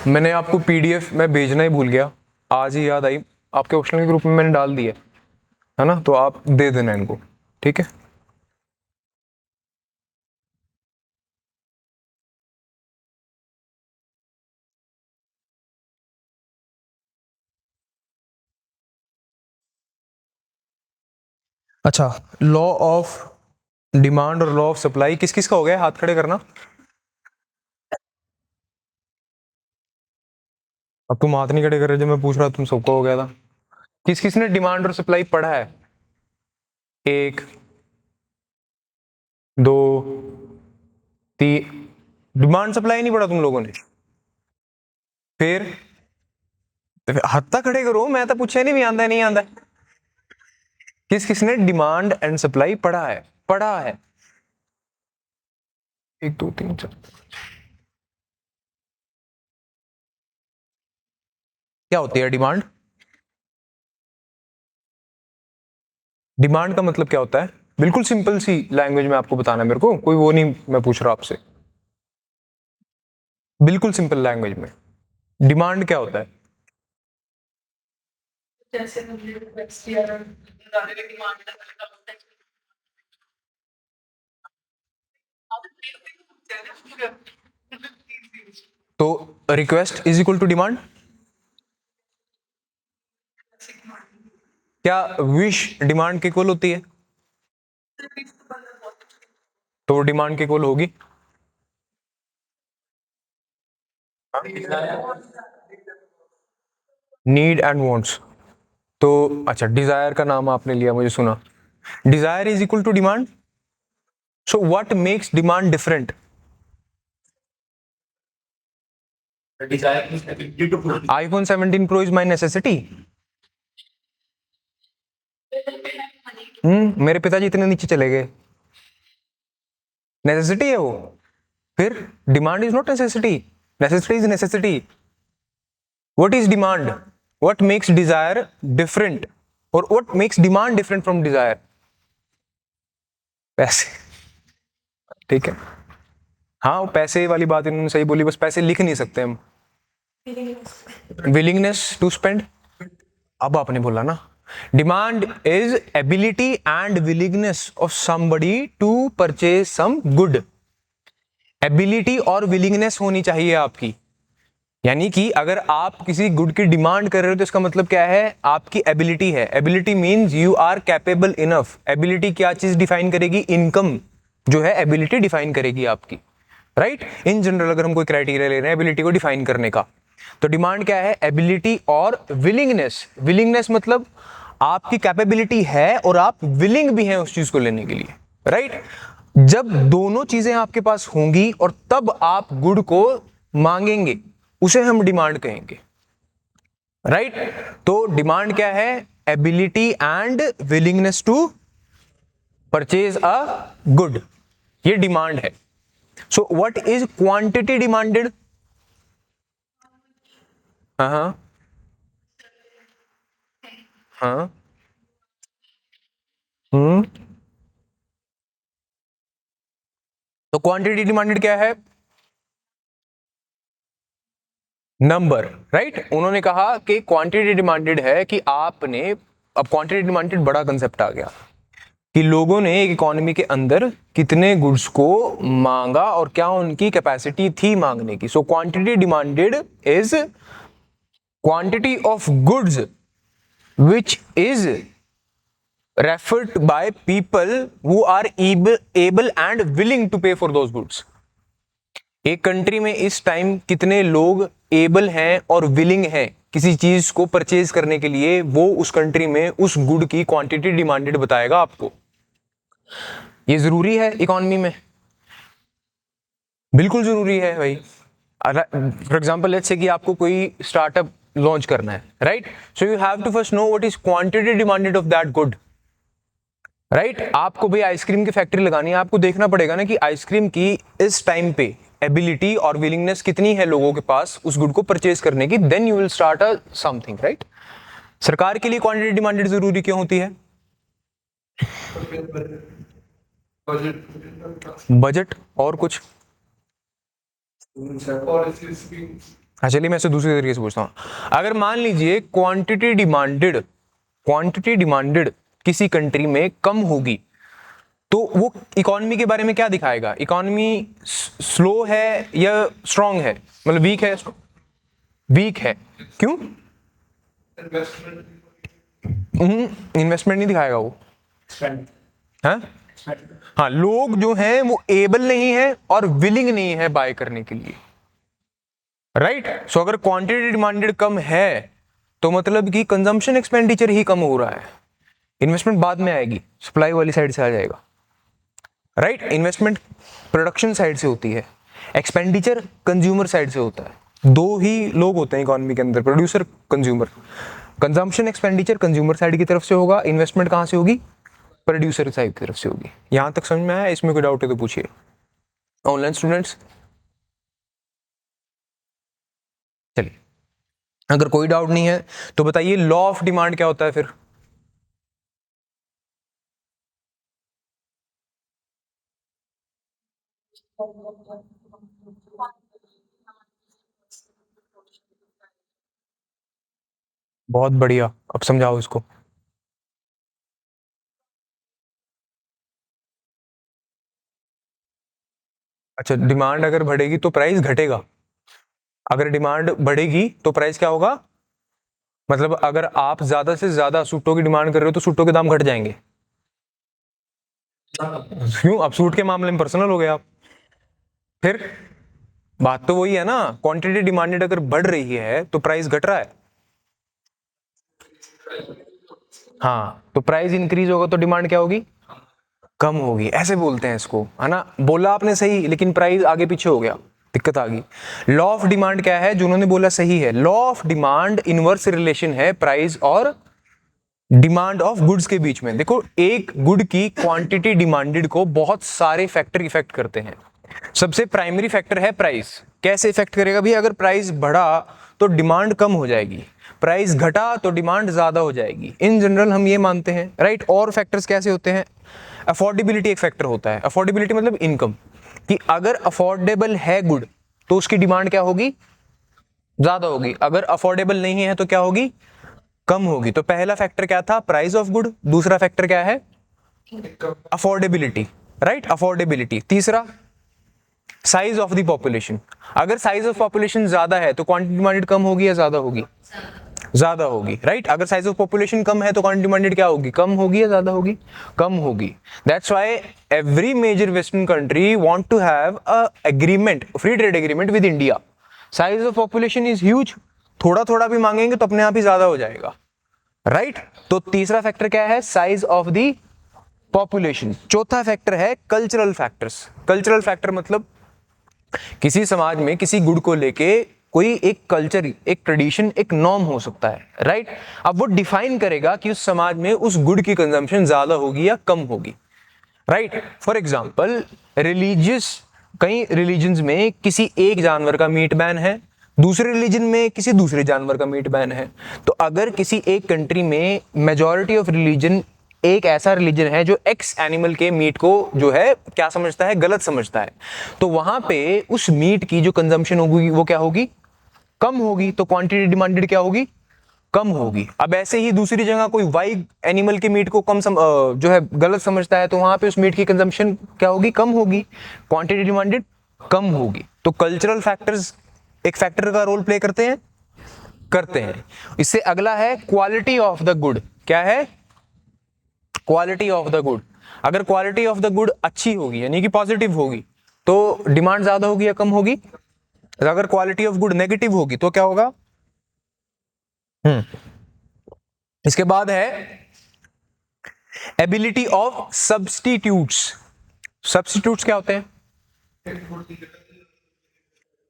मैंने आपको पीडीएफ मैं भेजना ही भूल गया, आज ही याद आई, आपके ऑप्शनल के ग्रुप में मैंने डाल दिया है ना, तो आप दे देना इनको, ठीक है। अच्छा, लॉ ऑफ डिमांड और लॉ ऑफ सप्लाई किस किस का हो गया, हाथ खड़े करना। अब तुम हाथ नहीं खड़े कर रहे, जब मैं पूछ रहा तुम सबको हो गया था। किस किस ने डिमांड और सप्लाई पढ़ा है? एक, दो, तीन। डिमांड सप्लाई नहीं पढ़ा तुम लोगों ने? फिर हाथ तक खड़े करो, मैं तो पूछा नहीं भी आंदा नहीं आंदा। किस किस ने डिमांड एंड सप्लाई पढ़ा है? पढ़ा है। एक, दो, तीन, चार। क्या होती है डिमांड? डिमांड का मतलब क्या होता है? बिल्कुल सिंपल सी लैंग्वेज में आपको बताना है मेरे को, कोई वो नहीं मैं पूछ रहा आपसे, बिल्कुल सिंपल लैंग्वेज में डिमांड क्या होता है? जैसे तो request is equal to demand. क्या विश डिमांड के इक्वल होती है? तो डिमांड के इक्वल होगी। Need and wants. तो अच्छा, डिजायर का नाम आपने लिया, मुझे सुना। Desire is equal to demand. So what makes demand different? IPhone 17 pro is my necessity. मेरे पिताजी इतने नीचे चले गए, नेसेसिटी है वो। फिर demand is not necessity, necessity is necessity. What is demand? What makes desire different, और what makes demand different from desire? पैसे। ठीक है, हाँ वो पैसे वाली बात इन्होंने सही बोली, बस पैसे लिख नहीं सकते हम। Willingness to spend. अब आपने बोला ना, demand is ability and willingness of somebody to purchase some good. Ability और विलिंगनेस होनी चाहिए आपकी, यानी कि अगर आप किसी गुड की डिमांड कर रहे हो तो इसका मतलब क्या है? आपकी एबिलिटी है। Ability means you are capable enough. Ability क्या चीज डिफाइन करेगी? इनकम जो है एबिलिटी डिफाइन करेगी आपकी, राइट। इन जनरल अगर हम कोई क्राइटेरिया ले रहे हैं एबिलिटी को डिफाइन करने का, तो डिमांड क्या है? एबिलिटी और विलिंगनेस। विलिंगनेस मतलब आपकी कैपेबिलिटी है और आप विलिंग भी हैं उस चीज को लेने के लिए, राइट। जब दोनों चीजें आपके पास होंगी और तब आप गुड को मांगेंगे, उसे हम डिमांड कहेंगे, राइट। तो डिमांड क्या है? Ability and willingness to purchase a good, ये डिमांड है। So what is quantity demanded? हाँ हाँ। हम्म। तो क्वांटिटी डिमांडेड क्या है? Number, right. उन्होंने कहा कि क्वांटिटी डिमांडेड है कि आपने, अब क्वांटिटी डिमांडेड बड़ा कंसेप्ट आ गया कि लोगों ने एक इकोनॉमी के अंदर कितने गुड्स को मांगा और क्या उनकी कैपेसिटी थी मांगने की। So quantity demanded is quantity of goods which is referred by people who are able and willing to pay for those goods। एक कंट्री में इस टाइम कितने लोग एबल हैं और विलिंग हैं किसी चीज को परचेज करने के लिए, वो उस कंट्री में उस गुड की क्वांटिटी डिमांडेड बताएगा आपको। ये जरूरी है इकोनॉमी में, बिल्कुल जरूरी है भाई। फॉर एग्जाम्पल लेट्स से कि आपको कोई स्टार्टअप लॉन्च करना है, right. So you have to first know what is quantity demanded of that good, right. आपको भाई आइसक्रीम की फैक्ट्री लगानी है, आपको देखना पड़ेगा ना कि आइसक्रीम की इस टाइम पे एबिलिटी और विलिंगनेस कितनी है लोगों के पास उस गुड को परचेज करने की, then you will start a something, right. सरकार के लिए क्वांटिटी डिमांडेड जरूरी क्यों होती है? बजट और कुछ हाँ चलिए मैं इसे दूसरे तरीके से पूछता हूँ। अगर मान लीजिए क्वांटिटी डिमांडेड किसी कंट्री में कम होगी तो वो इकोनॉमी के बारे में क्या दिखाएगा? इकोनॉमी स्लो है या स्ट्रांग है, मतलब वीक है? वीक है। क्यों? इन्वेस्टमेंट नहीं दिखाएगा वो। हाँ हाँ, लोग जो हैं वो एबल नहीं है और विलिंग नहीं है बाय करने के लिए, राइट? सो अगर क्वांटिटी डिमांडेड कम है तो मतलब कि कंजम्पशन एक्सपेंडिचर ही कम हो रहा है, इन्वेस्टमेंट बाद में आएगी, सप्लाई वाली साइड से आ जाएगा, राइट? इन्वेस्टमेंट प्रोडक्शन साइड से होती है, एक्सपेंडिचर कंज्यूमर साइड से होता है। दो ही लोग होते हैं इकोनॉमी के अंदर, producer, consumer. Consumption expenditure consumer side की तरफ से होगा, इन्वेस्टमेंट कहां से होगी? प्रोड्यूसर साइड की तरफ से होगी। यहां तक समझ में आया? इसमें कोई डाउट है तो पूछिए ऑनलाइन स्टूडेंट्स। चलिए, अगर कोई डाउट नहीं है तो बताइए लॉ ऑफ डिमांड क्या होता है फिर? बहुत बढ़िया, अब समझाओ इसको। अच्छा, डिमांड अगर बढ़ेगी तो प्राइस घटेगा, अगर डिमांड बढ़ेगी तो प्राइस क्या होगा? मतलब अगर आप ज्यादा से ज्यादा सूटों की डिमांड कर रहे हो तो सूटों के दाम घट जाएंगे। क्यों? अब सूट के मामले में पर्सनल हो गया आप। फिर बात तो वही है ना, क्वांटिटी डिमांडेड अगर बढ़ रही है तो प्राइस घट रहा है। हाँ, तो प्राइस इंक्रीज होगा तो डिमांड क्या होगी? कम होगी, ऐसे बोलते हैं इसको, है ना? बोला आपने सही, लेकिन प्राइस आगे पीछे हो गया, दिक्कत आ गई। लॉ ऑफ डिमांड क्या है? जो उन्होंने बोला सही है। Law of demand inverse relation है प्राइस और डिमांड ऑफ गुड्स के बीच में। देखो, एक गुड की क्वांटिटी डिमांडेड को बहुत सारे फैक्टर इफेक्ट करते हैं। सबसे प्राइमरी फैक्टर है प्राइस। कैसे इफेक्ट करेगा भी? अगर प्राइस बढ़ा तो डिमांड कम हो जाएगी, प्राइस घटा तो डिमांड ज्यादा हो जाएगी। इन जनरल हम ये मानते हैं, राइट? और फैक्टर्स कैसे होते हैं? अफोर्डेबिलिटी एक फैक्टर होता है। अफोर्डेबिलिटी मतलब इनकम, कि अगर अफोर्डेबल है गुड तो उसकी डिमांड क्या होगी? ज्यादा होगी। अगर अफोर्डेबल नहीं है तो क्या होगी? कम होगी। तो पहला फैक्टर क्या था? Price of good. दूसरा फैक्टर क्या है? Affordability, right? अफोर्डेबिलिटी। तीसरा, साइज ऑफ द पॉपुलेशन। अगर साइज ऑफ पॉपुलेशन ज्यादा है तो क्वांटिटी डिमांडेड कम होगी या ज्यादा होगी? ज्यादा होगी, राइट? अगर साइज ऑफ पॉपुलेशन कम है तो क्वांटिटी डिमांडेड क्या होगी? कम होगी या ज्यादा होगी? कम होगी। That's why every major western country want to have a agreement, free trade agreement with India. Size of population is huge, थोड़ा थोड़ा भी मांगेंगे तो अपने आप ही ज्यादा हो जाएगा, राइट? तो तीसरा फैक्टर क्या है? Size of the population. चौथा फैक्टर है कल्चरल फैक्टर्स। कल्चरल फैक्टर मतलब किसी समाज में किसी गुड को लेके कोई एक कल्चर, एक ट्रेडिशन, एक नॉर्म हो सकता है, राइट? अब वो डिफाइन करेगा कि उस समाज में उस गुड की कंजम्पशन ज्यादा होगी या कम होगी, राइट? फॉर एग्जाम्पल, रिलीजियस, कई रिलीजन्स में किसी एक जानवर का मीट बैन है, दूसरे रिलीजन में किसी दूसरे जानवर का मीट बैन है। तो अगर किसी एक कंट्री में मेजॉरिटी ऑफ रिलीजन, एक ऐसा रिलीजन है जो एक्स एनिमल के मीट को जो है क्या समझता है? गलत समझता है, तो वहां पे उस मीट की जो कंजम्पशन होगी वो क्या होगी? कम होगी। तो क्वांटिटी डिमांडेड क्या होगी? कम होगी। अब ऐसे ही दूसरी जगह कोई वाइल्ड एनिमल के मीट को जो है गलत समझता है, तो वहां पे उस मीट की कंजम्पशन क्या होगी? कम होगी। क्वांटिटी डिमांडेड कम होगी। तो कल्चरल फैक्टर्स एक फैक्टर का रोल प्ले करते हैं। इससे अगला है क्वालिटी ऑफ द गुड। क्या है? Quality of the good. अगर क्वालिटी ऑफ द गुड अच्छी होगी यानी कि पॉजिटिव होगी तो डिमांड ज्यादा होगी या कम होगी? अगर क्वालिटी ऑफ गुड नेगेटिव होगी तो क्या होगा? इसके बाद है एबिलिटी ऑफ सब्स्टिट्यूट्स। सब्स्टिट्यूट्स क्या होते हैं?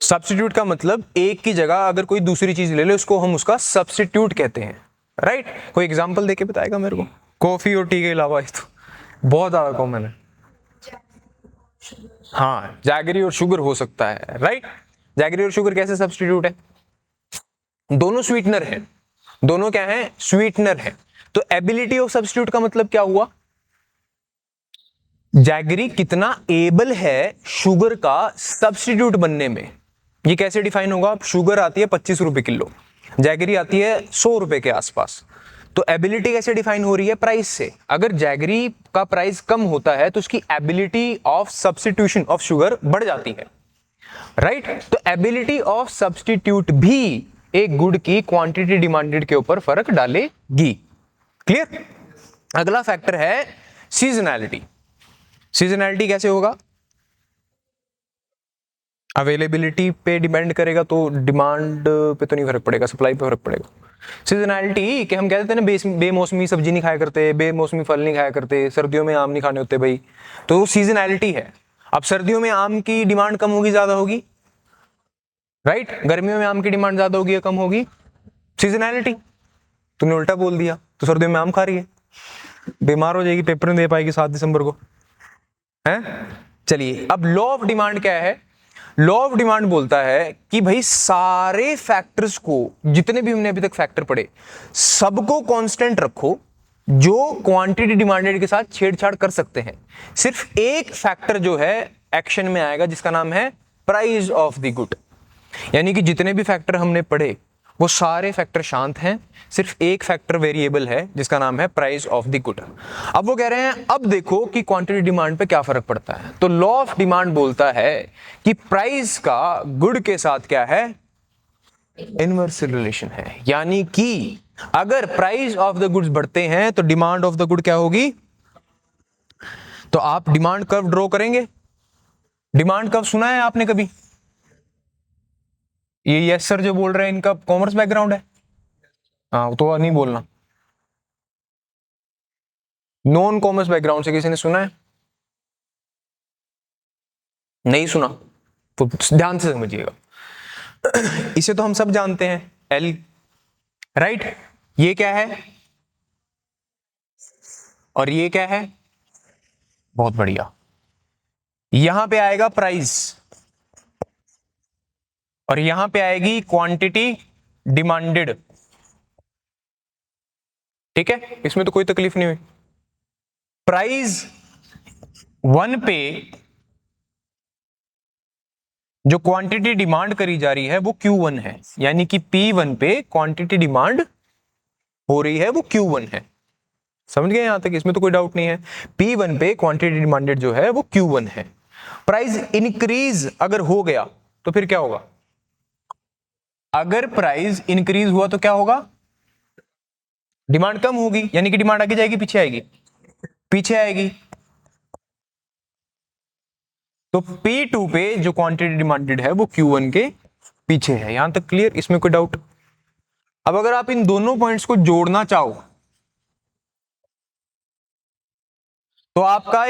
सब्स्टिट्यूट का मतलब एक की जगह अगर कोई दूसरी चीज ले ले उसको हम उसका सब्स्टिट्यूट कहते हैं, राइट? कोई एग्जांपल देके बताएगा मेरे को? कॉफी और टी के अलावा ये तो बहुत ज्यादा कॉमन है। हाँ, जैगरी और शुगर हो सकता है, राइट? जैगरी और शुगर कैसे सब्स्टिट्यूट है? दोनों स्वीटनर है, दोनों क्या है? स्वीटनर है। तो एबिलिटी ऑफ सब्स्टिट्यूट का मतलब क्या हुआ? जैगरी कितना एबल है शुगर का सब्स्टिट्यूट बनने में, ये कैसे डिफाइन होगा? शुगर आती है 25 रुपए किलो, जैगरी आती है 100 रुपए के आसपास। तो एबिलिटी कैसे डिफाइन हो रही है? प्राइस से। अगर जैगरी का प्राइस कम होता है तो उसकी ability of substitution of sugar बढ़ जाती है, राइट? तो एबिलिटी ऑफ सब्स्टिट्यूट भी एक गुड की क्वांटिटी डिमांडेड के ऊपर फर्क डालेगी। क्लियर? अगला फैक्टर है सीजनैलिटी। सीजनैलिटी कैसे होगा? अवेलेबिलिटी पे डिपेंड करेगा, तो डिमांड पे तो नहीं फर्क पड़ेगा, सप्लाई पे फर्क पड़ेगा। सीजनैलिटी के हम कहते थे ना, बेमौसमी सब्जी नहीं खाया करते, बेमौसमी फल नहीं खाया करते, सर्दियों में आम नहीं खाने होते भाई, तो वो सीजनैलिटी है। अब सर्दियों में आम की डिमांड कम होगी, ज्यादा होगी, राइट? गर्मियों में आम की डिमांड ज्यादा होगी या कम होगी? सीजनैलिटी। तूने उल्टा बोल दिया, तो सर्दियों में आम खा रही है, बीमार हो जाएगी, पेपर नहीं दे पाएगी 7 दिसंबर को, है? चलिए, अब लॉ ऑफ डिमांड क्या है? लॉ ऑफ डिमांड बोलता है कि भाई सारे फैक्टर्स को, जितने भी हमने अभी तक फैक्टर पढ़े, सबको कांस्टेंट रखो जो क्वांटिटी डिमांडेड के साथ छेड़छाड़ कर सकते हैं। सिर्फ एक फैक्टर जो है एक्शन में आएगा, जिसका नाम है प्राइस ऑफ द गुड। यानी कि जितने भी फैक्टर हमने पढ़े वो सारे फैक्टर शांत हैं, सिर्फ एक फैक्टर वेरिएबल है जिसका नाम है प्राइस ऑफ द गुड। अब वो कह रहे हैं अब देखो कि क्वांटिटी डिमांड पे क्या फर्क पड़ता है। तो लॉ ऑफ डिमांड बोलता है कि प्राइस का गुड के साथ क्या है? इनवर्स रिलेशन है। यानी कि अगर प्राइस ऑफ द गुड्स बढ़ते हैं तो डिमांड ऑफ द गुड क्या होगी? तो आप डिमांड कर्व ड्रॉ करेंगे। डिमांड कर्व सुना है आपने कभी? ये यस सर जो बोल रहे हैं इनका कॉमर्स बैकग्राउंड है? हाँ, तो नहीं बोलना। नॉन कॉमर्स बैकग्राउंड से किसी ने सुना है? नहीं सुना तो ध्यान से समझिएगा। इसे तो हम सब जानते हैं, एल, राइट? ये क्या है और ये क्या है? बहुत बढ़िया। यहां पे आएगा प्राइस और यहां पे आएगी क्वांटिटी डिमांडेड। ठीक है, इसमें तो कोई तकलीफ नहीं हुई। प्राइस 1 पे जो क्वांटिटी डिमांड करी जा रही है वो Q1 है, यानी कि P1 पे क्वांटिटी डिमांड हो रही है वो Q1 है। समझ गए यहां तक? इसमें तो कोई डाउट नहीं है। P1 पे क्वांटिटी डिमांडेड जो है वो Q1 है। प्राइस इंक्रीज अगर हो गया तो फिर क्या होगा? अगर प्राइस इंक्रीज हुआ तो क्या होगा? डिमांड कम होगी, यानी कि डिमांड आगे जाएगी पीछे आएगी? पीछे आएगी। तो P2 पे जो क्वांटिटी डिमांडेड है वो Q1 के पीछे है। यहां तक क्लियर? इसमें कोई डाउट? अब अगर आप इन दोनों पॉइंट्स को जोड़ना चाहो तो आपका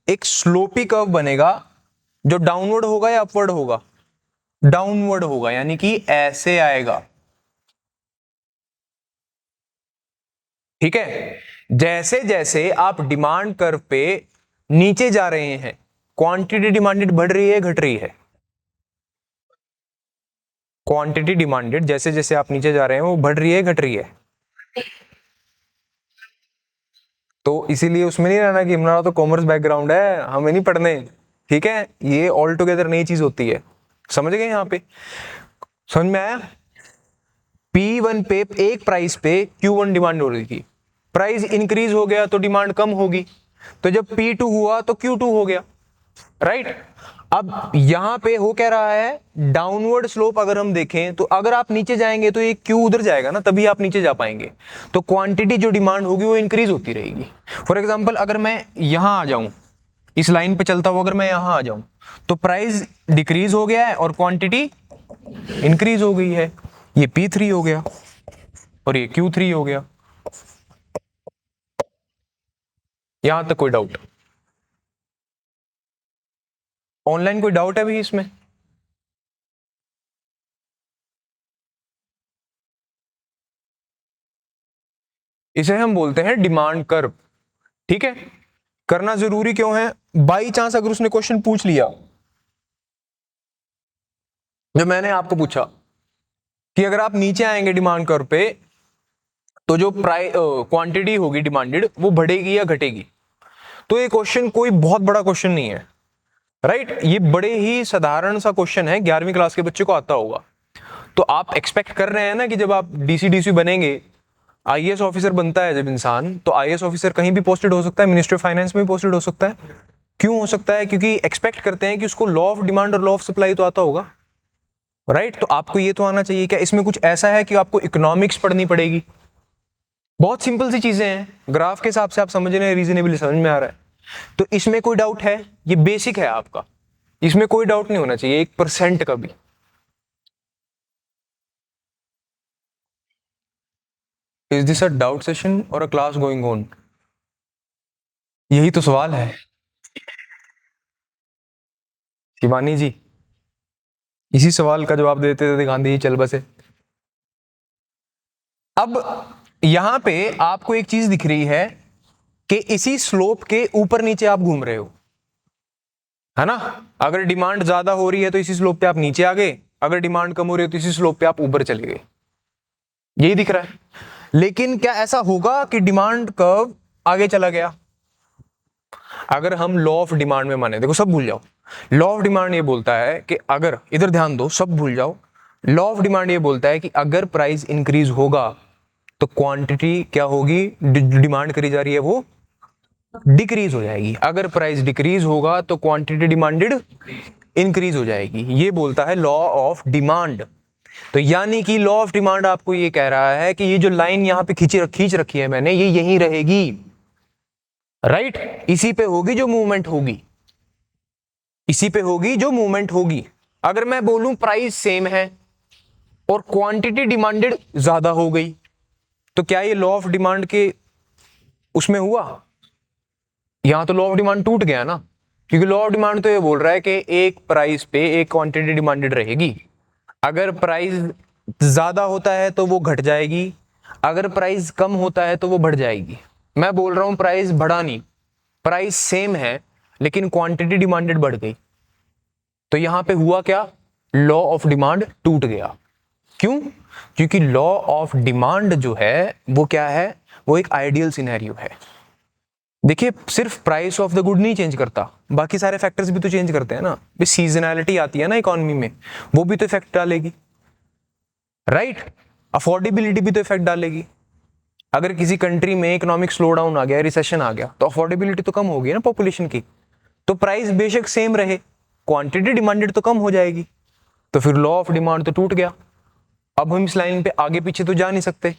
एक स्लोपी कर्व बनेगा जो डाउनवर्ड होगा या अपवर्ड होगा? डाउनवर्ड होगा, यानी कि ऐसे आएगा। ठीक है? जैसे जैसे आप डिमांड कर्व पे नीचे जा रहे हैं, क्वांटिटी डिमांडेड बढ़ रही है घट रही है? क्वांटिटी डिमांडेड जैसे जैसे आप नीचे जा रहे हैं वो बढ़ रही है घट रही है? तो इसीलिए उसमें नहीं रहना कि हमारा तो कॉमर्स बैकग्राउंड है, हमें नहीं पढ़ने। ठीक है, ये ऑल टुगेदर नई चीज होती है। समझ गए यहां पे? समझ में आया? P1 पे एक प्राइस पे Q1 डिमांड हो रही थी, प्राइस इंक्रीज हो गया तो डिमांड कम होगी, तो जब P2 हुआ तो Q2 हो गया, राइट? अब यहां पे हो क्या रहा है? डाउनवर्ड स्लोप अगर हम देखें तो अगर आप नीचे जाएंगे तो ये Q उधर जाएगा ना, तभी आप नीचे जा पाएंगे। तो क्वांटिटी जो डिमांड होगी वो इंक्रीज होती रहेगी। फॉर एग्जांपल अगर मैं यहां आ जाऊं, इस लाइन पे चलता हुआ अगर मैं यहां आ जाऊं तो प्राइस डिक्रीज हो गया है और क्वांटिटी इंक्रीज हो गई है। ये P3 हो गया और ये Q3 हो गया। यहां तक कोई डाउट? ऑनलाइन कोई डाउट है भी इसमें? इसे हम बोलते हैं डिमांड कर्व। ठीक है? करना जरूरी क्यों है? बाई चांस अगर उसने क्वेश्चन पूछ लिया जो मैंने आपको पूछा कि अगर आप नीचे आएंगे डिमांड कर्व पे तो जो प्राइस क्वांटिटी होगी डिमांडेड वो बढ़ेगी या घटेगी, तो ये क्वेश्चन कोई बहुत बड़ा क्वेश्चन नहीं है, राइट। ये बड़े ही साधारण सा क्वेश्चन है, 11वीं क्लास के बच्चे को आता होगा। तो आप एक्सपेक्ट कर रहे हैं ना कि जब आप डीसी बनेंगे, आईएएस ऑफिसर बनता है जब इंसान, तो आईएएस ऑफिसर कहीं भी पोस्टेड हो सकता है, मिनिस्ट्री ऑफ फाइनेंस में भी पोस्टेड हो सकता है। क्यों हो सकता है? क्योंकि एक्सपेक्ट करते हैं कि उसको लॉ ऑफ डिमांड और लॉ ऑफ सप्लाई तो आता होगा, राइट। तो आपको ये तो आना चाहिए। क्या इसमें कुछ ऐसा है कि आपको इकोनॉमिक्स पढ़नी पड़ेगी? बहुत सिंपल सी चीजें हैं, ग्राफ के हिसाब से आप समझ रहे हैं, रीजनेबली समझ में आ रहा है। तो इसमें कोई डाउट है? ये बेसिक है आपका, इसमें कोई डाउट नहीं होना चाहिए 1% का भी। Is this a doubt session और अ क्लास गोइंग ऑन? यही तो सवाल है शिवानी जी, इसी सवाल का जवाब देते थे गांधी जी चल बसे। अब यहां पे आपको एक चीज दिख रही है कि इसी स्लोप के ऊपर नीचे आप घूम रहे हो, है ना। अगर डिमांड ज्यादा हो रही है तो इसी स्लोप पे आप नीचे आ गए, अगर डिमांड कम हो रही है तो इसी स्लोप पे आप ऊपर चले गए, यही दिख रहा है। लेकिन क्या ऐसा होगा कि डिमांड कर्व आगे चला गया? अगर हम लॉ ऑफ डिमांड में माने, देखो सब भूल जाओ, लॉ ऑफ डिमांड ये बोलता है कि अगर, इधर ध्यान दो, सब भूल जाओ, लॉ ऑफ डिमांड ये बोलता है कि अगर प्राइस इंक्रीज होगा तो क्वांटिटी क्या होगी, डिमांड करी जा रही है वो डिक्रीज हो जाएगी। अगर प्राइस डिक्रीज होगा तो क्वांटिटी डिमांडेड इंक्रीज हो जाएगी। ये बोलता है लॉ ऑफ डिमांड। तो यानी कि लॉ ऑफ डिमांड आपको ये कह रहा है कि ये जो लाइन यहां पे खींच रखी है मैंने, ये यहीं रहेगी, राइट। इसी पे होगी जो मूवमेंट होगी, इसी पे होगी जो मूवमेंट होगी। अगर मैं बोलूं प्राइस सेम है और क्वांटिटी डिमांडेड ज्यादा हो गई, तो क्या ये लॉ ऑफ डिमांड के उसमें हुआ? यहां तो लॉ ऑफ डिमांड टूट गया ना, क्योंकि लॉ ऑफ डिमांड तो ये बोल रहा है कि एक प्राइस पे एक क्वांटिटी डिमांडेड रहेगी। अगर प्राइस ज्यादा होता है तो वो घट जाएगी, अगर प्राइस कम होता है तो वो बढ़ जाएगी। मैं बोल रहा हूं प्राइस बढ़ा नहीं, प्राइस सेम है लेकिन क्वांटिटी डिमांडेड बढ़ गई, तो यहां पे हुआ क्या, लॉ ऑफ डिमांड टूट गया। क्यों? क्योंकि लॉ ऑफ डिमांड जो है वो क्या है, वो एक आइडियल सिनेरियो है। देखिए सिर्फ प्राइस ऑफ द गुड नहीं चेंज करता, बाकी सारे फैक्टर्स भी तो चेंज करते हैं ना। सीजनैलिटी आती है ना इकोनॉमी में, वो भी तो इफेक्ट डालेगी, राइट। अफोर्डेबिलिटी भी तो इफेक्ट डालेगी। अगर किसी कंट्री में इकोनॉमिक स्लो डाउन आ गया, रिसेशन आ गया, तो अफोर्डेबिलिटी तो कम होगी ना पॉपुलेशन की। तो प्राइस बेशक सेम रहे, क्वांटिटी डिमांडेड तो कम हो जाएगी, तो फिर लॉ ऑफ डिमांड तो टूट गया। अब हम इस लाइन पे आगे पीछे तो जा नहीं सकते,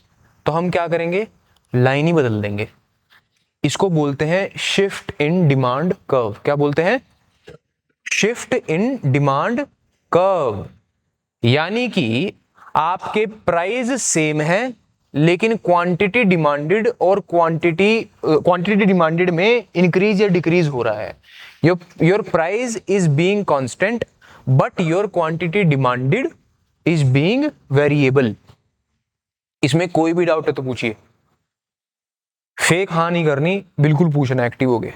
तो हम क्या करेंगे, लाइन ही बदल देंगे। इसको बोलते हैं शिफ्ट इन डिमांड कर्व। क्या बोलते हैं? Shift in demand curve. यानी कि आपके प्राइस सेम है लेकिन क्वांटिटी डिमांडेड और क्वांटिटी डिमांडेड में इंक्रीज या डिक्रीज हो रहा है। Your price is being constant but your quantity demanded is being variable. इसमें कोई भी डाउट है तो पूछिए, फेक हाँ नहीं करनी, बिल्कुल पूछना, एक्टिव हो गए।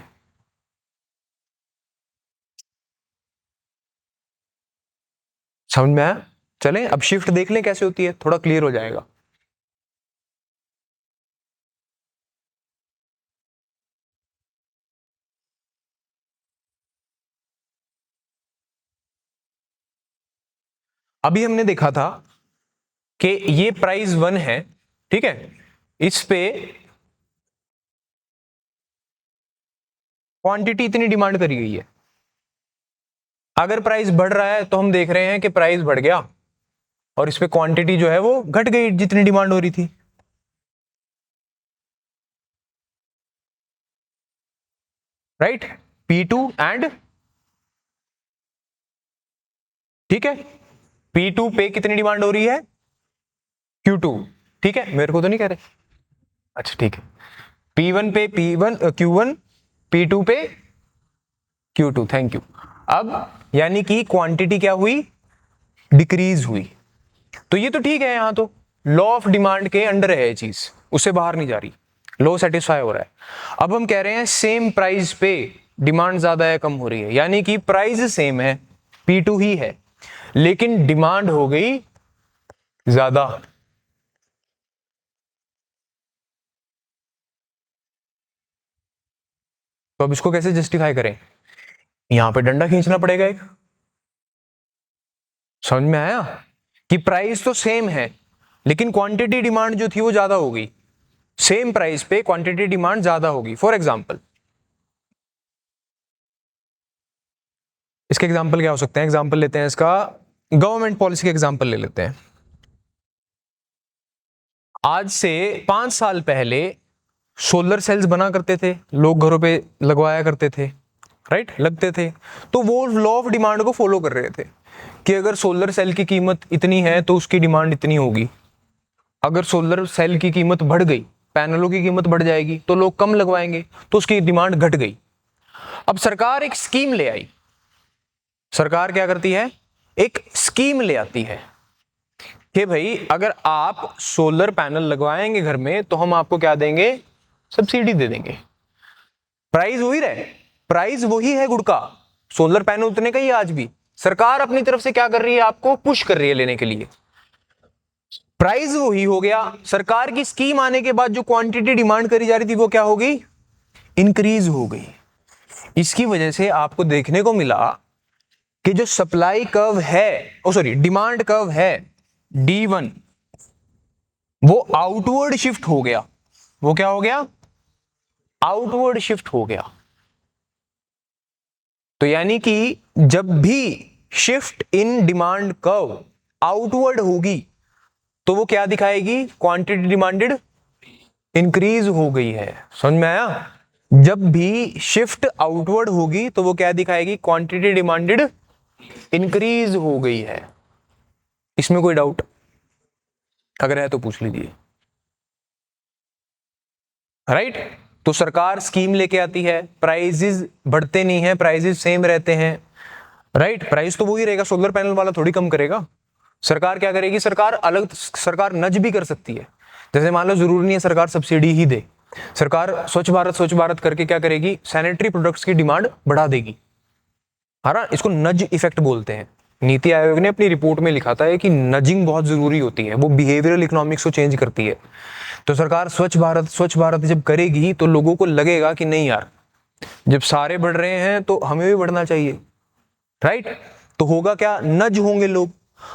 समझ में आया? चलें अब शिफ्ट देख लें कैसे होती है, थोड़ा क्लियर हो जाएगा। अभी हमने देखा था कि ये प्राइस 1 है, ठीक है, इस पे क्वांटिटी इतनी डिमांड करी गई है। अगर प्राइस बढ़ रहा है तो हम देख रहे हैं कि प्राइस बढ़ गया और इस पे क्वांटिटी जो है वो घट गई जितनी डिमांड हो रही थी, राइट। P2 एंड, ठीक है, P2 पे कितनी डिमांड हो रही है, Q2, ठीक है, मेरे को तो नहीं कह रहे, अच्छा ठीक है। P1 पे P1 Q1, P2 पे Q2, थैंक यू। अब यानी कि क्वांटिटी क्या हुई, डिक्रीज हुई। तो ये तो ठीक है, यहां तो लॉ ऑफ डिमांड के अंडर है ये चीज, उससे बाहर नहीं जा रही, लॉ सेटिस्फाई हो रहा है। अब हम कह रहे हैं सेम प्राइस पे डिमांड ज्यादा है कम हो रही है, यानी कि प्राइस सेम है, P2 ही है, लेकिन डिमांड हो गई ज्यादा। तो अब इसको कैसे जस्टिफाई करें? यहां पे डंडा खींचना पड़ेगा एक। समझ में आया कि प्राइस तो सेम है लेकिन क्वांटिटी डिमांड जो थी वो ज्यादा हो गई। सेम प्राइस पे क्वांटिटी डिमांड ज्यादा होगी। फॉर एग्जांपल, इसके एग्जांपल क्या हो सकते हैं? एग्जांपल लेते हैं इसका, गवर्नमेंट पॉलिसी के एग्जांपल ले लेते हैं। आज से 5 साल पहले सोलर सेल्स बना करते थे, लोग घरों पे लगवाया करते थे, राइट, लगते थे। तो वो लॉ ऑफ डिमांड को फॉलो कर रहे थे कि अगर सोलर सेल की कीमत इतनी है तो उसकी डिमांड इतनी होगी। अगर सोलर सेल की कीमत बढ़ गई, पैनलों की कीमत बढ़ जाएगी तो लोग कम लगवाएंगे, तो उसकी डिमांड घट गई। अब सरकार एक स्कीम ले आई। सरकार क्या करती है? एक स्कीम ले आती है कि भाई अगर आप सोलर पैनल लगवाएंगे घर में तो हम आपको क्या देंगे? सब्सिडी दे देंगे। प्राइस वही रहे, प्राइस वही है गुड़ का, सोलर पैनल उतने का ही आज भी। सरकार अपनी तरफ से क्या कर रही है? आपको पुश कर रही है लेने के लिए। प्राइस वही हो गया। सरकार की स्कीम आने के बाद जो क्वांटिटी डिमांड करी जा रही थी वो क्या हो गई? इंक्रीज हो गई। इसकी वजह से आपको देखने को मिला कि जो सप्लाई कर्व है, ओ सॉरी डिमांड कर्व है D1, वो आउटवर्ड शिफ्ट हो गया। वो क्या हो गया? आउटवर्ड शिफ्ट हो गया। तो यानी कि जब भी shift in demand curve outward होगी तो वो क्या दिखाएगी? क्वांटिटी डिमांडेड इंक्रीज हो गई है। समझ में आया? जब भी शिफ्ट आउटवर्ड होगी तो वो क्या दिखाएगी? क्वांटिटी डिमांडेड इंक्रीज हो गई है। इसमें कोई डाउट अगर है तो पूछ लीजिए। राइट, तो सरकार स्कीम लेके आती है, प्राइजेस बढ़ते नहीं है, प्राइजेस सेम रहते हैं। राइट, प्राइस तो वही रहेगा, सोलर पैनल वाला थोड़ी कम करेगा। सरकार क्या करेगी? सरकार अलग, सरकार नज भी कर सकती है। जैसे मान लो जरूरी नहीं है सरकार सब्सिडी ही दे, सरकार स्वच्छ भारत करके क्या करेगी? सैनिटरी प्रोडक्ट्स की डिमांड बढ़ा देगी। है ना, इसको नज इफेक्ट बोलते हैं। नीति आयोग ने अपनी रिपोर्ट में लिखा था है कि नजिंग बहुत जरूरी होती है, वो बिहेवियरल इकोनॉमिक्स को चेंज करती है। तो सरकार स्वच्छ भारत जब करेगी तो लोगों को लगेगा कि नहीं यार, जब सारे बढ़ रहे हैं तो हमें भी बढ़ना चाहिए। राइट, तो होगा क्या? नज होंगे लोग।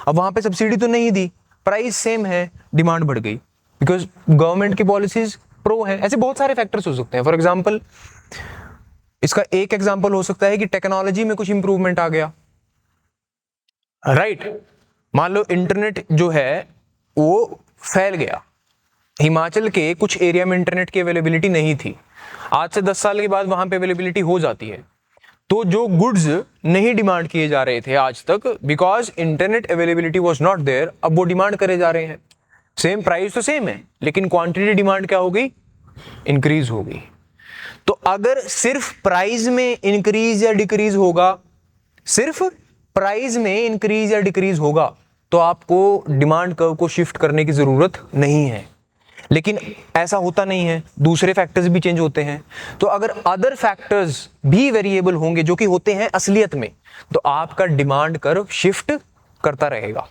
अब वहां पे सब्सिडी तो नहीं दी, प्राइस सेम है, डिमांड बढ़ गई, बिकॉज गवर्नमेंट की पॉलिसीज प्रो है। ऐसे बहुत सारे फैक्टर्स हो सकते हैं। फॉर एग्जाम्पल, इसका एक एग्जाम्पल हो सकता है कि टेक्नोलॉजी में कुछ इंप्रूवमेंट आ गया। राइट, मान लो इंटरनेट जो है वो फैल गया, हिमाचल के कुछ एरिया में इंटरनेट की अवेलेबिलिटी नहीं थी, आज से 10 साल के बाद वहां पे अवेलेबिलिटी हो जाती है। तो जो गुड्स नहीं डिमांड किए जा रहे थे आज तक, because internet availability was not there, अब वो डिमांड करे जा रहे हैं। सेम प्राइस तो सेम है लेकिन क्वांटिटी डिमांड क्या हो गई? इंक्रीज हो गई। तो अगर सिर्फ प्राइस में इंक्रीज या डिक्रीज होगा, सिर्फ प्राइस में इंक्रीज या डिक्रीज होगा तो आपको डिमांड कर्व को शिफ्ट करने की जरूरत नहीं है। लेकिन ऐसा होता नहीं है, दूसरे फैक्टर्स भी चेंज होते हैं। तो अगर अदर फैक्टर्स भी वेरिएबल होंगे जो कि होते हैं असलियत में, तो आपका डिमांड कर्व शिफ्ट करता रहेगा।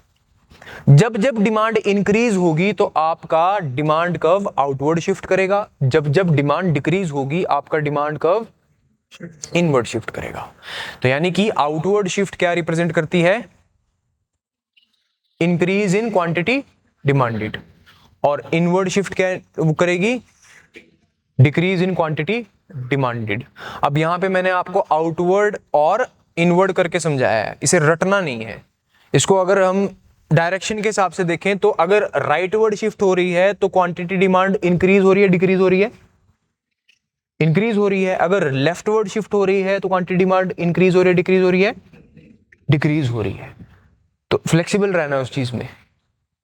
जब जब डिमांड इंक्रीज होगी तो आपका डिमांड कर्व आउटवर्ड शिफ्ट करेगा, जब जब डिमांड डिक्रीज होगी आपका डिमांड कर्व इनवर्ड शिफ्ट करेगा। तो यानी कि आउटवर्ड शिफ्ट क्या रिप्रेजेंट करती है? इंक्रीज इन क्वांटिटी डिमांडेड, और इनवर्ड शिफ्ट क्या वो करेगी? Decrease in quantity demanded. अब यहां पे मैंने आपको आउटवर्ड और इनवर्ड करके समझाया है, इसे रटना नहीं है। इसको अगर हम डायरेक्शन के हिसाब से देखें तो अगर राइटवर्ड शिफ्ट हो रही है तो क्वांटिटी डिमांड इंक्रीज हो रही है, डिक्रीज हो रही है? इंक्रीज हो रही है। अगर लेफ्टवर्ड शिफ्ट हो रही है तो क्वांटिटी डिमांड इंक्रीज हो रही है, डिक्रीज हो रही है? डिक्रीज हो रही है। तो फ्लेक्सिबल रहना है उस चीज में।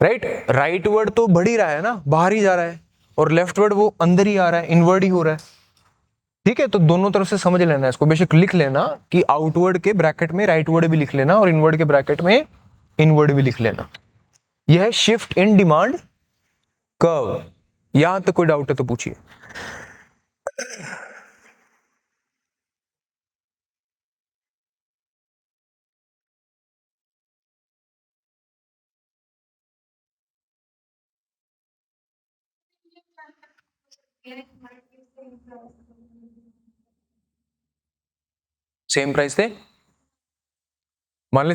राइट, राइट वर्ड तो बढ़ ही रहा है ना, बाहर ही जा रहा है, और लेफ्ट वर्ड वो अंदर ही आ रहा है, इनवर्ड ही हो रहा है। ठीक है, तो दोनों तरफ से समझ लेना है इसको, बेशक लिख लेना कि आउटवर्ड के ब्रैकेट में राइट वर्ड भी लिख लेना और इनवर्ड के ब्रैकेट में इनवर्ड भी लिख लेना। यह है शिफ्ट इन डिमांड कर्व। यहां तक कोई डाउट है तो पूछिए। सेम प्राइस थे। मान ली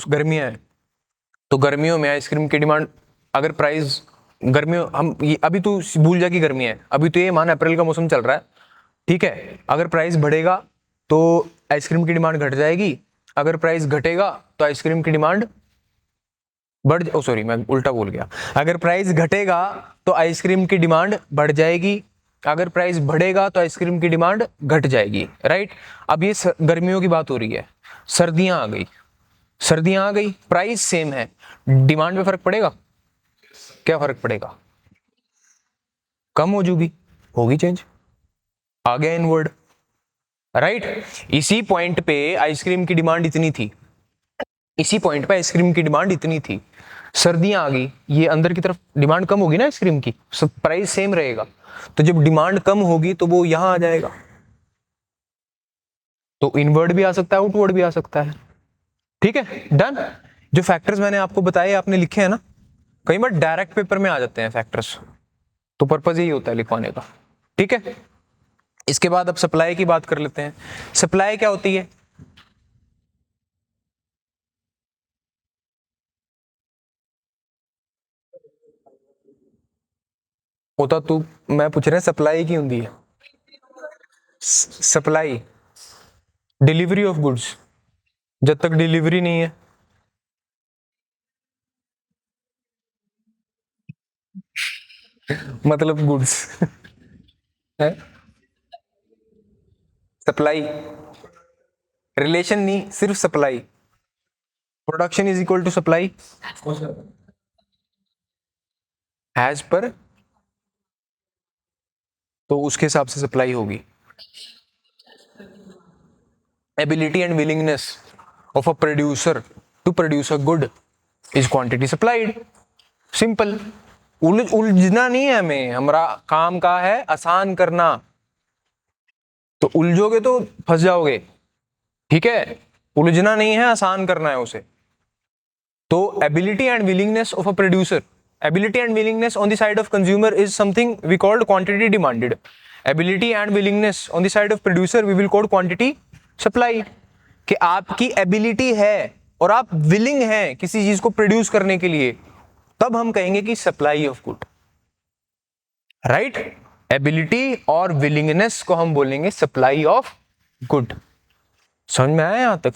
गर्मियां हैं, तो गर्मियों में आइसक्रीम की डिमांड, अगर प्राइस गर्मियों हम अभी तो भूल जा कि गर्मी है, अभी तो ये मान अप्रैल का मौसम चल रहा है, ठीक है। अगर प्राइस बढ़ेगा तो आइसक्रीम की डिमांड घट जाएगी, अगर प्राइस घटेगा तो आइसक्रीम की डिमांड सॉरी मैं उल्टा बोल गया, अगर प्राइस घटेगा तो आइसक्रीम की डिमांड बढ़ जाएगी, अगर प्राइस बढ़ेगा तो आइसक्रीम की डिमांड घट जाएगी, राइट। अब ये गर्मियों की बात हो रही है, सर्दियां आ गई, सर्दियां आ गई, प्राइस सेम है, डिमांड में फर्क पड़ेगा? क्या फर्क पड़ेगा? कम हो जाएगी, होगी चेंज, आ गया इनवर्ड, राइट। इसी पॉइंट पे आइसक्रीम की डिमांड इतनी थी, इसी पॉइंट पे आइसक्रीम की डिमांड इतनी थी, सर्दियां आ गई, ये अंदर की तरफ डिमांड कम होगी ना आइसक्रीम की, सब प्राइस सेम रहेगा, तो जब डिमांड कम होगी तो वो यहां आ जाएगा, तो इनवर्ड भी आ सकता है, आउटवर्ड भी आ सकता है, ठीक है, डन। जो फैक्टर्स मैंने आपको बताए आपने लिखे हैं ना, कई बार डायरेक्ट पेपर में आ जाते हैं फैक्टर्स, तो पर्पज यही होता है लिखवाने का, ठीक है। इसके बाद अब सप्लाई की बात कर लेते हैं। सप्लाई क्या होती है? होता तू, मैं पूछ रहा सप्लाई की होती है, सप्लाई, डिलीवरी ऑफ गुड्स, जब तक डिलीवरी नहीं है, मतलब गुड्स है, सप्लाई, रिलेशन नहीं, सिर्फ supply, production is equal to supply as per, तो उसके हिसाब से सप्लाई होगी। Ability and willingness of a producer to produce a good is quantity supplied, simple. उलझना नहीं है हमें, हमारा काम का है आसान करना, तो उलझोगे तो फंस जाओगे, ठीक है, उलझना नहीं है, आसान करना है उसे। तो ability and willingness of a producer, ability and willingness on the side of consumer is something we called quantity demanded, ability and willingness on the side of producer we will call quantity supply, कि आपकी ability है और आप willing हैं किसी चीज को produce करने के लिए, तब हम कहेंगे कि supply of good, right. Ability और विलिंगनेस को हम बोलेंगे सप्लाई ऑफ गुड। समझ में आया यहां तक?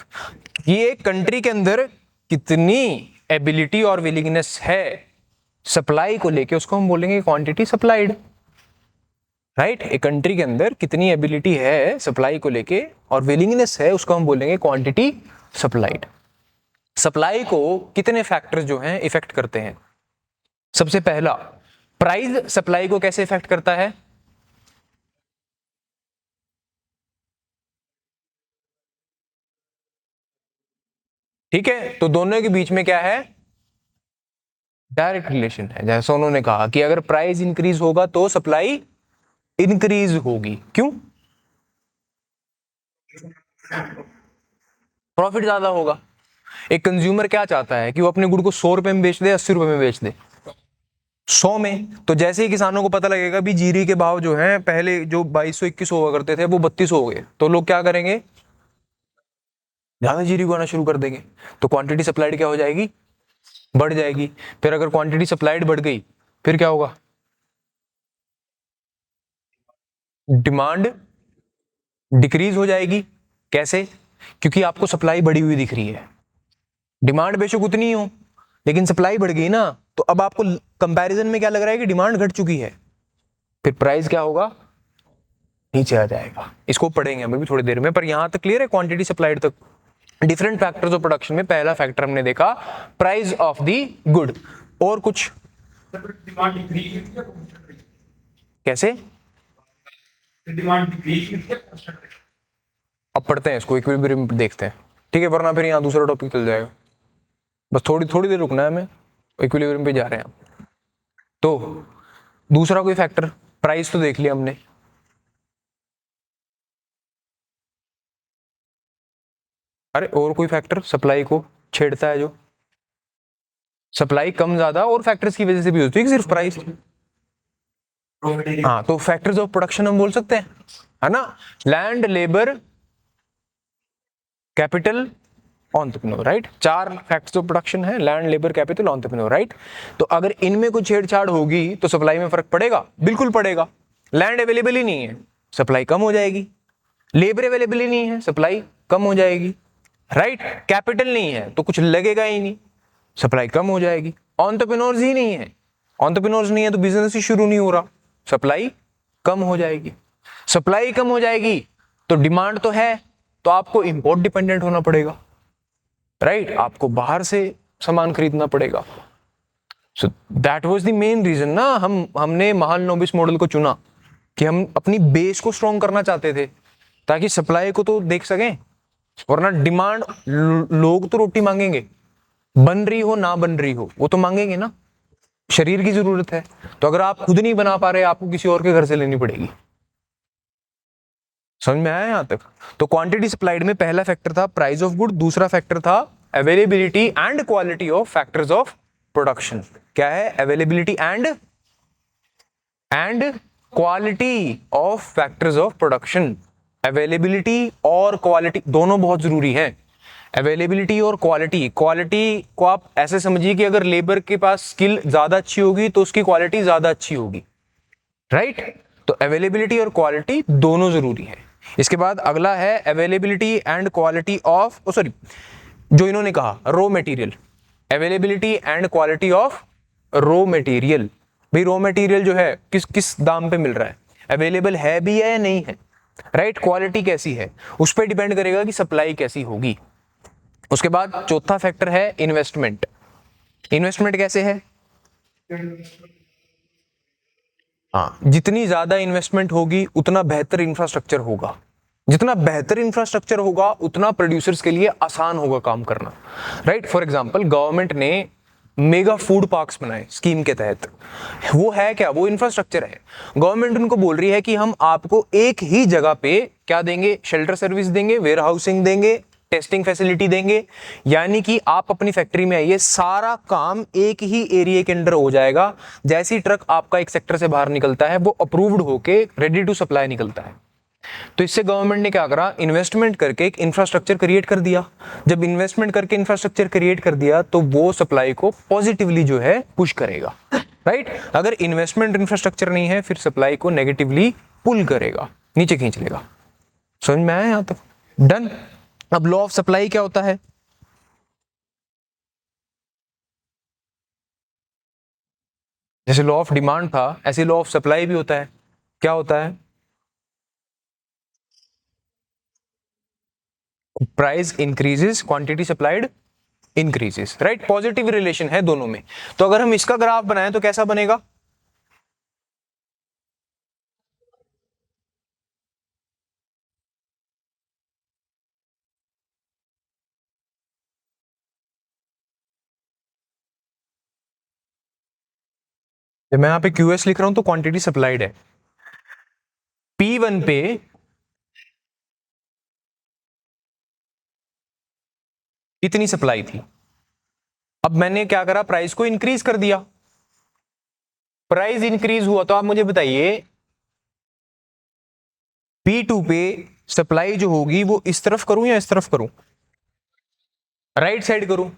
ये एक कंट्री के अंदर कितनी एबिलिटी और विलिंगनेस है सप्लाई को लेके, उसको हम बोलेंगे क्वांटिटी सप्लाइड, राइट। एक कंट्री के अंदर कितनी एबिलिटी है सप्लाई को लेके और विलिंगनेस है, उसको हम बोलेंगे क्वांटिटी सप्लाइड। सप्लाई को कितने फैक्टर्स जो हैं इफेक्ट करते हैं? सबसे पहला, प्राइस सप्लाई को कैसे इफेक्ट करता है? ठीक है, तो दोनों के बीच में क्या है? डायरेक्ट रिलेशन है। जैसा उन्होंने कहा कि अगर प्राइस इंक्रीज होगा तो सप्लाई इंक्रीज होगी, क्यों? प्रॉफिट ज्यादा होगा। एक कंज्यूमर क्या चाहता है कि वो अपने गुड़ को 100 रुपए में बेच दे, 80 रुपए में बेच दे, 100 में। तो जैसे ही किसानों को पता लगेगा भी जीरी के भाव जो हैं पहले जो 2200-2100 हुआ करते थे वो 3200 हो गए, तो लोग क्या करेंगे? ज्यादा जीरी को आना शुरू कर देंगे, तो क्वांटिटी सप्लाइड क्या हो जाएगी? बढ़ जाएगी। फिर अगर क्वांटिटी सप्लाइड बढ़ गई फिर क्या होगा? डिमांड डिक्रीज हो जाएगी। कैसे? क्योंकि आपको सप्लाई बढ़ी हुई दिख रही है, डिमांड बेशक उतनी ही हो लेकिन सप्लाई बढ़ गई ना, तो अब आपको कंपैरिजन में क्या लग रहा है कि डिमांड घट चुकी है, फिर प्राइस क्या होगा? नीचे आ जाएगा। इसको पढ़ेंगे हम अभी थोड़ी देर में, पर यहां तक क्लियर है? क्वांटिटी सप्लाइड तक। डिफरेंट फैक्टर्स ऑफ प्रोडक्शन में पहला फैक्टर हमने देखा प्राइस ऑफ द गुड। और कुछ? कैसे? अब पढ़ते हैं इसको, इक्विलिब्रियम देखते हैं, ठीक है, वरना फिर यहाँ दूसरा टॉपिक चल जाएगा। बस थोड़ी थोड़ी देर रुकना है हमें, इक्विलिब्रियम पे जा रहे हैं। तो दूसरा कोई फैक्टर, प्राइस तो देख लिया हमने, अरे और कोई फैक्टर सप्लाई को छेड़ता है जो? सप्लाई कम ज्यादा और फैक्टर्स की वजह से भी होती है कि सिर्फ प्राइस? हाँ, तो फैक्टर्स ऑफ प्रोडक्शन हम बोल सकते हैं, है ना। Land, labour, capital, entrepreneur, right. 4 factors of production है, land, labour, capital, entrepreneur, right. तो अगर इनमें कुछ छेड़छाड़ होगी तो सप्लाई में फर्क पड़ेगा, बिल्कुल पड़ेगा। लैंड अवेलेबल ही नहीं है, सप्लाई कम हो जाएगी। लेबर अवेलेबल ही नहीं है, सप्लाई कम हो जाएगी, राइट। कैपिटल नहीं है तो कुछ लगेगा ही नहीं, सप्लाई कम हो जाएगी। एंटरप्रेन्योर्स ही नहीं है, एंटरप्रेन्योर्स नहीं है तो बिजनेस ही शुरू नहीं हो रहा, सप्लाई कम हो जाएगी। सप्लाई कम हो जाएगी तो डिमांड तो है, तो आपको इंपोर्ट डिपेंडेंट होना पड़ेगा, राइट। आपको बाहर से सामान खरीदना पड़ेगा। So that was the main reason ना, हमने महालनोबिस मॉडल को चुना कि हम अपनी बेस को स्ट्रॉन्ग करना चाहते थे ताकि सप्लाई को तो देख सकें, वरना डिमांड, लोग तो रोटी मांगेंगे, बन रही हो ना बन रही हो वो तो मांगेंगे ना, शरीर की जरूरत है। तो अगर आप खुद नहीं बना पा रहे, आपको किसी और के घर से लेनी पड़ेगी। समझ में आया यहां तक? तो क्वांटिटी सप्लाइड में पहला फैक्टर था प्राइस ऑफ गुड, दूसरा फैक्टर था availability and quality of factors of production. क्या है? Availability and quality of factors of production. Availability और क्वालिटी दोनों बहुत जरूरी है। अवेलेबिलिटी और क्वालिटी, क्वालिटी को आप ऐसे समझिए कि अगर लेबर के पास स्किल ज्यादा अच्छी होगी तो उसकी क्वालिटी ज्यादा अच्छी होगी, राइट। तो अवेलेबिलिटी और क्वालिटी दोनों जरूरी है। इसके बाद अगला है availability and quality of, sorry, जो इन्होंने कहा raw material. Availability and quality of raw material. भाई रॉ मटेरियल जो है किस किस दाम पे मिल रहा है, अवेलेबल है भी है या नहीं है, राइट। क्वालिटी कैसी है उस पर डिपेंड करेगा कि सप्लाई कैसी होगी। उसके बाद चौथा फैक्टर है इन्वेस्टमेंट। इन्वेस्टमेंट कैसे है? हाँ, जितनी ज्यादा इन्वेस्टमेंट होगी उतना बेहतर इंफ्रास्ट्रक्चर होगा, जितना बेहतर इंफ्रास्ट्रक्चर होगा उतना प्रोड्यूसर्स के लिए आसान होगा काम करना, राइट। फॉर एग्जांपल गवर्नमेंट ने मेगा फूड पार्क्स बनाए स्कीम के तहत, वो है क्या? वो इंफ्रास्ट्रक्चर है। गवर्नमेंट उनको बोल रही है कि हम आपको एक ही जगह पे क्या देंगे, शेल्टर सर्विस देंगे, वेयर हाउसिंग देंगे, टेस्टिंग फैसिलिटी देंगे, यानी कि आप अपनी फैक्ट्री में आइए, सारा काम एक ही एरिया के अंदर हो जाएगा। जैसे ही ट्रक आपका एक सेक्टर से बाहर निकलता है वो अप्रूव्ड होके रेडी टू सप्लाई निकलता है। तो इससे गवर्नमेंट ने क्या करा, इन्वेस्टमेंट करके एक इंफ्रास्ट्रक्चर क्रिएट कर दिया। जब इन्वेस्टमेंट करके इंफ्रास्ट्रक्चर क्रिएट कर दिया तो वो सप्लाई को पॉजिटिवली जो है पुश करेगा, राइट। अगर इन्वेस्टमेंट इंफ्रास्ट्रक्चर नहीं है फिर सप्लाई को नेगेटिवली पुल करेगा, नीचे खींच लेगा। समझ में आया यहां तक? डन। अब लॉ ऑफ सप्लाई क्या होता है? जैसे लॉ ऑफ डिमांड था ऐसे लॉ ऑफ सप्लाई भी होता है। क्या होता है? Price increases, quantity supplied increases, right. Positive relation है दोनों में। तो अगर हम इसका ग्राफ बनाएं तो कैसा बनेगा? जब मैं यहां पे क्यूएस लिख रहा हूं तो क्वांटिटी सप्लाइड है। P1 पे इतनी सप्लाई थी, अब मैंने क्या करा, प्राइस को इंक्रीज कर दिया। प्राइस इंक्रीज हुआ तो आप मुझे बताइए P2 पे सप्लाई जो होगी वो इस तरफ करूं या इस तरफ करूं, राइट साइड करूं?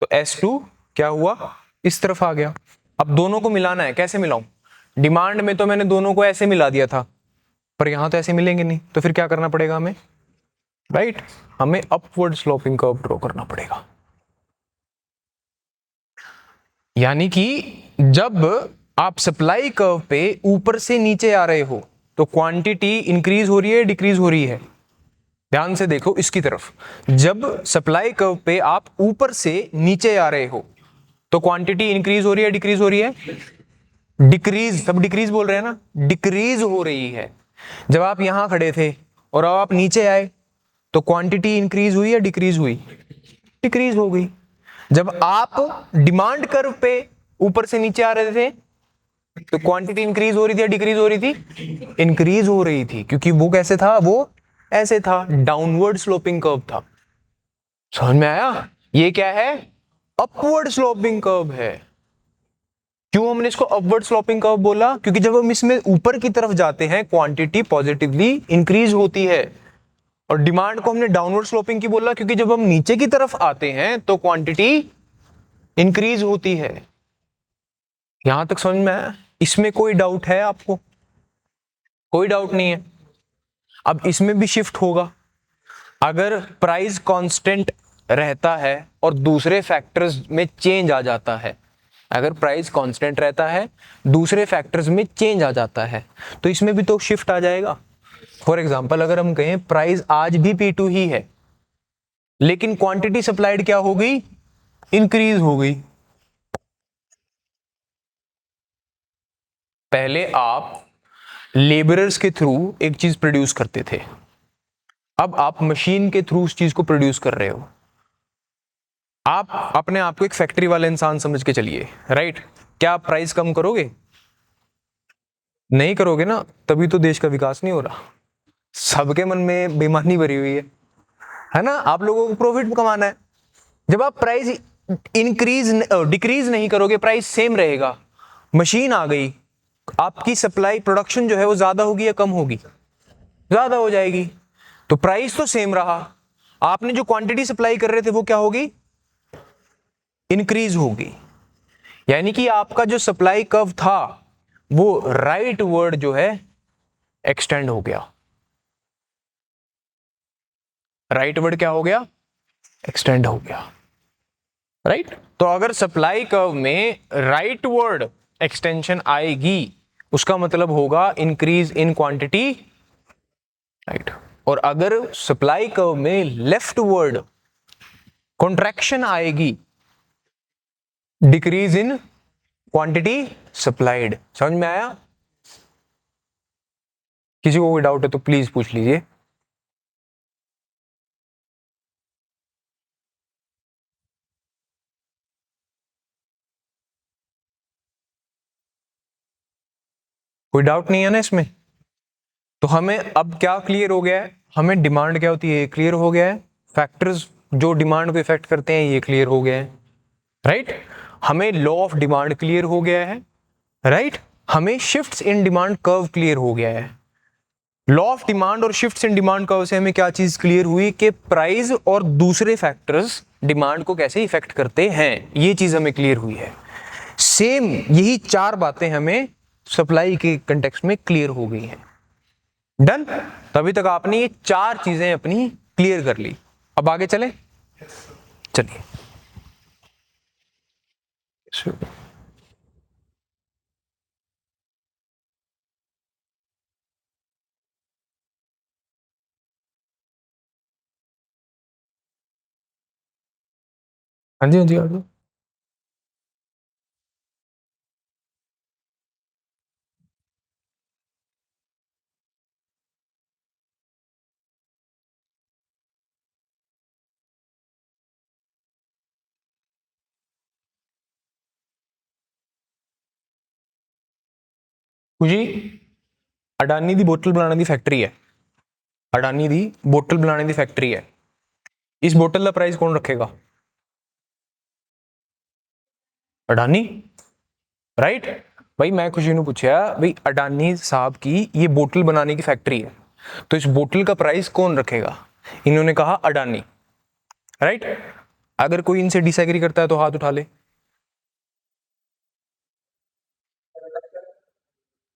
तो S2 क्या हुआ, इस तरफ आ गया। अब दोनों को मिलाना है, कैसे मिलाऊं? डिमांड में तो मैंने दोनों को ऐसे मिला दिया था, पर यहां तो ऐसे मिलेंगे नहीं, तो फिर क्या करना पड़ेगा हमें, राइट। हमें अपवर्ड स्लोपिंग कर्व ड्रॉ करना पड़ेगा। यानी कि जब आप सप्लाई कर्व पे ऊपर से नीचे आ रहे हो तो क्वांटिटी इंक्रीज हो रही है, डिक्रीज हो रही है? ध्यान से देखो इसकी तरफ। जब सप्लाई कर्व पे आप ऊपर से नीचे आ रहे हो तो क्वांटिटी इंक्रीज हो रही है, डिक्रीज हो रही है? डिक्रीज, सब डिक्रीज बोल रहे हैं ना, डिक्रीज हो रही है। जब आप यहां खड़े थे और अब आप नीचे आए तो क्वांटिटी इंक्रीज हुई या डिक्रीज हुई? डिक्रीज हो गई। जब आप डिमांड कर्व पे ऊपर से नीचे आ रहे थे तो क्वांटिटी इंक्रीज हो रही थी या डिक्रीज हो रही थी? इंक्रीज हो रही थी, क्योंकि वो कैसे था, वो ऐसे था, डाउनवर्ड स्लोपिंग कर्व था। समझ में आया? ये क्या है? अपवर्ड स्लोपिंग कर्व है। क्यों हमने इसको अपवर्ड स्लोपिंग कर्व बोला? क्योंकि जब हम इसमें ऊपर की तरफ जाते हैं क्वांटिटी पॉजिटिवली इंक्रीज होती है, और डिमांड को हमने डाउनवर्ड स्लोपिंग की बोला क्योंकि जब हम नीचे की तरफ आते हैं तो क्वांटिटी इंक्रीज होती है। यहां तक समझ में आया? इसमें कोई डाउट है आपको? कोई डाउट नहीं है। अब इसमें भी शिफ्ट होगा। अगर प्राइस कांस्टेंट रहता है और दूसरे फैक्टर्स में चेंज आ जाता है, अगर प्राइस कांस्टेंट रहता है दूसरे फैक्टर्स में चेंज आ जाता है, तो इसमें भी तो शिफ्ट आ जाएगा। फॉर एग्जांपल अगर हम कहें प्राइस आज भी P2 ही है, लेकिन क्वांटिटी सप्लाइड क्या हो गई? इंक्रीज हो गई। पहले आप लेबरर्स के थ्रू एक चीज प्रोड्यूस करते थे, अब आप मशीन के थ्रू उस चीज को प्रोड्यूस कर रहे हो। आप अपने आप को एक फैक्ट्री वाला इंसान समझ के चलिए, राइट? क्या आप प्राइस कम करोगे? नहीं करोगे ना, तभी तो देश का विकास नहीं हो रहा। सबके मन में बेईमानी भरी हुई है ना? आप लोगों को प्रॉफिट कमाना है। जब आप प्राइस इंक्रीज डिक्रीज नहीं करोगे, प्राइस सेम रहेगा, मशीन आ गई, आपकी सप्लाई प्रोडक्शन जो है वो ज्यादा होगी या कम होगी? ज्यादा हो जाएगी। तो प्राइस तो सेम रहा, आपने जो क्वांटिटी सप्लाई कर रहे थे वो क्या होगी? इंक्रीज होगी। यानी कि आपका जो सप्लाई कर्व था वो राइट वर्ड जो है एक्सटेंड हो गया। राइट वर्ड क्या हो गया? एक्सटेंड हो गया, राइट? तो अगर सप्लाई कर्व में राइट वर्ड एक्सटेंशन आएगी, उसका मतलब होगा इंक्रीज इन क्वांटिटी, राइट? और अगर सप्लाई कर्व में लेफ्ट वर्ड कॉन्ट्रैक्शन आएगी, डिक्रीज इन क्वांटिटी सप्लाइड। समझ में आया? किसी को कोई डाउट है तो प्लीज पूछ लीजिए। कोई डाउट नहीं है ना इसमें? तो हमें अब क्या क्लियर हो गया है? हमें डिमांड क्या होती है क्लियर हो गया है, फैक्टर्स जो डिमांड को इफेक्ट करते हैं ये क्लियर हो गया है, राइट? हमें लॉ ऑफ डिमांड क्लियर हो गया है, राइट? हमें shifts in demand curve clear हो गया है। लॉ ऑफ डिमांड और शिफ्ट्स इन डिमांड कर्व से हमें क्या चीज क्लियर हुई कि प्राइस और दूसरे फैक्टर्स डिमांड को कैसे इफेक्ट करते हैं, ये चीज हमें क्लियर हुई है। सेम यही चार बातें हमें सप्लाई के कंटेक्स्ट में क्लियर हो गई हैं। डन? तभी तक आपने ये चार चीजें अपनी क्लियर कर ली। अब आगे चले, चलिए। हाँ जी, हाँ जी, हाँ जी। जी, अडानी दी बोतल बनाने दी फैक्ट्री है, अडानी दी बोतल बनाने दी फैक्ट्री है। इस बोतल का प्राइस कौन रखेगा? अडानी, राइट? भाई मैं खुशी ने पूछा, भाई अडानी साहब की ये बोतल बनाने की फैक्ट्री है, तो इस बोतल का प्राइस कौन रखेगा? इन्होंने कहा अडानी, राइट? अगर कोई इनसे डिसएग्री करता है तो हाथ उठा ले।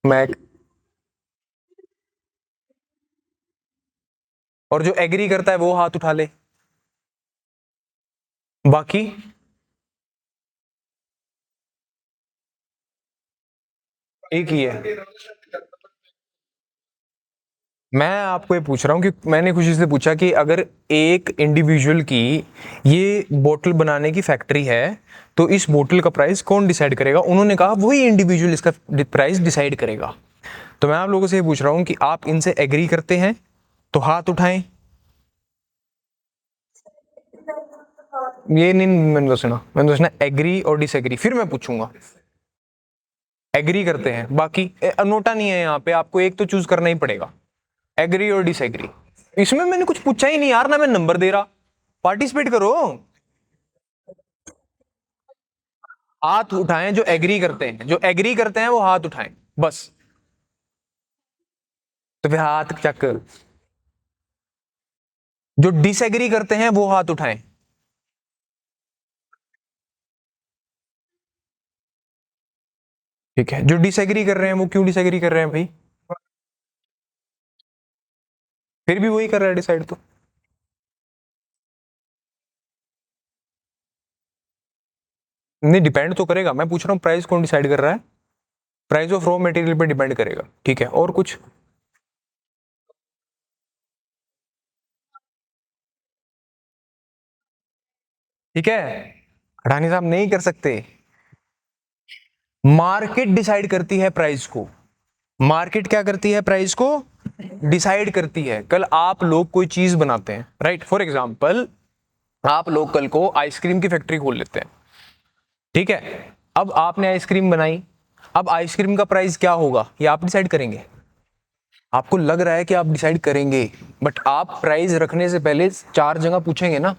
मैं, और जो एग्री करता है वो हाथ उठा ले। बाकी एक ही है। मैं आपको ये पूछ रहा हूँ कि मैंने खुशी से पूछा कि अगर एक इंडिविजुअल की ये बोतल बनाने की फैक्ट्री है तो इस बोतल का प्राइस कौन डिसाइड करेगा? उन्होंने कहा वही इंडिविजुअल इसका प्राइस डिसाइड करेगा। तो मैं आप लोगों से ये पूछ रहा हूँ कि आप इनसे एग्री करते हैं तो हाथ उठाएं। ये नहीं, मैंने तो सुना एग्री और डिसएग्री, फिर मैं पूछूंगा। एग्री करते हैं, बाकी नोटा नहीं है यहाँ पे, आपको एक तो चूज करना ही पड़ेगा, एग्री और डिसएग्री। इसमें मैंने कुछ पूछा ही नहीं यार, ना मैं नंबर दे रहा, पार्टिसिपेट करो। हाथ उठाएं जो एग्री करते हैं, जो एग्री करते हैं वो हाथ उठाएं बस। तो फिर हाथ चक, जो डिसएग्री करते हैं वो हाथ उठाएं। ठीक है, जो डिसएग्री कर रहे हैं वो क्यों डिसएग्री कर रहे हैं भाई? फिर भी वही कर रहा है डिसाइड तो। नहीं, डिपेंड तो करेगा, मैं पूछ रहा हूँ प्राइस कौन डिसाइड कर रहा है? प्राइस ऑफ रॉ मटेरियल पे डिपेंड करेगा। ठीक है, और कुछ? ठीक है, अडानी साहब नहीं कर सकते। मार्केट डिसाइड करती है प्राइस को। मार्केट क्या करती है? प्राइस को डिसाइड करती है। कल आप लोग कोई चीज बनाते हैं, राइट, फॉर एग्जाम्पल आप लोग कल को आइसक्रीम की फैक्ट्री खोल लेते हैं। ठीक है, अब आपने आइसक्रीम बनाई, अब आइसक्रीम का प्राइस क्या होगा ये आप डिसाइड करेंगे? आपको लग रहा है कि आप डिसाइड करेंगे, बट आप प्राइस रखने से पहले 4 जगह पूछेंगे ना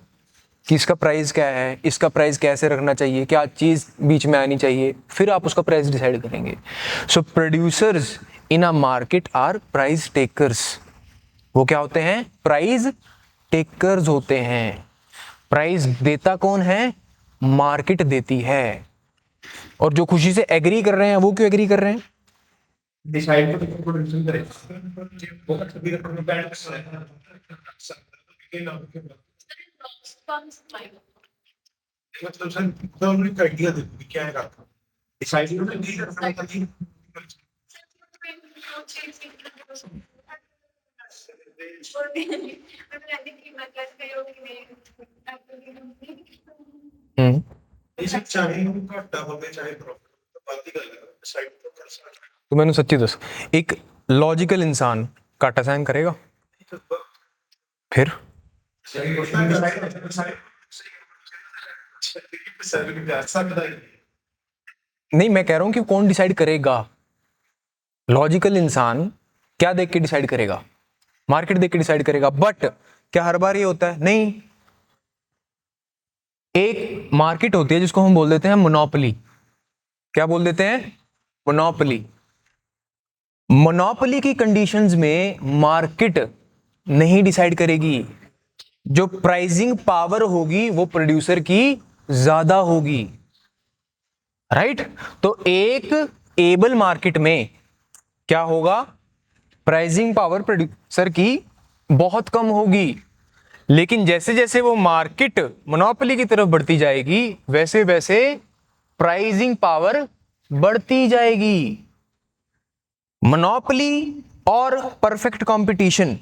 कि इसका प्राइस क्या है, इसका प्राइस कैसे रखना चाहिए, क्या चीज बीच में आनी चाहिए, फिर आप उसका प्राइस डिसाइड करेंगे। So producers in a market are price takers. वो क्या होते हैं? प्राइस टेकर्स होते हैं। प्राइस देता कौन है? मार्केट देती है। और जो खुशी से एग्री कर रहे हैं वो क्यों एग्री कर रहे हैं? डिसाइड तो प्रोड्यूसर करेगा, वो कभी डिपेंड करता है। मतलब सर तो हमने आइडिया दे दी क्या है, डिसाइड तो नहीं कर सकता कि हम्म, इसे चाहे घाटा होवे चाहे प्रॉफिट, तो बात ही कर लेगा, डिसाइड तो कर सकता तो मैंने सच्ची दस, एक लॉजिकल इंसान काटा साइन करेगा? है। फिर सही क्वेश्चन डिसाइड सही कर सकता है। नहीं, मैं कह रहा हूं कि कौन डिसाइड करेगा? लॉजिकल इंसान क्या देख के डिसाइड करेगा? मार्केट देख के डिसाइड करेगा। बट क्या हर बार ये होता है? नहीं। एक मार्केट होती है जिसको हम बोल देते हैं मोनोपोली। क्या बोल देते हैं? मोनोपोली। मोनोपोली की कंडीशंस में मार्केट नहीं डिसाइड करेगी। जो प्राइसिंग पावर होगी वो प्रोड्यूसर की ज्यादा होगी, राइट। तो एक एबल मार्केट में क्या होगा? प्राइसिंग पावर प्रोड्यूसर की बहुत कम होगी। लेकिन जैसे जैसे वो मार्केट मोनोपोली की तरफ बढ़ती जाएगी वैसे वैसे प्राइसिंग पावर बढ़ती जाएगी। मोनोपोली और परफेक्ट कंपटीशन,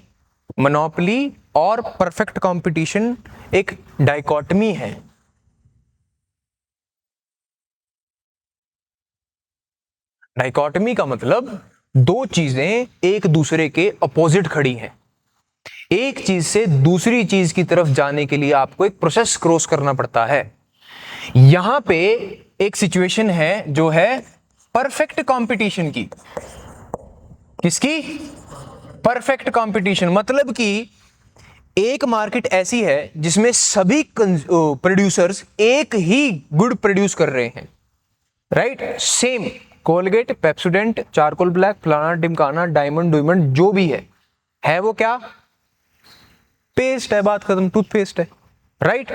मोनोपोली और परफेक्ट कंपटीशन एक डाइकोटमी है। डाइकोटमी का मतलब दो चीजें एक दूसरे के अपोजिट खड़ी हैं। एक चीज से दूसरी चीज की तरफ जाने के लिए आपको एक प्रोसेस क्रॉस करना पड़ता है। यहां पे एक सिचुएशन है जो है परफेक्ट कंपटीशन की। किसकी? Perfect competition. मतलब कि एक मार्केट ऐसी है जिसमें सभी प्रोड्यूसर्स एक ही गुड प्रोड्यूस कर रहे हैं, right. Same Colgate, Pepsodent, charcoal black, फलाना टिमकाना, डायमंड डुइमंड जो भी है वो क्या? पेस्ट है, बात खत्म, टूथपेस्ट है, राइट।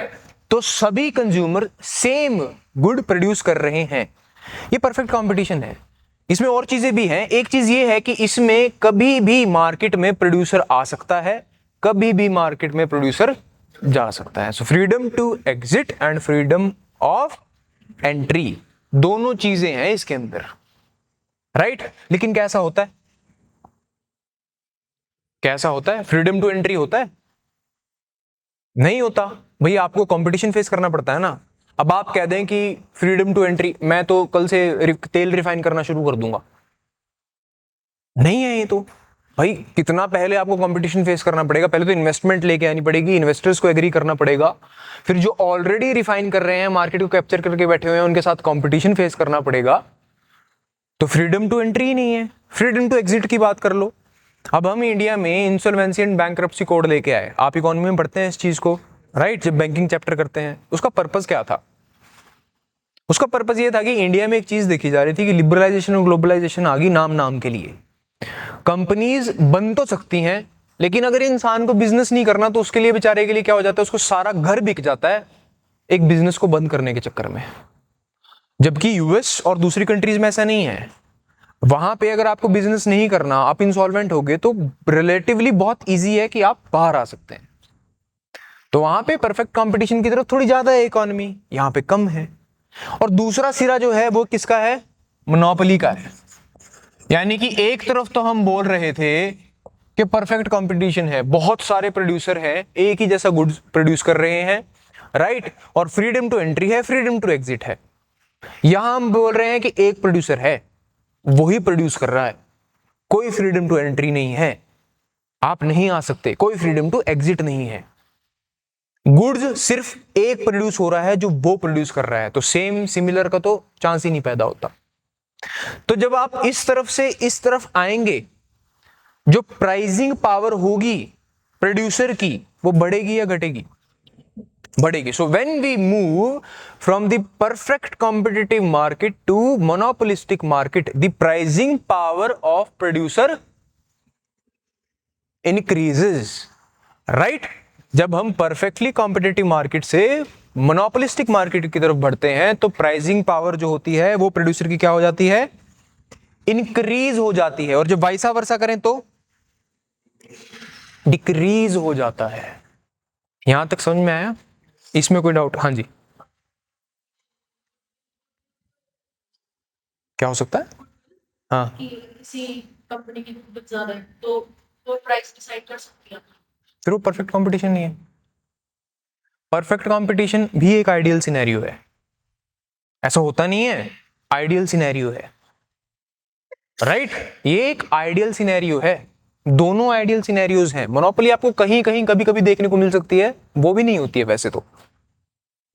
तो सभी कंज्यूमर सेम गुड प्रोड्यूस कर रहे हैं। ये परफेक्ट कंपटीशन है। इसमें और चीजें भी हैं। एक चीज ये है कि इसमें कभी भी मार्केट में प्रोड्यूसर आ सकता है, कभी भी मार्केट में प्रोड्यूसर जा सकता है। So freedom to exit and freedom of entry, दोनों चीजें हैं इसके अंदर, राइट। लेकिन कैसा होता है? कैसा होता है? फ्रीडम टू एंट्री होता है? नहीं होता भाई, आपको कंपटीशन फेस करना पड़ता है ना। अब आप कह दें कि फ्रीडम टू एंट्री, मैं तो कल से तेल रिफाइन करना शुरू कर दूंगा, नहीं है ये तो। भाई कितना पहले आपको कंपटीशन फेस करना पड़ेगा। पहले तो इन्वेस्टमेंट लेके आनी पड़ेगी, इन्वेस्टर्स को एग्री करना पड़ेगा, फिर जो ऑलरेडी रिफाइन कर रहे हैं, मार्केट को कैप्चर करके बैठे हुए हैं, उनके साथ कंपटीशन फेस करना पड़ेगा। तो फ्रीडम टू एंट्री ही नहीं है। फ्रीडम टू एग्जिट की बात कर लो। अब हम इंडिया में इंसॉल्वेंसी एंड बैंकरप्सी कोड लेके आए, आप इकोनॉमी में पढ़ते हैं इस चीज को, राइट। जब बैंकिंग चैप्टर करते हैं, उसका पर्पस क्या था? उसका पर्पस ये था कि इंडिया में एक चीज देखी जा रही थी कि लिबरलाइजेशन और ग्लोबलाइजेशन आ गई नाम नाम के लिए। कंपनीज बन तो सकती हैं, लेकिन अगर इंसान को बिजनेस नहीं करना तो उसके लिए बेचारे के लिए क्या हो जाता है, उसको सारा घर बिक जाता है एक बिजनेस को बंद करने के चक्कर में। जबकि यूएस और दूसरी कंट्रीज में ऐसा नहीं है। वहां पे अगर आपको बिजनेस नहीं करना, आप इंसॉल्वेंट हो गए, तो रिलेटिवली बहुत इजी है कि आप बाहर आ सकते हैं। तो वहां पे परफेक्ट कंपटीशन की तरफ थोड़ी ज्यादा है इकोनॉमी, यहां पे कम है। और दूसरा सिरा जो है वो किसका है, मोनोपोली का है। यानी कि एक तरफ तो हम बोल रहे थे कि परफेक्ट कंपटीशन है, बहुत सारे प्रोड्यूसर हैं एक ही जैसा गुड्स प्रोड्यूस कर रहे हैं, राइट, और फ्रीडम टू एंट्री है, फ्रीडम टू एग्जिट है। यहां हम बोल रहे हैं कि एक प्रोड्यूसर है, वही प्रोड्यूस कर रहा है, कोई फ्रीडम टू एंट्री नहीं है, आप नहीं आ सकते, कोई फ्रीडम टू एग्जिट नहीं है। गुड्स सिर्फ एक प्रोड्यूस हो रहा है जो वो प्रोड्यूस कर रहा है, तो सेम सिमिलर का तो चांस ही नहीं पैदा होता। तो जब आप इस तरफ से इस तरफ आएंगे, जो प्राइसिंग पावर होगी प्रोड्यूसर की वो बढ़ेगी या घटेगी, बढ़ेगी। So when we move from the perfect competitive market to monopolistic market, the pricing power of producer increases, right. जब हम परफेक्टली कॉम्पिटिटिव मार्केट से मोनोपोलिस्टिक मार्केट की तरफ बढ़ते हैं तो प्राइसिंग पावर जो होती है वो प्रोड्यूसर की क्या हो जाती है, इंक्रीज हो जाती है। और जब वाइसा वर्सा करें तो डिक्रीज हो जाता है। यहां तक समझ में आया, इसमें कोई डाउट? हाँ जी, क्या हो सकता है? हाँ, कि किसी कंपनी की बहुत ज्यादा है तो वो प्राइस डिसाइड कर सकती है। फिर वो परफेक्ट कंपटीशन नहीं है। परफेक्ट कंपटीशन भी एक आइडियल सिनेरियो है, ऐसा होता नहीं है, आइडियल सिनेरियो है, राइट। ये एक आइडियल सिनेरियो है, दोनों आइडियल सिनेरियोज हैं। मोनोपोली आपको कहीं कहीं कभी कभी देखने को मिल सकती है, वो भी नहीं होती है वैसे तो।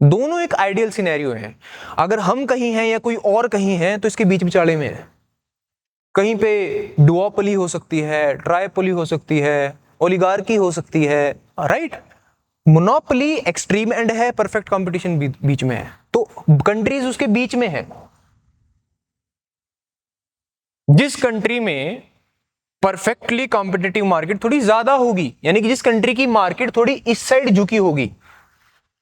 दोनों एक आइडियल सिनेरियो है। अगर हम कहीं हैं या कोई और कहीं है तो इसके बीच बिचाले में है। कहीं पे डुओपोली हो सकती है, ट्राइपोली हो सकती है, ओलिगार्की हो सकती है, राइट। मोनोपोली एक्सट्रीम एंड है, परफेक्ट कंपटीशन बीच में है, तो कंट्रीज उसके बीच में है। जिस कंट्री में परफेक्टली कॉम्पिटिटिव मार्केट थोड़ी ज्यादा होगी, यानी कि जिस कंट्री की मार्केट थोड़ी इस साइड झुकी होगी,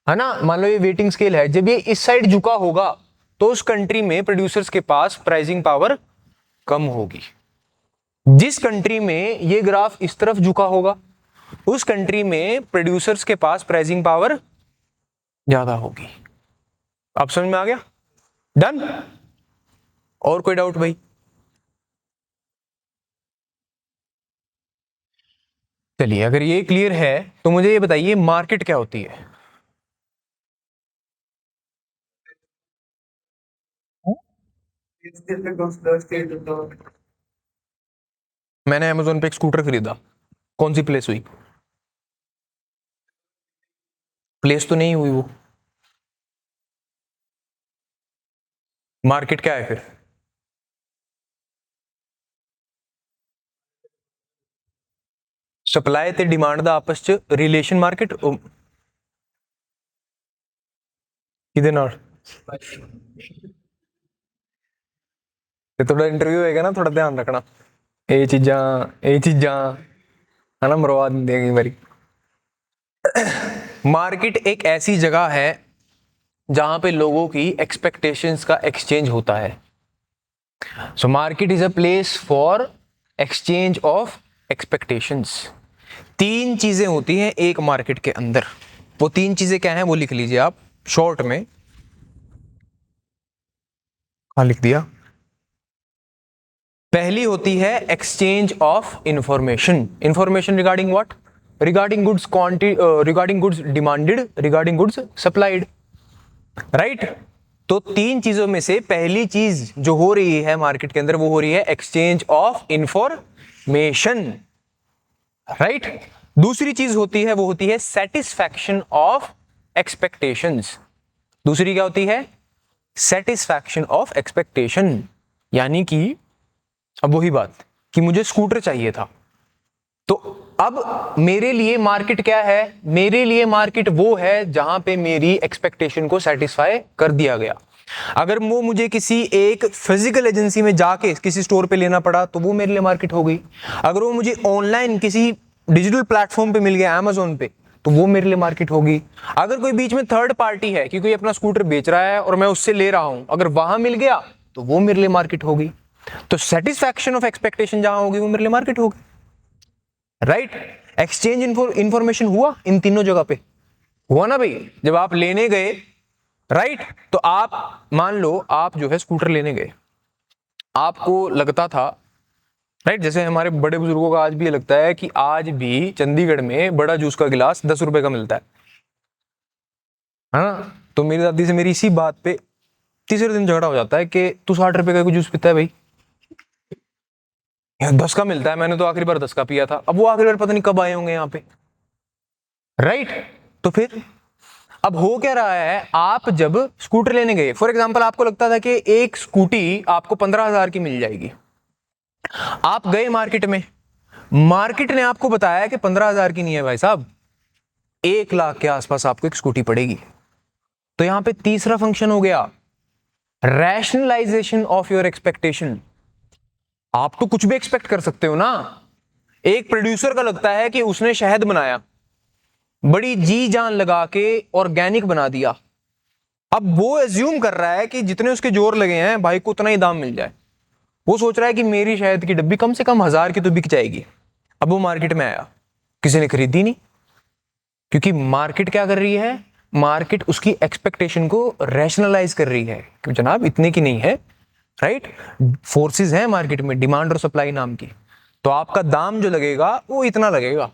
है ना, मान लो ये वेटिंग स्केल है, जब ये इस साइड झुका होगा तो उस कंट्री में प्रोड्यूसर्स के पास प्राइसिंग पावर कम होगी। जिस कंट्री में ये ग्राफ इस तरफ झुका होगा उस कंट्री में प्रोड्यूसर्स के पास प्राइसिंग पावर ज्यादा होगी। आप समझ में आ गया? डन? और कोई डाउट भाई? चलिए, अगर ये क्लियर है तो मुझे ये बताइए मार्केट क्या होती है? मैंने अमेजोन पे एक स्कूटर खरीदा, कौन सी प्लेस हुई? प्लेस तो नहीं हुई वो, मार्केट क्या है फिर? सप्लाई ते डिमांड ਦਾ ਆਪਸ ਚ ਰਿਲੇਸ਼ਨ ਮਾਰਕੀਟ ਕਿਹਦੇ ਨਾਲ? ਤੇ ਤੁਹਾਡਾ ਇੰਟਰਵਿਊ ਹੋਏਗਾ ਨਾ, ਥੋੜਾ ਧਿਆਨ ਰੱਖਣਾ, ਇਹ ਚੀਜ਼ਾਂ है ना मरवा देंगे कई बारी। मार्केट एक ऐसी जगह है जहां पे लोगों की एक्सपेक्टेशंस का एक्सचेंज होता है। So market is a place for exchange of expectations. तीन चीजें होती हैं एक मार्केट के अंदर, वो तीन चीजें क्या हैं वो लिख लीजिए आप शॉर्ट में। हाँ, लिख दिया। पहली होती है exchange of information. Information regarding what? Regarding goods quantity, regarding goods demanded, regarding goods supplied, right. तो तीन चीजों में से पहली चीज जो हो रही है मार्केट के अंदर वो हो रही है एक्सचेंज ऑफ इंफॉर्मेशन, राइट। दूसरी चीज होती है वो होती है सेटिस्फैक्शन ऑफ एक्सपेक्टेशंस। दूसरी क्या होती है? Satisfaction of expectation. यानी कि अब वही बात कि मुझे स्कूटर चाहिए था तो अब मेरे लिए मार्केट क्या है? मेरे लिए मार्केट वो है जहां पे मेरी एक्सपेक्टेशन को सेटिस्फाई कर दिया गया। अगर वो मुझे किसी एक फिजिकल एजेंसी में जाके किसी स्टोर पे लेना पड़ा तो वो मेरे लिए मार्केट हो गई। अगर वो मुझे ऑनलाइन किसी डिजिटल प्लेटफॉर्म पे मिल गया, अमेजोन पे, तो वो मेरे लिए मार्केट होगी। अगर कोई बीच में थर्ड पार्टी है कि कोई अपना स्कूटर बेच रहा है और मैं उससे ले रहा हूं, अगर वहां मिल गया तो वो मेरे लिए मार्केट होगी। तो सेटिस्फैक्शन ऑफ एक्सपेक्टेशन जहां होगी वो मेरे लिए मार्केट होगी। राइट? एक्सचेंज इंफॉर्मेशन हुआ इन तीनों जगह पे, हुआ ना भाई? जब आप लेने गए, राइट, तो आप मान लो आप जो है स्कूटर लेने गए, आपको लगता था, राइट, जैसे हमारे बड़े बुजुर्गों का आज भी ये लगता है कि आज भी चंडीगढ़ में बड़ा जूस का गिलास 10 रुपए का मिलता है ना? तो मेरी दादी से मेरी इसी बात पे तीसरे दिन झगड़ा हो जाता है कि तू 60 रुपए का जूस पीता है भाई, 10 का मिलता है, मैंने तो आखिरी बार 10 का पिया था। अब वो आखिरी बार पता नहीं कब आए होंगे यहाँ पे, राइट? तो फिर अब हो क्या रहा है, आप जब स्कूटर लेने गए, फॉर एग्जाम्पल आपको लगता था कि एक स्कूटी आपको 15,000 की मिल जाएगी, आप गए मार्केट में, मार्केट ने आपको बताया कि 15,000 की नहीं है भाई साहब, 1 लाख के आसपास आपको एक स्कूटी पड़ेगी। तो यहां पे तीसरा फंक्शन हो गया, रैशनलाइजेशन ऑफ योर एक्सपेक्टेशन। आप तो कुछ भी एक्सपेक्ट कर सकते हो ना। एक प्रोड्यूसर का लगता है कि उसने शहद बनाया, बड़ी जी जान लगा के ऑर्गेनिक बना दिया, अब वो एज्यूम कर रहा है कि जितने उसके जोर लगे हैं भाई को उतना ही दाम मिल जाए। वो सोच रहा है कि मेरी शहद की डब्बी कम से कम 1000 की तो बिक जाएगी। अब वो मार्केट में आया, किसी ने खरीदी नहीं, क्योंकि मार्केट क्या कर रही है, मार्केट उसकी एक्सपेक्टेशन को रैशनलाइज कर रही है कि जनाब इतने की नहीं है, राइट? फोर्सेस हैं मार्केट में, डिमांड और सप्लाई नाम की, तो आपका दाम जो लगेगा वो इतना लगेगा।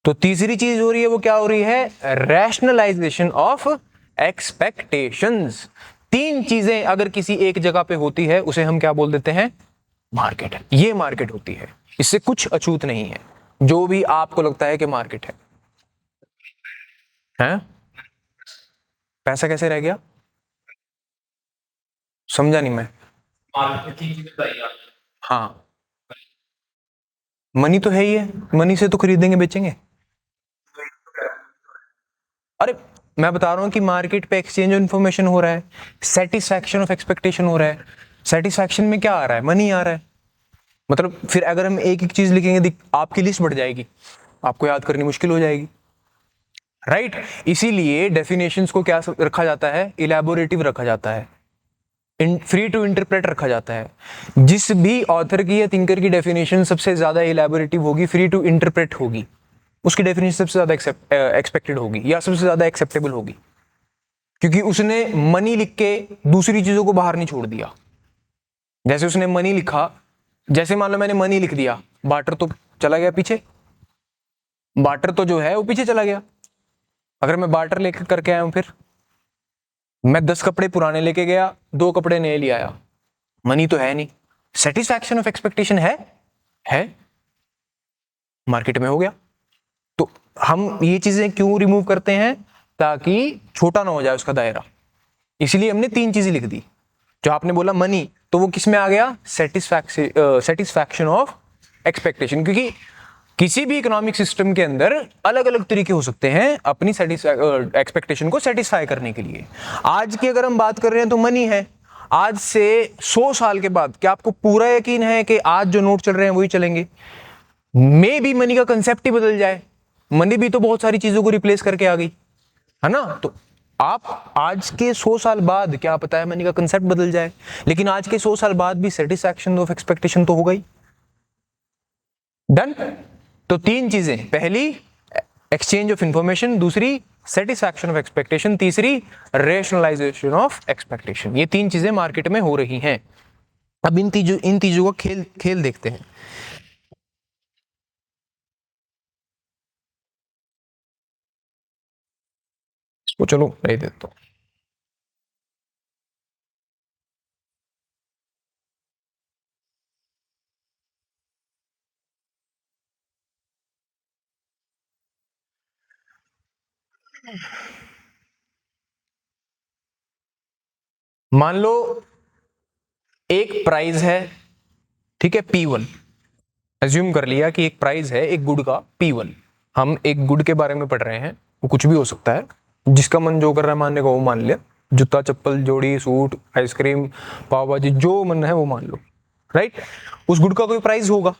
तो तीसरी चीज हो रही है, वो क्या हो रही है, रैशनलाइजेशन ऑफ एक्सपेक्टेशंस। तीन चीजें अगर किसी एक जगह पे होती है उसे हम क्या बोल देते हैं, मार्केट। ये मार्केट होती है, इससे कुछ अछूत नहीं है जो भी आपको लगता है कि मार्केट है। हैं? पैसा कैसे रह गया, समझा नहीं मैं। हाँ, मनी तो है ही है, मनी से तो खरीदेंगे बेचेंगे। अरे मैं बता रहा हूं कि मार्केट पे एक्सचेंज ऑफ इंफॉर्मेशन हो रहा है, सेटिस्फैक्शन ऑफ एक्सपेक्टेशन हो रहा है। सेटिस्फैक्शन में क्या आ रहा है, मनी आ रहा है। मतलब फिर अगर हम एक एक चीज लिखेंगे आपकी लिस्ट बढ़ जाएगी, आपको याद करनी मुश्किल हो जाएगी, राइट? इसीलिए डेफिनेशंस को क्या रखा जाता है, इलैबोरेटिव रखा जाता है, फ्री टू इंटरप्रेट रखा जाता है। जिस भी ऑथर की या थिंकर की डेफिनेशन सबसे ज्यादा इलैबोरेटिव होगी, फ्री टू इंटरप्रेट होगी, उसकी डेफिनेशन सबसे ज्यादा एक्सपेक्टेड होगी या सबसे ज्यादा एक्सेप्टेबल होगी, क्योंकि उसने मनी लिख के दूसरी चीजों को बाहर नहीं छोड़ दिया। जैसे उसने मनी लिखा, जैसे मान लो मैंने मनी लिख दिया, बाटर तो चला गया पीछे, बाटर तो जो है वो पीछे चला गया। अगर मैं बाटर लेकर करके आया हूं, फिर मैं 10 कपड़े पुराने लेके गया, 2 कपड़े नए ले आया, मनी तो है नहीं। सेटिस्फैक्शन ऑफ एक्सपेक्टेशन है मार्केट में हो गया। तो हम ये चीजें क्यों रिमूव करते हैं, ताकि छोटा ना हो जाए उसका दायरा, इसलिए हमने 3 चीजें लिख दी। जो आपने बोला मनी, तो वो किस में आ गया, सेटिस्फैक्शन ऑफ एक्सपेक्टेशन, क्योंकि किसी भी इकोनॉमिक सिस्टम के अंदर अलग अलग तरीके हो सकते हैं अपनी एक्सपेक्टेशन को सेटिस्फाई करने के लिए। आज की अगर हम बात कर रहे हैं तो मनी है। आज से 100 साल के बाद क्या आपको पूरा यकीन है कि आज जो नोट चल रहे हैं वही चलेंगे? मे भी मनी का कंसेप्ट ही बदल जाए, मनी भी तो बहुत सारी चीजों को रिप्लेस करके आ गई है ना। तो आप आज के 100 साल बाद क्या पता है मनी का कंसेप्ट बदल जाए, लेकिन आज के 100 साल बाद भी सेटिस्फैक्शन ऑफ एक्सपेक्टेशन तो होगा ही। डन? तो 3 चीजें, पहली एक्सचेंज ऑफ इंफॉर्मेशन, दूसरी सेटिस्फैक्शन ऑफ एक्सपेक्टेशन, तीसरी रेशनलाइजेशन ऑफ एक्सपेक्टेशन। ये 3 चीजें मार्केट में हो रही हैं। अब इन तीजों का खेल देखते हैं। इसको चलो रह देता हूं। मान लो एक प्राइस है, ठीक है, P1, एज्यूम कर लिया कि एक प्राइस है एक गुड का P1, हम एक गुड के बारे में पढ़ रहे हैं, वो कुछ भी हो सकता है, जिसका मन जो कर रहा है मानने का वो मान लिया, जूता चप्पल जोड़ी सूट आइसक्रीम पाव भाजी जो मन है वो मान लो, राइट। उस गुड का कोई प्राइस होगा।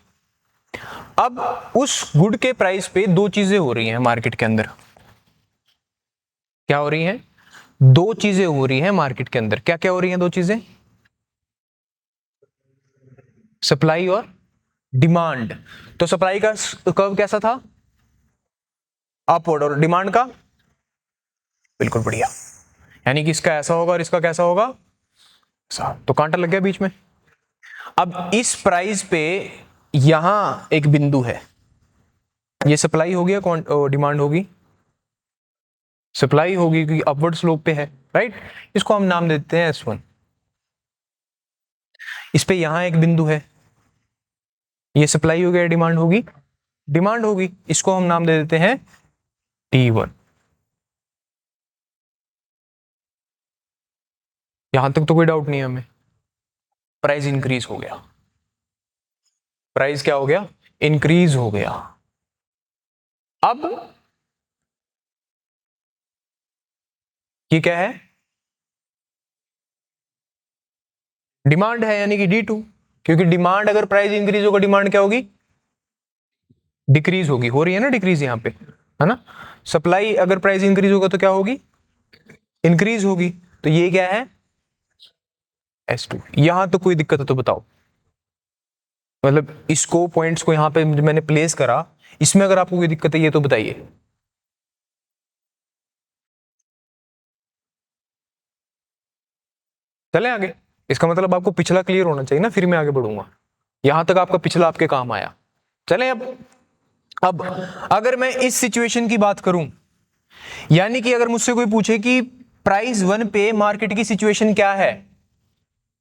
अब उस गुड के प्राइस पे दो चीजें हो रही हैं मार्केट के अंदर। क्या हो रही हैं? दो चीजें हो रही हैं मार्केट के अंदर। क्या क्या हो रही हैं दो चीजें? सप्लाई और डिमांड। तो सप्लाई का कर्व कैसा था? अपवर्ड। और डिमांड का? बिल्कुल बढ़िया। यानी कि इसका ऐसा होगा और इसका कैसा होगा? ऐसा। तो कांटा लग गया बीच में। अब इस प्राइस पे यहां एक बिंदु है, ये सप्लाई हो गया, कौन डिमांड होगी? सप्लाई होगी क्योंकि अपवर्ड स्लोप पे है, राइट। इसको हम नाम देते हैं S1। इस पे यहां एक बिंदु है, ये सप्लाई हो गया, डिमांड होगी? डिमांड होगी। इसको हम नाम दे देते हैं T1। यहां तक तो कोई डाउट नहीं है हमें। प्राइस इंक्रीज हो गया। प्राइस क्या हो गया? इंक्रीज हो गया। अब ये क्या है? डिमांड है, यानी कि D2। क्योंकि डिमांड अगर प्राइस इंक्रीज होगा, डिमांड क्या होगी? डिक्रीज होगी। हो रही है ना डिक्रीज यहां पे, है ना। सप्लाई अगर प्राइस इंक्रीज होगा तो क्या होगी? इंक्रीज होगी। तो ये क्या है? S2। यहां तो कोई दिक्कत है तो बताओ। मतलब इसको पॉइंट्स को यहां पे मैंने प्लेस करा, इसमें अगर आपको कोई दिक्कत है ये तो बताइए। चले आगे। इसका मतलब आपको पिछला क्लियर होना चाहिए ना, फिर मैं आगे बढ़ूंगा। यहां तक आपका पिछला आपके काम आया। चले अब अगर मैं इस सिचुएशन की बात करूं, यानी कि अगर मुझसे कोई पूछे कि प्राइस 1 पे मार्केट की सिचुएशन क्या है,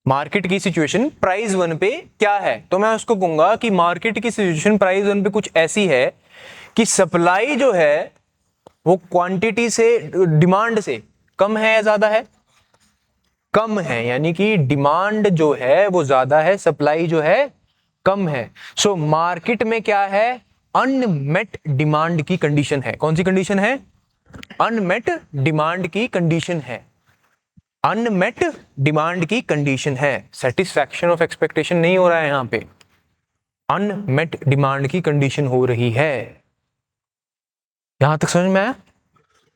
मार्केट की सिचुएशन प्राइस 1 पे क्या है, तो मैं उसको कहूंगा कि मार्केट की सिचुएशन प्राइस 1 पे कुछ ऐसी है कि सप्लाई जो है वो क्वांटिटी से, डिमांड से कम है या ज्यादा है? कम है। यानी कि डिमांड जो है वो ज्यादा है, सप्लाई जो है कम है। सो मार्केट में क्या है? अनमेट डिमांड की कंडीशन है। कौन सी कंडीशन है? अनमेट डिमांड की कंडीशन है। अनमेट डिमांड की कंडीशन है। सेटिस्फैक्शन ऑफ एक्सपेक्टेशन नहीं हो रहा है, यहां पे अनमेट डिमांड की कंडीशन हो रही है। यहां तक समझ में आया?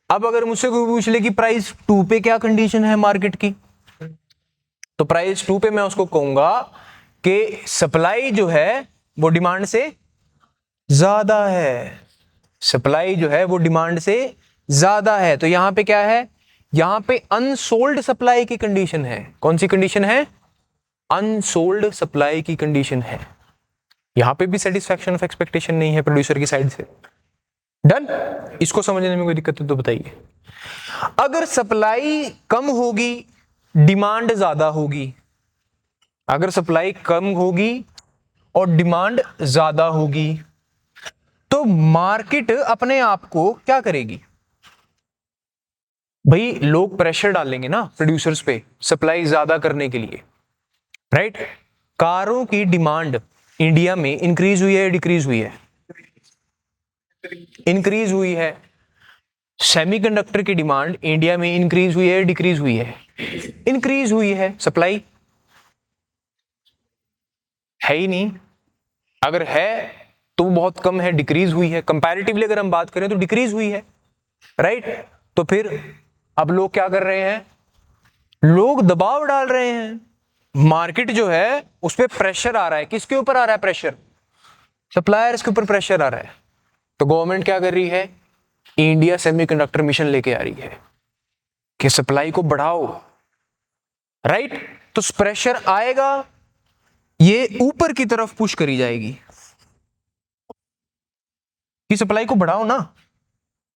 अब अगर मुझसे कोई पूछ ले कि प्राइस 2 पे क्या कंडीशन है मार्केट की, तो प्राइस 2 पे मैं उसको कहूंगा कि सप्लाई जो है वो डिमांड से ज्यादा है। सप्लाई जो है वो डिमांड से ज्यादा है। तो यहां पे क्या है? यहां पे अनसोल्ड सप्लाई की कंडीशन है। कौन सी कंडीशन है? अनसोल्ड सप्लाई की कंडीशन है। यहां पे भी सेटिस्फैक्शन ऑफ एक्सपेक्टेशन नहीं है प्रोड्यूसर की साइड से। डन? इसको समझने में कोई दिक्कत है तो बताइए। अगर सप्लाई कम होगी, डिमांड ज्यादा होगी। अगर सप्लाई कम होगी और डिमांड ज्यादा होगी तो मार्केट अपने आप को क्या करेगी? भाई लोग प्रेशर डालेंगे ना प्रोड्यूसर्स पे सप्लाई ज्यादा करने के लिए, राइट। कारों की डिमांड इंडिया में इंक्रीज हुई है या डिक्रीज हुई है? इंक्रीज हुई है। सेमीकंडक्टर की डिमांड इंडिया में इंक्रीज हुई है या डिक्रीज हुई है? इंक्रीज हुई है। सप्लाई है ही नहीं। अगर है तो वो बहुत कम है, डिक्रीज हुई है। कंपैरेटिवली अगर हम बात करें तो डिक्रीज हुई है, राइट। तो फिर अब लोग क्या कर रहे हैं? लोग दबाव डाल रहे हैं। मार्केट जो है उस पर प्रेशर आ रहा है। किसके ऊपर आ रहा है प्रेशर? सप्लायर्स के ऊपर प्रेशर आ रहा है। तो गवर्नमेंट क्या कर रही है? इंडिया सेमीकंडक्टर मिशन लेके आ रही है कि सप्लाई को बढ़ाओ, राइट। तो प्रेशर आएगा, ये ऊपर की तरफ पुश करी जाएगी कि सप्लाई को बढ़ाओ ना,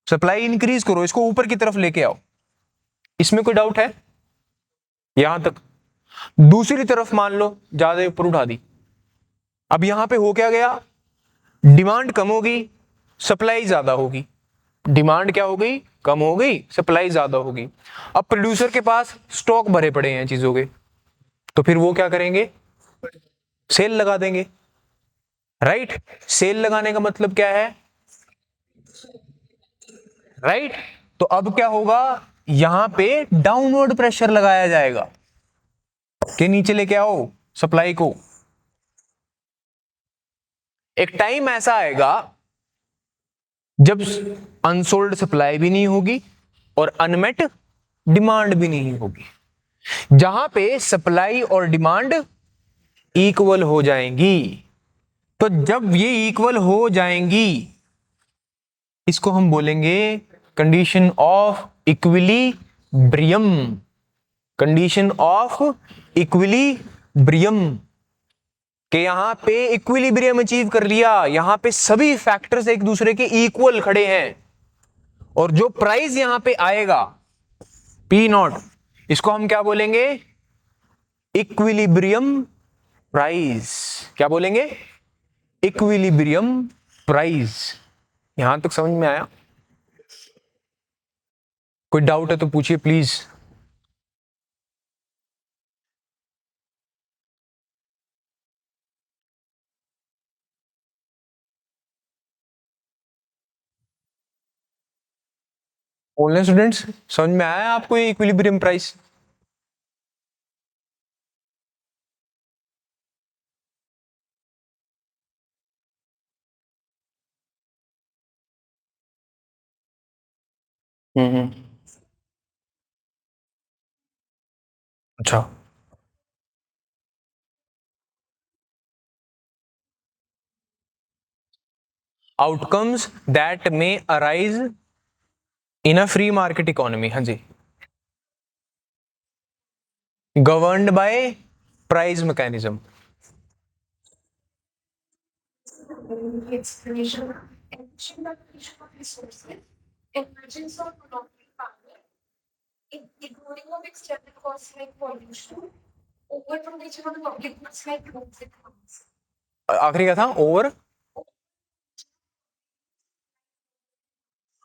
सप्लाई इंक्रीज करो, इसको ऊपर की तरफ लेके आओ। इसमें कोई डाउट है? यहां तक। दूसरी तरफ मान लो ज्यादा ऊपर उठा दी। अब यहां पे हो क्या गया? डिमांड कम होगी, सप्लाई ज्यादा होगी। डिमांड क्या हो गई? कम हो गई, सप्लाई ज्यादा होगी। अब प्रोड्यूसर के पास स्टॉक भरे पड़े हैं चीजों के, तो फिर वो क्या करेंगे? सेल लगा देंगे। राइट? सेल लगाने का मतलब क्या है? राइट? तो अब क्या होगा, यहां पे डाउनवर्ड प्रेशर लगाया जाएगा कि नीचे लेके आओ सप्लाई को। एक टाइम ऐसा आएगा जब अनसोल्ड सप्लाई भी नहीं होगी और अनमेट डिमांड भी नहीं होगी, जहां पे सप्लाई और डिमांड इक्वल हो जाएंगी। तो जब ये इक्वल हो जाएंगी, इसको हम बोलेंगे condition of equilibrium. Condition of equilibrium कि यहां पे इक्विलिब्रियम अचीव कर लिया, यहां पे सभी फैक्टर्स एक दूसरे के इक्वल खड़े हैं, और जो प्राइस यहां पे आएगा पी नॉट, इसको हम क्या बोलेंगे? Equilibrium price. क्या बोलेंगे? Equilibrium price. यहां तक समझ में आया? कोई डाउट है तो पूछिए प्लीज। ऑनलाइन स्टूडेंट्स, समझ में आया आपको ये इक्विलिब्रियम प्राइस? अच्छा, outcomes that may arise in a free market economy. हाँ जी, governed by price mechanism. explanation efficient allocation of resources, emergence of monopoly power, ignoring of external costs like pollution, overproduction of public goods like roads and homes. आखिरी क्या था? Over?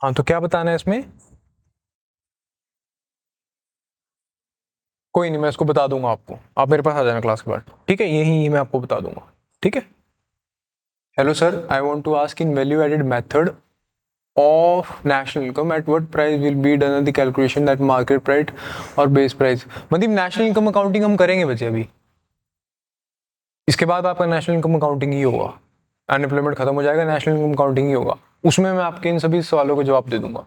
हाँ, तो क्या बताना है इसमें? कोई नहीं, मैं इसको बता दूंगा आपको, आप मेरे पास आ जाना क्लास के बाद, ठीक है? यही मैं आपको बता दूंगा, ठीक है? Hello sir, I want to ask in value added method of national income at what price will be done the calculation that market price और base price। मतलब नेशनल इनकम अकाउंटिंग हम करेंगे बच्चे अभी, इसके बाद आपका नेशनल इनकम अकाउंटिंग ही होगा, अनएम्प्लॉयमेंट खत्म हो जाएगा, नेशनल इनकम अकाउंटिंग ही होगा, उसमें मैं आपके इन सभी सवालों के जवाब दे दूंगा।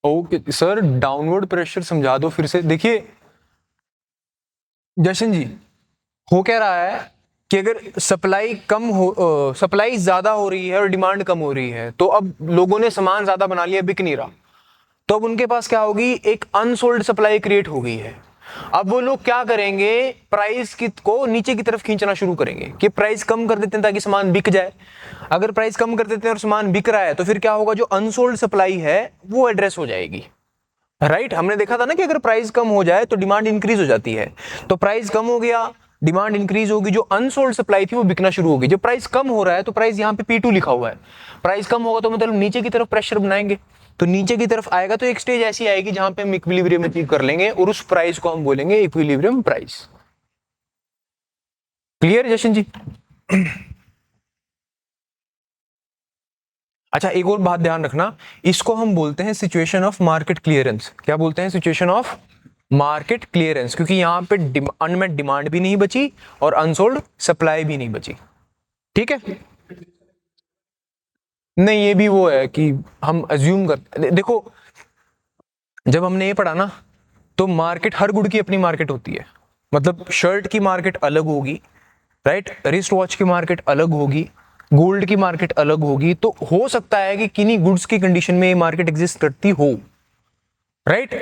ओके सर, डाउनवर्ड प्रेशर समझा दो फिर से। देखिए जशन जी, हो क्या रहा है कि अगर सप्लाई ज्यादा हो रही है और डिमांड कम हो रही है, तो अब लोगों ने सामान ज्यादा बना लिया, बिक नहीं रहा, तो अब उनके पास क्या होगी? एक अनसोल्ड सप्लाई क्रिएट हो गई है। अब वो लोग क्या करेंगे? प्राइस को नीचे की तरफ खींचना शुरू करेंगे कि प्राइस कम कर देते हैं ताकि सामान बिक जाए। अगर प्राइस कम कर देते हैं और सामान बिक रहा है, तो फिर क्या होगा? जो अनसोल्ड सप्लाई है वो एड्रेस हो जाएगी। राइट? हमने देखा था ना कि अगर प्राइस कम हो जाए तो डिमांड इंक्रीज हो जाती है। तो प्राइस कम हो गया, डिमांड इंक्रीज होगी, जो अनसोल्ड सप्लाई थी वो बिकना शुरू होगी। जब प्राइस कम हो रहा है तो प्राइस यहाँ पे P2 लिखा हुआ है, प्राइस कम होगा तो मतलब नीचे की तरफ प्रेशर बनाएंगे, तो नीचे की तरफ आएगा तो एक स्टेज ऐसी आएगी जहां पे हम इक्विलिब्रियम अचीव कर लेंगे, और उस प्राइस को हम बोलेंगे इक्विलिब्रियम प्राइस। क्लियर जशन जी? अच्छा, एक और बात ध्यान रखना, इसको हम बोलते हैं सिचुएशन ऑफ मार्केट क्लियरेंस। क्या बोलते हैं? सिचुएशन ऑफ मार्केट क्लियरेंस, क्योंकि यहां पे अनमेट डिमांड भी नहीं बची और अनसोल्ड सप्लाई भी नहीं बची। ठीक है? नहीं, ये भी वो है कि हम अज्यूम करते, देखो जब हमने ये पढ़ा ना, तो मार्केट, हर गुड़ की अपनी मार्केट होती है। मतलब शर्ट की मार्केट अलग होगी, राइट? रिस्ट वॉच की मार्केट अलग होगी, गोल्ड की मार्केट अलग होगी। तो हो सकता है कि किन्हीं गुड्स की कंडीशन में ये मार्केट एग्जिस्ट करती हो, राइट?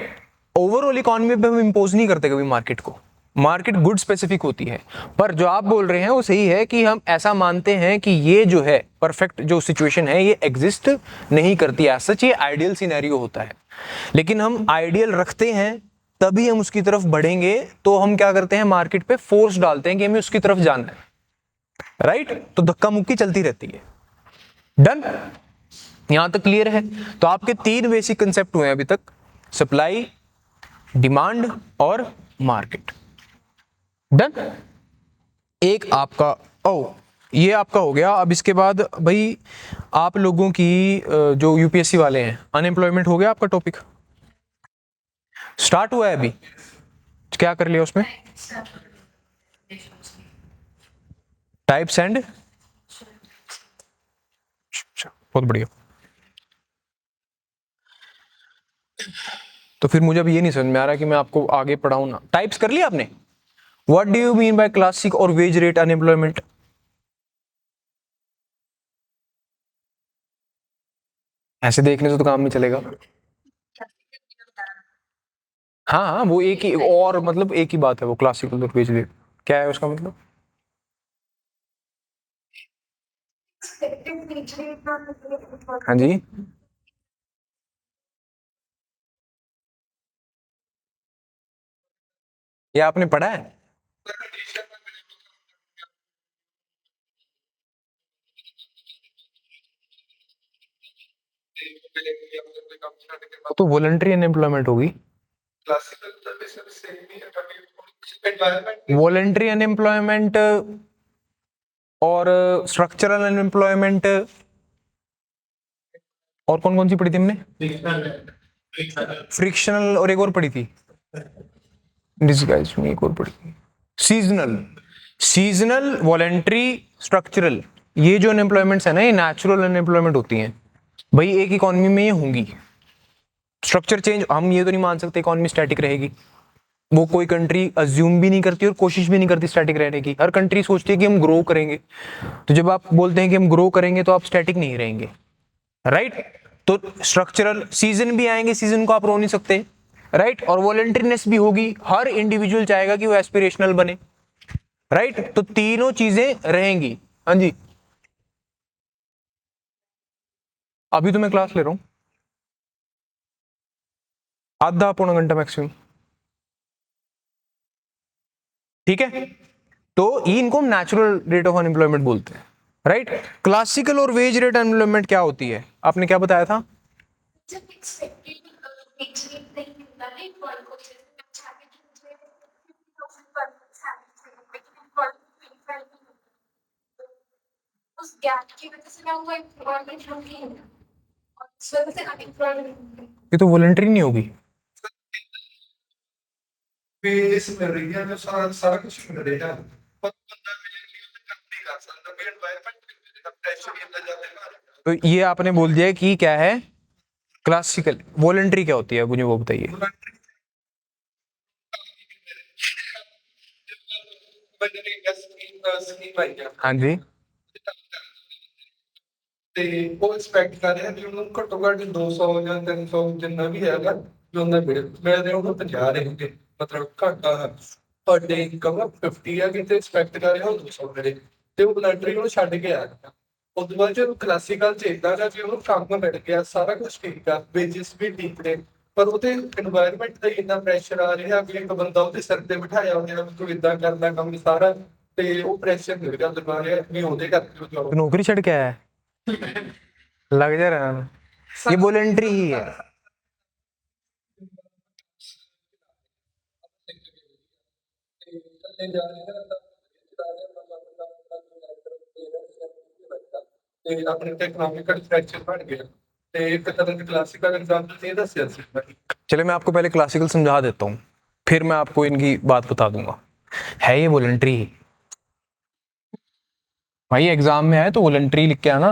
ओवरऑल इकोनॉमी पे हम इंपोज नहीं करते कभी मार्केट को, मार्केट गुड स्पेसिफिक होती है। पर जो आप बोल रहे हैं वो सही है कि हम ऐसा मानते हैं कि ये जो है परफेक्ट जो सिचुएशन है ये एग्जिस्ट नहीं करती है, सच ये आइडियल सिनेरियो होता है। लेकिन हम आइडियल रखते हैं तभी हम उसकी तरफ बढ़ेंगे, तो हम क्या करते हैं? मार्केट पे फोर्स डालते हैं कि हमें उसकी तरफ जाना है, राइट? तो धक्का मुक्की चलती रहती है। डन? यहां तक क्लियर है? तो आपके 3 बेसिक कंसेप्ट हुए हैं अभी तक, सप्लाई, डिमांड और मार्केट। डन। एक आपका, ओ ये आपका हो गया। अब इसके बाद भाई आप लोगों की जो यूपीएससी वाले हैं, अनएम्प्लॉयमेंट हो गया आपका टॉपिक, स्टार्ट हुआ है अभी, क्या कर लिया उसमें? टाइप्स एंड, बहुत बढ़िया। तो फिर मुझे अब ये नहीं समझ में आ रहा कि मैं आपको आगे पढ़ाऊं ना। टाइप्स कर लिया आपने? What do you mean by classic और वेज रेट अनएम्प्लॉयमेंट? ऐसे देखने से तो काम नहीं चलेगा। हाँ हाँ, वो एक ही और मतलब एक ही बात है, वो क्लासिकल और वेज रेट क्या है उसका मतलब? Expected wage rate not हाँ जी, ये आपने पढ़ा है? वो तो वॉलंटरी अनएम्प्लॉयमेंट होगी। वॉलंटरी अनएम्प्लॉयमेंट और स्ट्रक्चरल अनएम्प्लॉयमेंट, और कौन कौन सी पढ़ी थी हमने? फ्रिक्शनल, और एक और पढ़ी थी डिसगाइज में, एक और पढ़ी थी सीजनल। सीजनल, वॉलंटरी, स्ट्रक्चरल, ये जो अनएम्प्लॉयमेंट्स है ना, ये नेचुरल अनएम्प्लॉयमेंट होती हैं भाई, एक इकोनॉमी में ये होंगी। स्ट्रक्चर चेंज, हम ये तो नहीं मान सकते इकोनॉमी स्टैटिक रहेगी, वो कोई कंट्री अज्यूम भी नहीं करती और कोशिश भी नहीं करती स्टैटिक रहने की। हर कंट्री सोचती है कि हम ग्रो करेंगे, तो जब आप बोलते हैं कि हम ग्रो करेंगे तो आप स्टैटिक नहीं रहेंगे, राइट? तो स्ट्रक्चरल, सीजन भी आएंगे, सीजन को आप रो नहीं सकते, राइट? और वॉलंटरीनेस भी होगी, हर इंडिविजुअल चाहेगा कि वो एस्पिरेशनल बने, राइट? तो तीनों चीजें रहेंगी। हाँ जी, अभी तो मैं क्लास ले रहा हूं, आधा पौना घंटा मैक्सिमम, ठीक है? तो ये इनको नेचुरल रेट ऑफ अनएम्प्लॉयमेंट बोलते हैं, राइट? क्लासिकल और वेज रेट अनएम्प्लॉयमेंट क्या होती है, आपने क्या बताया था? जब expected wage rate नहीं मिलता ना employee को, जैसे मैं चाहती कि मुझे 50,000 per month salary चाहिए, लेकिन employee को 25 ही मिलता है। तो उस gap की वजह से मैं वो employment लूंगी नहीं, और इस वजह से unemployment लूंगी। ये तो वॉलंटरी नहीं होगी। पेस मिल रही है, जो सारा सारा कुछ मिल रहा है, पर बंदा मिलने के लिए तो काम नहीं कर सकता, भी एनवायरनमेंट का प्रेशर ही इतना ज्यादा है। तो ये आपने बोल दिया कि क्या है क्लासिकल, वॉलंटरी क्या होती है, मुझे वो बताइए। हाँ जी, ਤੇ ਉਹ ਐਕਸਪੈਕਟ ਕਰ ਰਿਹਾ ਵੀ ਉਹਨੂੰ ਘੱਟੋ ਘੱਟ 200 ਜਾਂ 300 ਜਿੰਨਾ ਵੀ ਹੈਗਾ ਵੀ ਉਹਨਾਂ ਮਿਲੇ, ਮਿਲਦੇ ਉਹਨੂੰ 50 ਦੇਣਗੇ, ਮਤਲਬ ਘਾਟਾ ਪਰ ਡੇ ਇਨਕਮ 50 ਆ, ਕਿਤੇ ਐਕਸਪੈਕਟ ਕਰ ਰਿਹਾ ਉਹ 200 ਮਿਲੇ, ਤੇ ਉਹ ਵਲੰਟਰੀ ਉਹਨੂੰ ਛੱਡ ਕੇ ਆ ਗਿਆ। ਉਸ ਤੋਂ ਬਾਅਦ ਜਦੋਂ ਕਲਾਸੀਕਲ ਚ ਇਦਾਂ ਦਾ ਵੀ ਉਹਨੂੰ ਕੰਮ ਮਿਲ ਗਿਆ, ਸਾਰਾ ਕੁਝ ਠੀਕ ਆ, ਵੇਜਸ ਵੀ ਠੀਕ ਨੇ, ਪਰ ਉਹਦੇ এনवायरमेंट ਦਾ ਇੰਨਾ ਪ੍ਰੈਸ਼ਰ ਆ ਰਿਹਾ ਵੀ ਇੱਕ ਬੰਦਾ ਉਹਦੇ ਸਿਰ ਤੇ ਬਿਠਾਇਆ ਹੋਇਆ ਵੀ ਤੂੰ ਇਦਾਂ ਕਰਨਾ ਕੰਮ ਸਾਰਾ, ਤੇ ਉਹ ਪ੍ਰੈਸ਼ਰ ਮਿਲ ਗਿਆ ਦਿਮਾਗ ਵੀ ਉਹਦੇ ਕਰਕੇ ਉਹ तो job नौकरी छड़ के आया है, लग जा रहा है, ये वॉलंटरी ही है। ਤੇ ਆਪਣੇ ਤੇ ਇਕਨੋਮਿਕਲ ਫ੍ਰੈਕਚਰ ਬਣ ਗਿਆ, ਤੇ ਇੱਕ ਤਰ੍ਹਾਂ ਦੀ ਕਲਾਸਿਕਲ एग्जांपल ਇਹ ਦੱਸਿਆ ਸੀ ਮੈਂ। चले मैं आपको पहले क्लासिकल समझा देता हूँ, फिर मैं आपको इनकी बात बता दूंगा। है ये वॉलंटरी ही भाई, एग्जाम में आए तो वॉलंटरी लिख के आना।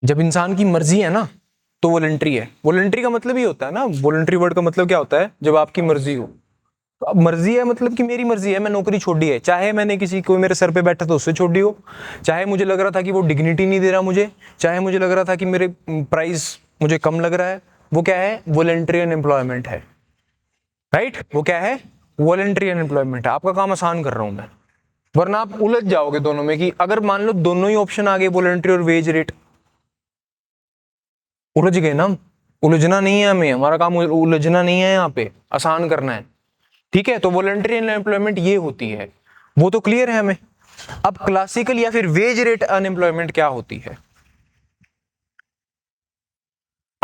जब इंसान की मर्जी है ना तो वॉलंटरी है। वॉलंटरी का मतलब ये होता है ना, वॉलंटरी वर्ड का मतलब क्या होता है, जब आपकी मर्जी हो। तो अब मर्जी है मतलब कि मेरी मर्जी है, मैं नौकरी छोड़ी है, चाहे मैंने किसी को मेरे सर पे बैठा तो उससे छोड़ी हो, चाहे मुझे लग रहा था कि वो डिग्निटी नहीं दे रहा मुझे, चाहे मुझे लग रहा था कि मेरे प्राइस मुझे कम लग रहा है, वो क्या है, वॉलंटरी अनएम्प्लॉयमेंट है, राइट? वो क्या है, वॉलंटरी अनएम्प्लॉयमेंट है। आपका काम आसान कर रहा हूं मैं, वरना आप उलझ जाओगे दोनों में कि अगर मान लो दोनों ही ऑप्शन आ गए, वॉलंटरी और वेज रेट, उलझ गए ना हम। उलझना नहीं है हमें, हमारा काम उलझना नहीं है, यहाँ पे आसान करना है, ठीक है? तो वॉलंटरी अनएम्प्लॉयमेंट ये होती है, वो तो क्लियर है हमें। अब क्लासिकल या फिर वेज रेट अनएम्प्लॉयमेंट क्या होती है?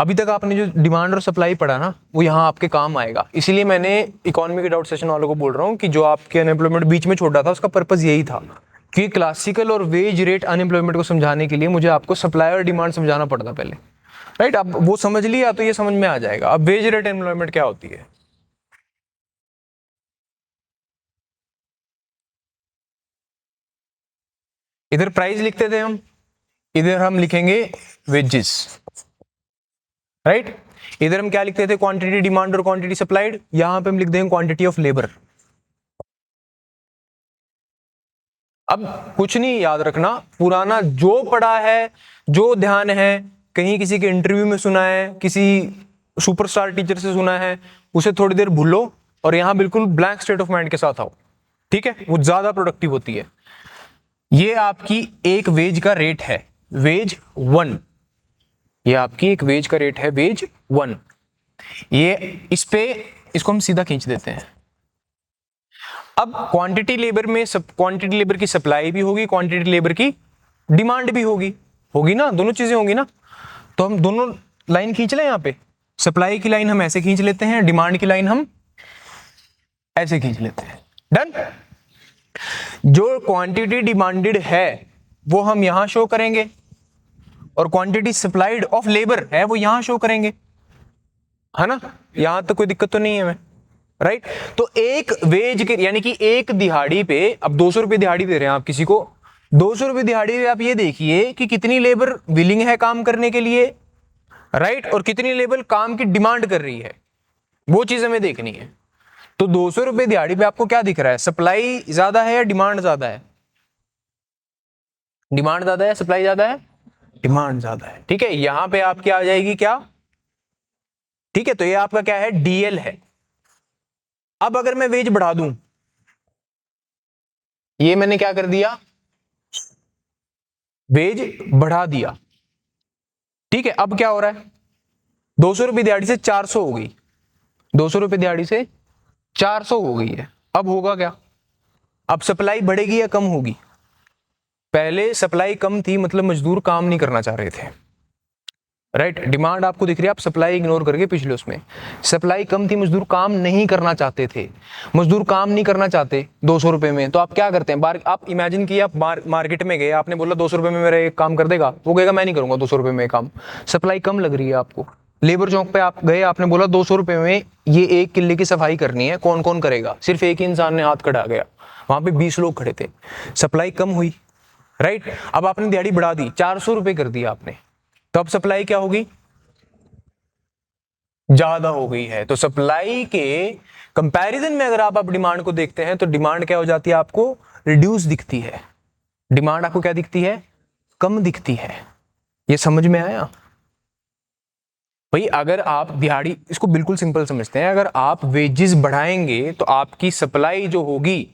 अभी तक आपने जो डिमांड और सप्लाई पढ़ा ना, वो यहाँ आपके काम आएगा। इसीलिए मैंने इकोनॉमी के डाउट सेशन वालों को बोल रहा हूँ कि जो आपके अनएम्प्लॉयमेंट बीच में छोड़ा था, उसका पर्पज यही था कि क्लासिकल और वेज रेट अनएम्प्लॉयमेंट को समझाने के लिए मुझे आपको सप्लाई और डिमांड समझाना पड़ता पहले, राइट। अब वो समझ लिया तो ये समझ में आ जाएगा। अब वेज रेट एम्प्लॉयमेंट क्या होती है, इधर प्राइस लिखते थे हम, इधर हम लिखेंगे वेजेस, राइट। इधर हम क्या लिखते थे, क्वांटिटी डिमांड और क्वांटिटी सप्लाइड, यहां पे हम लिख देंगे क्वांटिटी ऑफ लेबर। अब कुछ नहीं याद रखना, पुराना जो पढ़ा है, जो ध्यान है, कहीं किसी के इंटरव्यू में सुना है, किसी सुपरस्टार टीचर से सुना है, उसे थोड़ी देर भूलो और यहां बिल्कुल ब्लैंक स्टेट ऑफ माइंड के साथ आओ, ठीक है। वो ज्यादा प्रोडक्टिव होती है। ये आपकी एक वेज का रेट है, वेज 1। ये आपकी एक वेज का रेट है, वेज 1। ये इस पे इसको हम सीधा खींच देते हैं। अब क्वांटिटी लेबर में क्वांटिटी लेबर की सप्लाई भी होगी, क्वांटिटी लेबर की डिमांड भी होगी, होगी ना, दोनों चीजें होंगी ना। तो हम दोनों लाइन खींच लें, यहाँ पे सप्लाई की लाइन हम ऐसे खींच लेते हैं, डिमांड की लाइन हम ऐसे खींच लेते हैं। डन। जो क्वांटिटी डिमांडेड है वो हम यहां शो करेंगे और क्वांटिटी सप्लाइड ऑफ लेबर है वो यहां शो करेंगे, है ना। यहां तक कोई दिक्कत तो नहीं है, मैं राइट। तो एक वेज के यानी कि एक दिहाड़ी पे, अब 200 रुपए दिहाड़ी दे रहे हैं आप किसी को, 200 रुपए दिहाड़ी पे आप ये देखिए कि कितनी लेबर विलिंग है काम करने के लिए, राइट, और कितनी लेबर काम की डिमांड कर रही है, वो चीज हमें देखनी है। तो 200 रुपए दिहाड़ी पे आपको क्या दिख रहा है, सप्लाई ज्यादा है या डिमांड ज्यादा है, डिमांड ज्यादा है, सप्लाई ज्यादा है, डिमांड ज्यादा है, ठीक है। यहां पे आपकी आ जाएगी क्या, ठीक है। तो ये आपका क्या है, डीएल है। अब अगर मैं वेज बढ़ा दूं, ये मैंने क्या कर दिया, वेज बढ़ा दिया, ठीक है। अब क्या हो रहा है, 200 रुपए दिहाड़ी से 400 हो गई, 200 रुपए दिहाड़ी से 400 हो गई है। अब होगा क्या, अब सप्लाई बढ़ेगी या कम होगी, पहले सप्लाई कम थी मतलब मजदूर काम नहीं करना चाह रहे थे, राइट। डिमांड आपको दिख रही है, आप सप्लाई इग्नोर करके पिछले उसमें, सप्लाई कम थी, मजदूर काम नहीं करना चाहते थे। मजदूर काम नहीं करना चाहते 200 रुपए में, तो आप क्या करते हैं, आप इमेजिन किए, आप मार्केट में गए, आपने बोला 200 रुपए में मेरा एक काम कर देगा, वो कहेगा मैं नहीं करूंगा 200 रुपए में काम। सप्लाई कम लग रही है आपको, लेबर चौक पे आप गए, आपने बोला 200 रुपए में ये 1 किले की सफाई करनी है, कौन कौन करेगा, सिर्फ एक ही इंसान ने हाथ कटा गया, वहां पे 20 लोग खड़े थे, सप्लाई कम हुई, राइट। अब आपने दिहाड़ी बढ़ा दी, 400 रुपए कर दिया आपने, तो अब सप्लाई क्या होगी, ज्यादा हो गई है। तो सप्लाई के कंपैरिजन में अगर आप डिमांड को देखते हैं तो डिमांड क्या हो जाती है, आपको रिड्यूस दिखती है, डिमांड आपको क्या दिखती है, कम दिखती है। ये समझ में आया भाई। अगर आप दिहाड़ी, इसको बिल्कुल सिंपल समझते हैं, अगर आप वेजेस बढ़ाएंगे तो आपकी सप्लाई जो होगी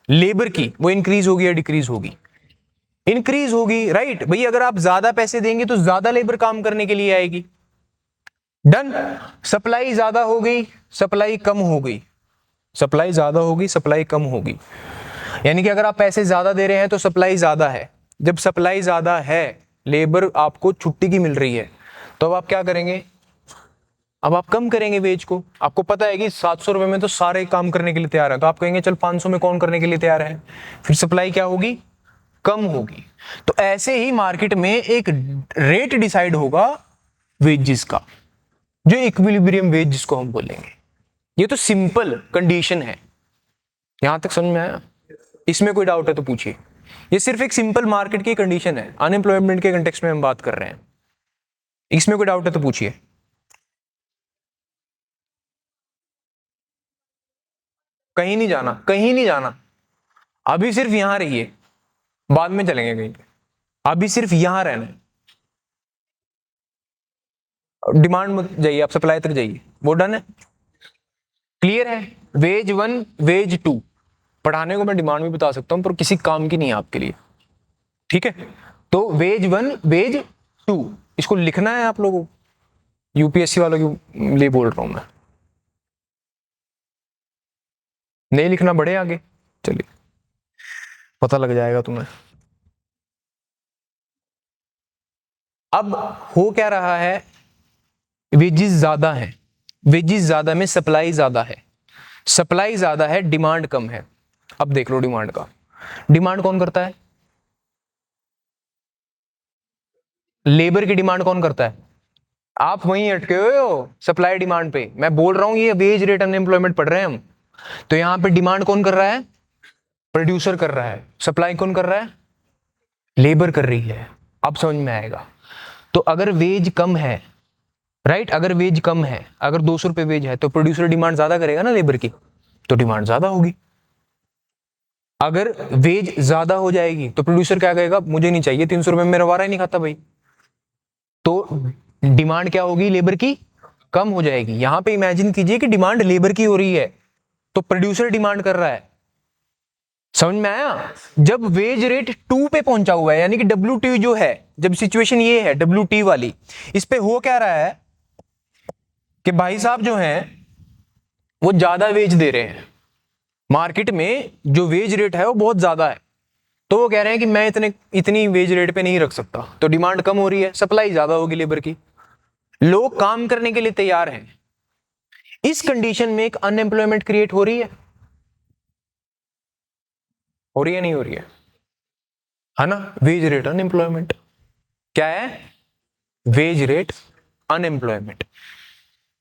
लेबर की, वो इंक्रीज होगी या डिक्रीज होगी, इंक्रीज होगी, राइट भाई। अगर आप ज्यादा पैसे देंगे तो ज्यादा लेबर काम करने के लिए आएगी। डन। सप्लाई ज्यादा हो गई, सप्लाई कम हो गई, सप्लाई ज्यादा होगी, सप्लाई कम होगी, यानी कि अगर आप पैसे ज्यादा दे रहे हैं तो सप्लाई ज्यादा है। जब सप्लाई ज्यादा है, लेबर आपको छुट्टी की मिल रही है, तो अब आप क्या करेंगे, अब आप कम करेंगे वेज को। आपको पता है कि 700 रुपए में तो सारे काम करने के लिए तैयार है, तो आप कहेंगे चल 500 में कौन करने के लिए तैयार है, फिर सप्लाई क्या होगी, कम होगी। तो ऐसे ही मार्केट में एक रेट डिसाइड होगा वेजेस का, जो इक्विलिब्रियम वेज जिसको हम बोलेंगे। ये तो सिंपल कंडीशन है, यहां तक समझ में आया, इसमें कोई डाउट है तो पूछिए। ये सिर्फ एक सिंपल मार्केट की कंडीशन है, अनएम्प्लॉयमेंट के कंटेक्स्ट में हम बात कर रहे हैं, इसमें कोई डाउट है तो पूछिए। कहीं नहीं जाना, कहीं नहीं जाना, अभी सिर्फ यहां रहिए, बाद में चलेंगे कहीं पे, अभी सिर्फ यहां रहना है। डिमांड मत जाइए, आप सप्लाई तक जाइए, वो डन है, क्लियर है। वेज 1 वेज 2 पढ़ाने को मैं डिमांड भी बता सकता हूं, पर किसी काम की नहीं है आपके लिए, ठीक है। तो वेज 1 वेज 2 इसको लिखना है आप लोगों को, यूपीएससी वालों के लिए बोल रहा हूं मैं, नहीं लिखना बढ़े आगे, चलिए पता लग जाएगा तुम्हें। अब हो क्या रहा है, वेजेस ज्यादा है, वेजेस ज्यादा में सप्लाई ज्यादा है, सप्लाई ज्यादा है, डिमांड कम है। अब देख लो डिमांड का, डिमांड कौन करता है? लेबर की डिमांड कौन करता है? आप वहीं अटके हुए हो सप्लाई डिमांड पे। मैं बोल रहा हूं ये वेज रेट अनएम्प्लॉयमेंट पढ़ रहे हैं हम, तो यहां पे डिमांड कौन कर रहा है? प्रोड्यूसर कर रहा है। सप्लाई कौन कर रहा है? लेबर कर रही है। अब समझ में आएगा। तो अगर वेज कम है, राइट, अगर वेज कम है, अगर 200 रुपए वेज है, तो प्रोड्यूसर डिमांड ज्यादा करेगा ना लेबर की, तो डिमांड ज्यादा होगी। अगर वेज ज्यादा हो जाएगी तो प्रोड्यूसर क्या कहेगा? मुझे नहीं चाहिए 300 रुपए में, मेरा वारा ही नहीं खाता भाई। तो डिमांड क्या होगी? लेबर की कम हो जाएगी। यहां पे इमेजिन कीजिए कि डिमांड लेबर की हो रही है, तो प्रोड्यूसर डिमांड कर रहा है। समझ में आया? जब वेज रेट 2 पे पहुंचा हुआ है, यानी कि WT जो है, जब सिचुएशन ये है WT वाली, इस पे हो क्या रहा है कि भाई साहब जो हैं वो ज्यादा वेज दे रहे हैं, मार्केट में जो वेज रेट है वो बहुत ज्यादा है, तो वो कह रहे हैं कि मैं इतनी वेज रेट पे नहीं रख सकता, तो डिमांड कम हो रही है, सप्लाई ज्यादा होगी लेबर की, लोग काम करने के लिए तैयार हैं। इस कंडीशन में एक अनएम्प्लॉयमेंट क्रिएट हो रही है नहीं हो रही है ना? वेज रेट अनएम्प्लॉयमेंट क्या है? Veg rate unemployment.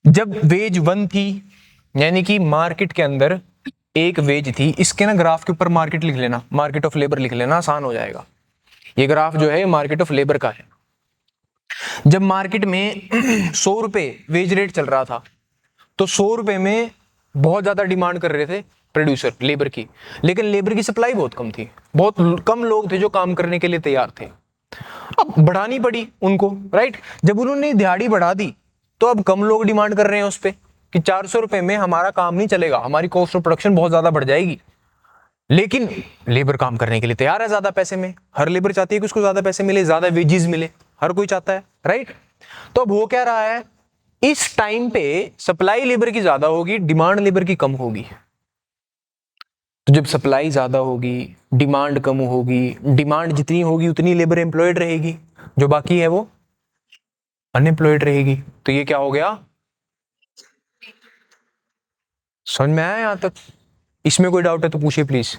जब वेज 1 थी, यानी कि मार्केट के अंदर एक वेज थी, इसके ना ग्राफ के ऊपर मार्केट लिख लेना, मार्केट ऑफ लेबर लिख लेना, आसान हो जाएगा। ये ग्राफ जो है मार्केट ऑफ लेबर का है। जब मार्केट में 100 रुपए वेज रेट चल रहा था, तो 100 रुपए में बहुत ज्यादा डिमांड कर रहे थे प्रोड्यूसर लेबर की, लेकिन लेबर की सप्लाई बहुत कम थी, बहुत कम लोग थे जो काम करने के लिए तैयार थे। अब बढ़ानी पड़ी उनको, राइट। जब उन्होंने दिहाड़ी बढ़ा दी, तो अब कम लोग डिमांड कर रहे हैं उस पर कि 400 रुपए में हमारा काम नहीं चलेगा, हमारी कॉस्ट ऑफ प्रोडक्शन बहुत ज्यादा बढ़ जाएगी। लेकिन लेबर काम करने के लिए तैयार है ज्यादा पैसे में, हर लेबर चाहती है कि उसको ज्यादा पैसे मिले, ज्यादा वेजेस मिले, हर कोई चाहता है, राइट। तो अब हो क्या रहा है, इस टाइम पे सप्लाई लेबर की ज्यादा होगी, डिमांड लेबर की कम होगी। तो जब सप्लाई ज्यादा होगी, डिमांड कम होगी, डिमांड जितनी होगी उतनी लेबर एम्प्लॉयड रहेगी, जो बाकी है वो अनएम्प्लॉयड रहेगी। तो ये क्या हो गया? समझ में आया यहां तक? इसमें कोई डाउट है तो पूछिए प्लीज।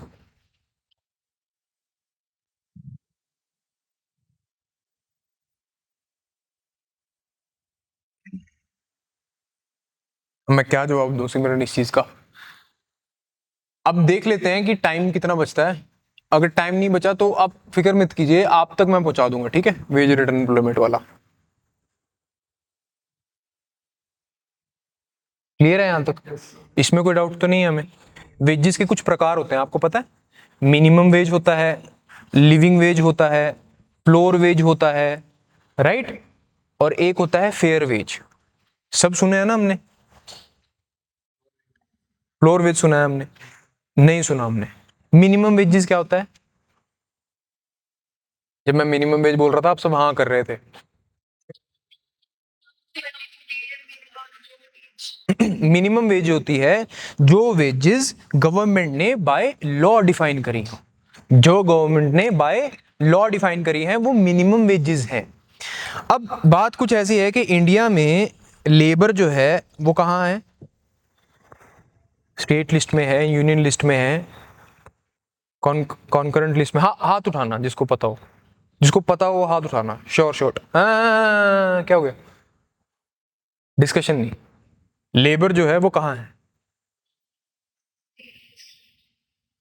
मैं क्या जवाब दूं सिमरन इस चीज का? अब देख लेते हैं कि टाइम कितना बचता है। अगर टाइम नहीं बचा तो आप फिक्र मत कीजिए, आप तक मैं पहुंचा दूंगा, ठीक है, वेज रिटर्न एम्प्लॉयमेंट वाला। क्लियर है यहां तक? इसमें कोई डाउट तो नहीं है हमें? वेजेस के कुछ प्रकार होते हैं, आपको पता है? मिनिमम वेज होता है, लिविंग वेज होता है, फ्लोर वेज होता है, राइट, और एक होता है फेयर वेज। सब सुने हैं ना हमने? फ्लोर वेज सुना है हमने? नहीं सुना हमने। मिनिमम वेजेस क्या होता है? जब मैं मिनिमम वेज बोल रहा था आप सब हाँ कर रहे थे। मिनिमम वेज होती है जो वेजेस गवर्नमेंट ने बाय लॉ डिफाइन करी हो, जो गवर्नमेंट ने बाय लॉ डिफाइन करी है वो मिनिमम वेजेस है। अब बात कुछ ऐसी है कि इंडिया में लेबर जो है वो कहाँ है? स्टेट लिस्ट में है, यूनियन लिस्ट में है, कॉन्करेंट लिस्ट में? हाँ, हाथ उठाना जिसको पता हो, जिसको पता हो वो हाथ उठाना। Sure shot. क्या हो गया? डिस्कशन नहीं। लेबर जो है वो कहाँ है?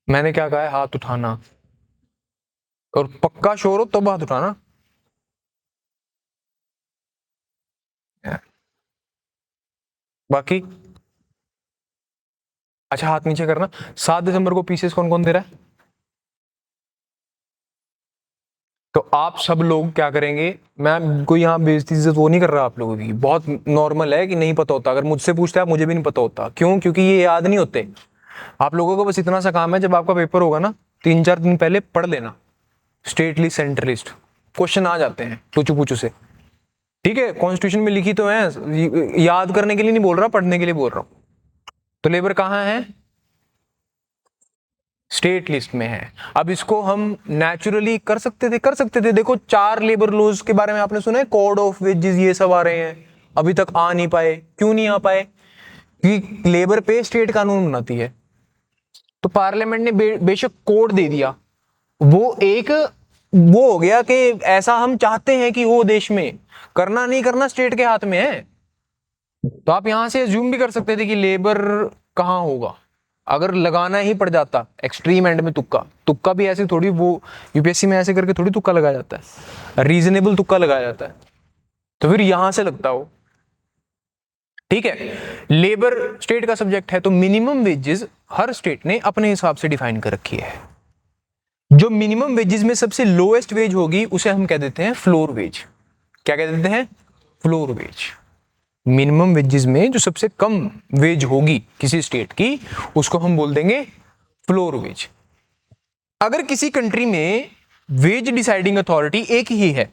मैंने क्या कहा है? हाथ उठाना। और पक्का श्योर हो तब हाथ उठाना। बाकी अच्छा, हाथ नीचे करना। 7 दिसंबर को पीसीएस कौन कौन दे रहा है? तो आप सब लोग क्या करेंगे? मैं कोई यहाँ बेइज्जती इज्जत वो नहीं कर रहा आप लोगों की, बहुत नॉर्मल है कि नहीं पता होता। अगर मुझसे पूछते हैं, मुझे भी नहीं पता होता। क्यों? क्योंकि ये याद नहीं होते। आप लोगों को बस इतना सा काम है, जब आपका पेपर होगा ना 3-4 दिन पहले पढ़ लेना state list central list, question आ जाते हैं टूचू पूचू से, ठीक है। कॉन्स्टिट्यूशन में लिखी तो है, याद करने के लिए नहीं बोल रहा, पढ़ने के लिए बोल रहा हूं। तो लेबर कहाँ है? स्टेट लिस्ट में है। अब इसको हम नेचुरली कर सकते थे। देखो 4 लेबर लॉज के बारे में आपने सुना है, कोड ऑफ वेजेस ये सब आ रहे हैं, अभी तक आ नहीं पाए। क्यों नहीं आ पाए? क्योंकि लेबर पे स्टेट कानून बनाती है। तो पार्लियामेंट ने बेशक कोड दे दिया, वो एक वो हो गया कि ऐसा हम चाहते हैं कि हो देश में, करना नहीं करना स्टेट के हाथ में है। तो आप यहां से अज्यूम भी कर सकते थे कि लेबर कहां होगा, अगर लगाना ही पड़ जाता एक्सट्रीम एंड में तुक्का। तुक्का भी ऐसे थोड़ी, वो यूपीएससी में ऐसे करके थोड़ी तुक्का लगाया जाता है, रीजनेबल तुक्का लगाया जाता है। तो फिर यहां से लगता हो, ठीक है। लेबर स्टेट का सब्जेक्ट है, तो मिनिमम वेजेस हर स्टेट ने अपने हिसाब से डिफाइन कर रखी है। जो मिनिमम वेजेस में सबसे लोएस्ट वेज होगी उसे हम कह देते हैं फ्लोर वेज। क्या कह देते हैं? Floor wage. मिनिमम वेजेस में जो सबसे कम वेज होगी किसी स्टेट की, उसको हम बोल देंगे फ्लोर वेज। अगर किसी कंट्री में वेज डिसाइडिंग अथॉरिटी एक ही है,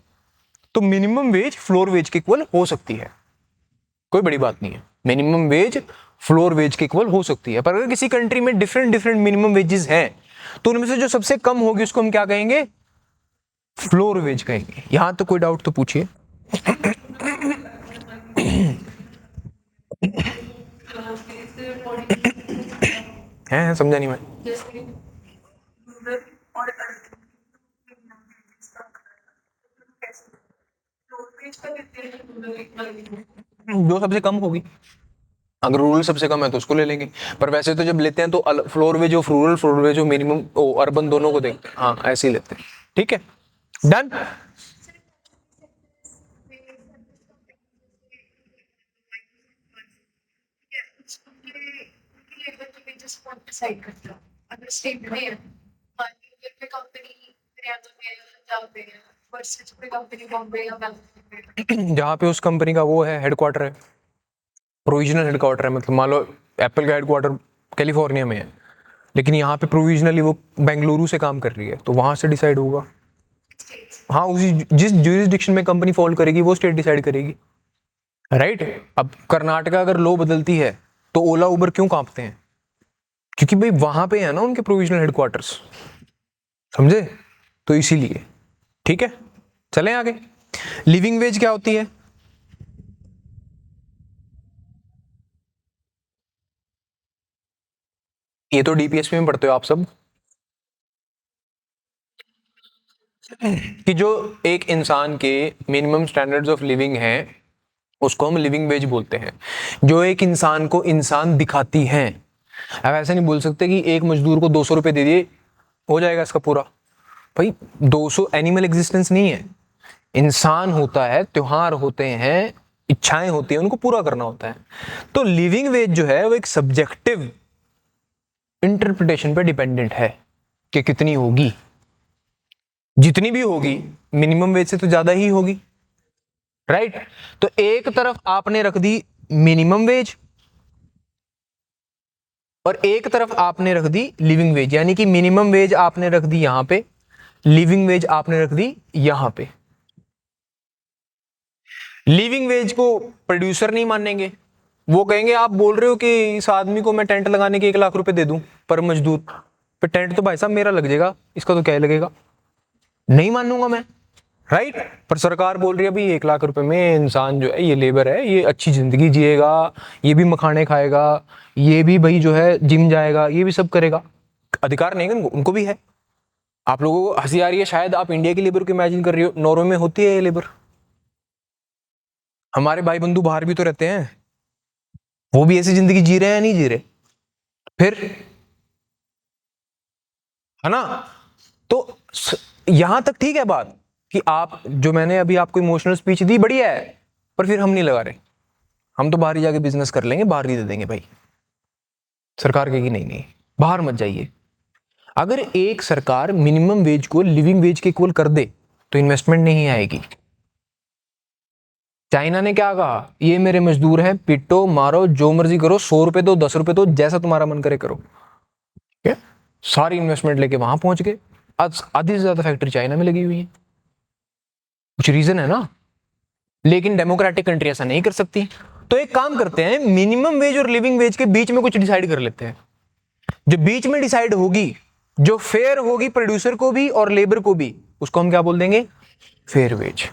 तो मिनिमम वेज फ्लोर वेज के इक्वल हो सकती है, कोई बड़ी बात नहीं है। मिनिमम वेज फ्लोर वेज के इक्वल हो सकती है। पर अगर किसी कंट्री में डिफरेंट डिफरेंट मिनिमम वेजेस हैं, तो उनमें से जो सबसे कम होगी उसको हम क्या कहेंगे? फ्लोर वेज कहेंगे। यहां तो कोई डाउट तो पूछिए। है समझा नहीं मैं। जो सबसे कम होगी, अगर रूरल सबसे कम है तो उसको ले लेंगे। पर वैसे तो जब लेते हैं तो floor ways of rural, floor ways of minimum urban, दोनों को देखते हैं। हाँ ऐसे ही लेते हैं, ठीक है, डन। डिसाइड करता है अगर स्टेट में है, पे कंपनी हरियाणा में है, पंजाब में है, वर्सेस कोई कंपनी बॉम्बे या बैंगलोर में। जहाँ पे उस कंपनी का वो है हेडक्वार्टर है, प्रोविजनल हेडक्वार्टर है, मतलब मान लो एप्पल का हेडक्वार्टर कैलिफोर्निया में है, लेकिन यहाँ पे प्रोविजनली वो बेंगलुरु से काम कर रही है, तो वहां से डिसाइड होगा। हाँ, उसी जिस ज्यूरिसडिक्शन में कंपनी फॉल करेगी वो स्टेट डिसाइड करेगी, राइट। अब कर्नाटका अगर लॉ बदलती है तो ओला उबर क्यों कांपते हैं? क्योंकि भाई वहां पे है ना उनके प्रोविजनल हेडक्वार्टर्स, समझे? तो इसीलिए, ठीक है। चलें आगे। लिविंग वेज क्या होती है? ये तो डीपीएसपी में पढ़ते हो आप सब, कि जो एक इंसान के मिनिमम स्टैंडर्ड्स ऑफ लिविंग हैं उसको हम लिविंग वेज बोलते हैं, जो एक इंसान को इंसान दिखाती हैं। अब ऐसा नहीं बोल सकते कि एक मजदूर को 200 रुपए दे दिए हो जाएगा इसका पूरा। भाई 200 एनिमल एग्जिस्टेंस नहीं है, इंसान होता है, त्योहार होते हैं, इच्छाएं होती हैं, उनको पूरा करना होता है। तो लिविंग वेज जो है वो एक सब्जेक्टिव इंटरप्रिटेशन पे डिपेंडेंट है कि कितनी होगी। जितनी भी होगी मिनिमम वेज से तो ज्यादा ही होगी, राइट। तो एक तरफ आपने रख दी मिनिमम वेज और एक तरफ आपने रख दी लिविंग वेज, यानी कि मिनिमम वेज आपने रख दी यहां पे, लिविंग वेज आपने रख दी यहां पे। लिविंग वेज को प्रोड्यूसर नहीं मानेंगे, वो कहेंगे आप बोल रहे हो कि इस आदमी को मैं टेंट लगाने के 1 लाख रुपए दे दूं पर मजदूर, पर टेंट तो भाई साहब मेरा लग जाएगा, इसका तो क्या लगेगा, नहीं मानूंगा मैं, राइट। पर सरकार बोल रही है भाई 1 लाख रुपए में इंसान जो है, ये लेबर है, ये अच्छी जिंदगी जिएगा, ये भी मखाने खाएगा, ये भी भाई जो है जिम जाएगा, ये भी सब करेगा। अधिकार नहीं है उनको भी है। आप लोगों को हंसी आ रही है शायद, आप इंडिया की लेबर को इमेजिन कर रही हो, नॉर्वे में होती है ये लेबर। हमारे भाई बंधु बाहर भी तो रहते हैं, वो भी ऐसी जिंदगी जी रहे हैं या नहीं जी रहे? फिर है ना। तो यहां तक ठीक है बात कि आप जो मैंने अभी आपको इमोशनल स्पीच दी बढ़िया है, पर फिर हम नहीं लगा रहे, हम तो बाहर ही जाके बिजनेस कर लेंगे, बाहर ही दे देंगे भाई। सरकार कहेगी नहीं नहीं बाहर मत जाइए। अगर एक सरकार मिनिमम वेज को लिविंग वेज के इक्वल कर दे तो इन्वेस्टमेंट नहीं आएगी। चाइना ने क्या कहा, ये मेरे मजदूर हैं, पिटो मारो जो मर्जी करो, 100 रुपए दो 10 रुपए दो, जैसा तुम्हारा मन करे करो, ठीक है। सारी इन्वेस्टमेंट लेके वहां पहुंच गए, आज आधी से ज्यादा फैक्ट्री चाइना में लगी हुई है। कुछ रीजन है ना, लेकिन डेमोक्रेटिक कंट्री ऐसा नहीं कर सकती। तो एक काम करते हैं, मिनिमम वेज और लिविंग वेज के बीच में कुछ डिसाइड कर लेते हैं। जो बीच में डिसाइड होगी, जो फेयर होगी प्रोड्यूसर को भी और लेबर को भी, उसको हम क्या बोल देंगे? Fair wage.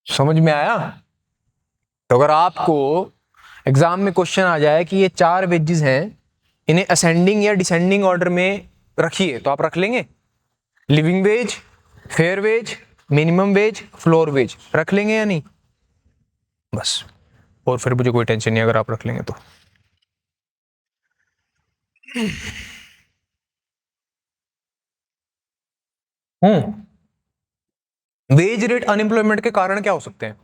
समझ में आया? तो अगर आपको एग्जाम में क्वेश्चन आ जाए कि ये 4 वेजेस हैं, इन्हें असेंडिंग या डिसेंडिंग ऑर्डर में रखिए, तो आप रख लेंगे? Living wage, fair wage, minimum wage, floor wage, रख लेंगे या नहीं? बस, और फिर मुझे कोई टेंशन नहीं अगर आप रख लेंगे तो। वेज रेट अनएम्प्लॉयमेंट के कारण क्या हो सकते हैं?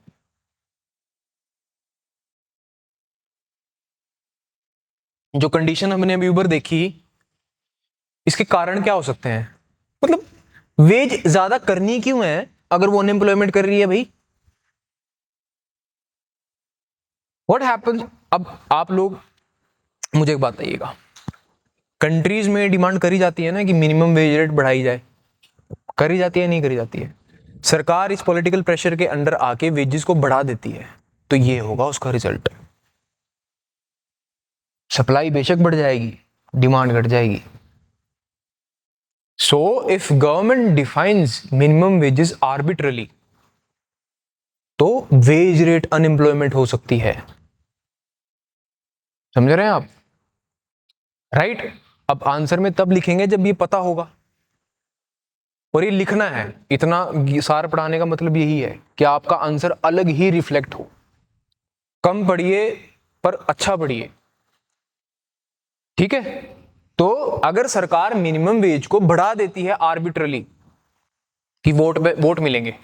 जो कंडीशन हमने अभी ऊपर देखी, इसके कारण क्या हो सकते हैं? मतलब वेज ज्यादा करनी क्यों है अगर वो अनएम्प्लॉयमेंट कर रही है भाई? What happens? अब आप लोग मुझे एक बात बताइएगा, कंट्रीज में डिमांड करी जाती है ना कि मिनिमम वेज रेट बढ़ाई जाए, करी जाती है नहीं करी जाती है? सरकार इस पॉलिटिकल प्रेशर के अंडर आके वेजेस को बढ़ा देती है, तो ये होगा उसका रिजल्ट। सप्लाई बेशक बढ़ जाएगी, डिमांड घट जाएगी। So if government defines minimum wages arbitrarily, तो वेज रेट अनएम्प्लॉयमेंट हो सकती है। समझ रहे हैं आप? राइट? अब आंसर में तब लिखेंगे जब ये पता होगा, और ये लिखना है। इतना सार पढ़ाने का मतलब यही है कि आपका आंसर अलग ही रिफ्लेक्ट हो। कम पढ़िए पर अच्छा पढ़िए, ठीक है? तो अगर सरकार मिनिमम वेज को बढ़ा देती है आर्बिट्रली कि वोट मिलेंगे,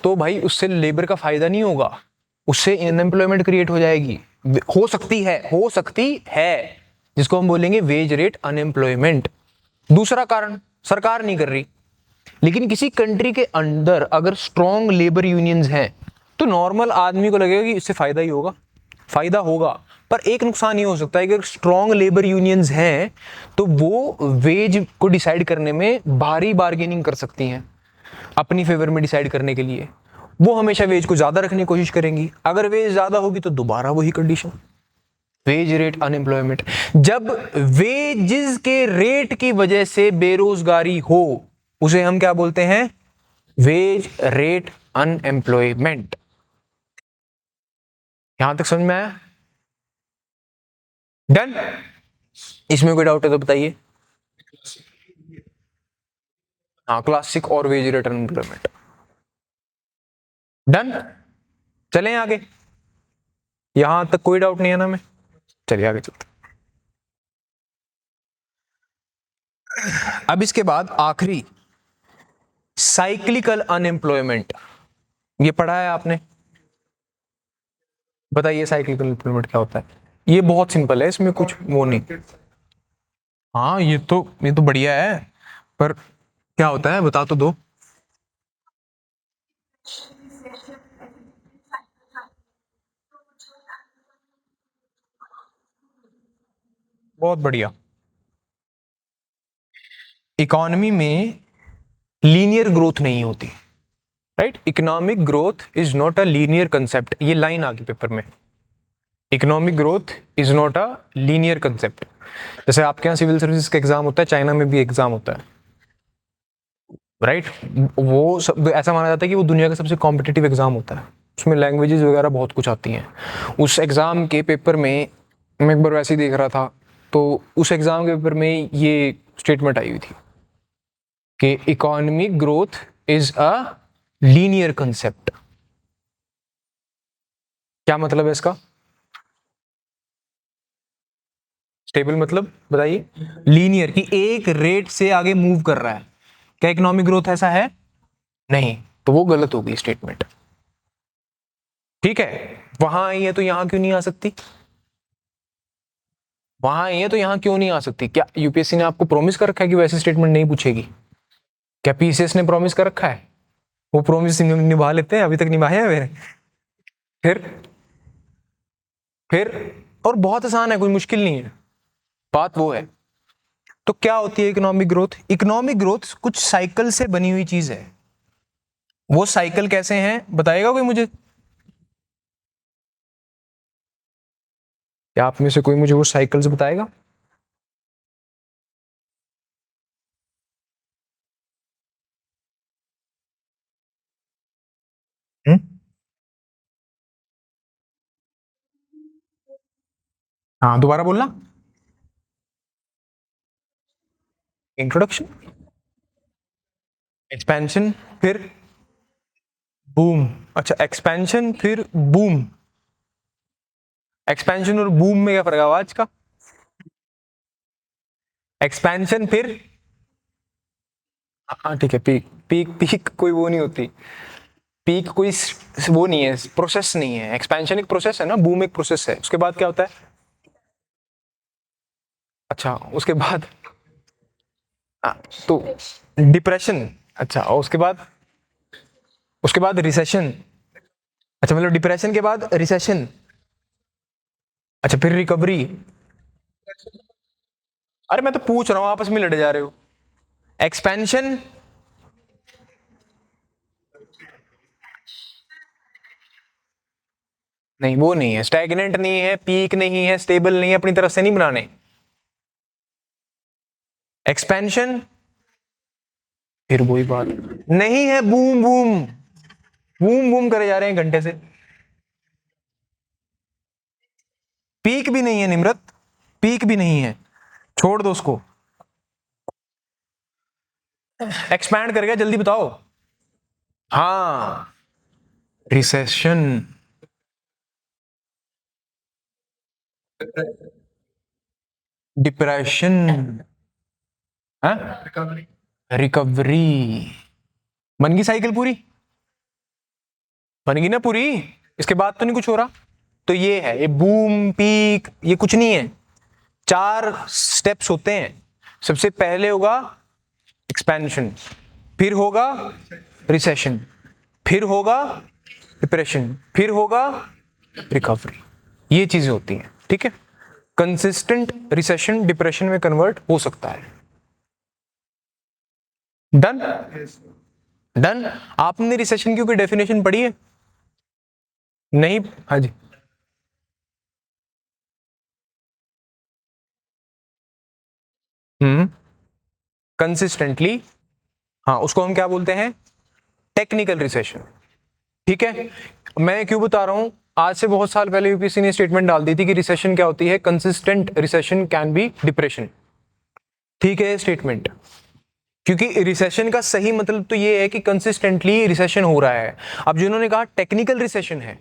तो भाई उससे लेबर का फायदा नहीं होगा, उससे अनएम्प्लॉयमेंट क्रिएट हो जाएगी। हो सकती है, जिसको हम बोलेंगे वेज रेट अनएम्प्लॉयमेंट। दूसरा कारण, सरकार नहीं कर रही, लेकिन किसी कंट्री के अंदर अगर स्ट्रॉन्ग लेबर यूनियंस हैं, तो नॉर्मल आदमी को लगेगा कि इससे फायदा ही होगा, फायदा होगा। पर एक नुकसान ये हो सकता है कि अगर स्ट्रॉन्ग लेबर यूनियंस हैं, तो वो वेज को डिसाइड करने में भारी बार्गेनिंग कर सकती हैं अपनी फेवर में डिसाइड करने के लिए। वो हमेशा वेज को ज्यादा रखने की कोशिश करेंगी। अगर वेज ज्यादा होगी तो दोबारा वही कंडीशन, वेज रेट अनएम्प्लॉयमेंट। जब वेजेस के रेट की वजह से बेरोजगारी हो, उसे हम क्या बोलते हैं? Veg rate unemployment. यहां तक समझ में आया? डन? इसमें कोई डाउट है तो बताइए। हाँ, क्लासिक और वेज रेट अनएम्प्लॉयमेंट। डन? चलें आगे? यहां तक कोई डाउट नहीं है ना? मैं चलिए आगे चलते। अब इसके बाद आखिरी, साइक्लिकल अनएम्प्लॉयमेंट। ये पढ़ा है आपने? बताइए साइक्लिकल अनएम्प्लॉयमेंट क्या होता है? ये बहुत सिंपल है, इसमें कुछ वो नहीं। हाँ, ये तो बढ़िया है, पर क्या होता है बता तो दो। बहुत बढ़िया। इकोनॉमी में लीनियर ग्रोथ नहीं होती, right? Economic growth is not a linear concept. ये लाइन आ गई पेपर में, economic growth is not a linear concept. जैसे आपके यहाँ सिविल सर्विसेज का एग्जाम होता है, चाइना में भी एग्जाम होता है, राइट? वो सब ऐसा माना जाता है कि वो दुनिया का सबसे कॉम्पिटिटिव एग्जाम होता है, उसमें लैंग्वेजेस वगैरह बहुत कुछ आती हैं। उस एग्जाम के पेपर में मैं एक बार वैसे ही देख रहा था, तो उस एग्जाम के पेपर में ये स्टेटमेंट आई हुई थी कि economic growth is a linear concept. क्या मतलब है इसका? स्टेबल मतलब बताइए? लीनियर, की एक रेट से आगे मूव कर रहा है। क्या इकोनॉमिक ग्रोथ ऐसा है? नहीं, तो वो गलत हो गई स्टेटमेंट। ठीक है, वहां आई है तो यहां क्यों नहीं आ सकती? वहां आई है तो यहां क्यों नहीं आ सकती? क्या यूपीएससी ने आपको प्रॉमिस कर रखा है कि वैसे स्टेटमेंट नहीं पूछेगी? क्या पीसीएस ने प्रॉमिस कर रखा है? वो प्रॉमिस निभा लेते हैं, अभी तक निभाए हैं मेरे? फिर फिर और बहुत आसान है, कोई मुश्किल नहीं है, बात वो है। तो क्या होती है इकोनॉमिक ग्रोथ? इकोनॉमिक ग्रोथ कुछ साइकिल से बनी हुई चीज है। वो साइकिल कैसे हैं बताएगा कोई मुझे? क्या आप में से कोई मुझे वो साइकिल्स बताएगा? हम्म? हाँ दोबारा बोलना। इंट्रोडक्शन, एक्सपेंशन, फिर बूम। अच्छा, एक्सपेंशन फिर बूम। एक्सपेंशन और बूम में क्या फर्क है आवाज का? एक्सपेंशन फिर, हाँ ठीक है, पीक पीक पीक कोई वो नहीं होती, पीक कोई वो नहीं है, प्रोसेस नहीं है। एक्सपेंशन एक प्रोसेस है ना, बूम एक प्रोसेस है। उसके बाद क्या होता है? अच्छा उसके बाद, हाँ, तो डिप्रेशन। अच्छा और उसके बाद रिसेशन। अच्छा मतलब डिप्रेशन के बाद रिसेशन। अच्छा फिर रिकवरी। अरे मैं तो पूछ रहा हूँ, आपस में लड़े जा रहे हो। एक्सपेंशन, नहीं वो नहीं है, स्टैग्नेंट नहीं है, पीक नहीं है, स्टेबल नहीं है, अपनी तरफ से नहीं बनाने। एक्सपेंशन, फिर वही बात, नहीं है बूम बूम, बूम बूम करे जा रहे हैं घंटे से। पीक भी नहीं है निम्रत, पीक भी नहीं है, छोड़ दो उसको। एक्सपैंड कर गया, जल्दी बताओ। हाँ, रिसेशन, डिप्रेशन, रिकवरी। रिकवरी। बन गई साइकिल पूरी? बन गई ना पूरी? इसके बाद तो नहीं कुछ हो रहा। तो ये है, ये बूम पीक ये कुछ नहीं है। 4 स्टेप्स होते हैं। सबसे पहले होगा एक्सपेंशन, फिर होगा रिसेशन, फिर होगा डिप्रेशन, फिर होगा रिकवरी। ये चीजें होती हैं, ठीक है। कंसिस्टेंट रिसेशन डिप्रेशन में कन्वर्ट हो सकता है। डन? डन। आपने रिसेशन की कोई डेफिनेशन पढ़ी है? नहीं? हाँ जी। कंसिस्टेंटली, हाँ उसको हम क्या बोलते हैं? Technical recession. ठीक है, मैं क्यों बता रहा हूं, आज से बहुत साल पहले यूपीएससी ने स्टेटमेंट डाल दी थी कि रिसेशन क्या होती है, consistent recession can be depression. ठीक है स्टेटमेंट, क्योंकि रिसेशन का सही मतलब तो ये है कि कंसिस्टेंटली रिसेशन हो रहा है। अब जिन्होंने कहा टेक्निकल रिसेशन है,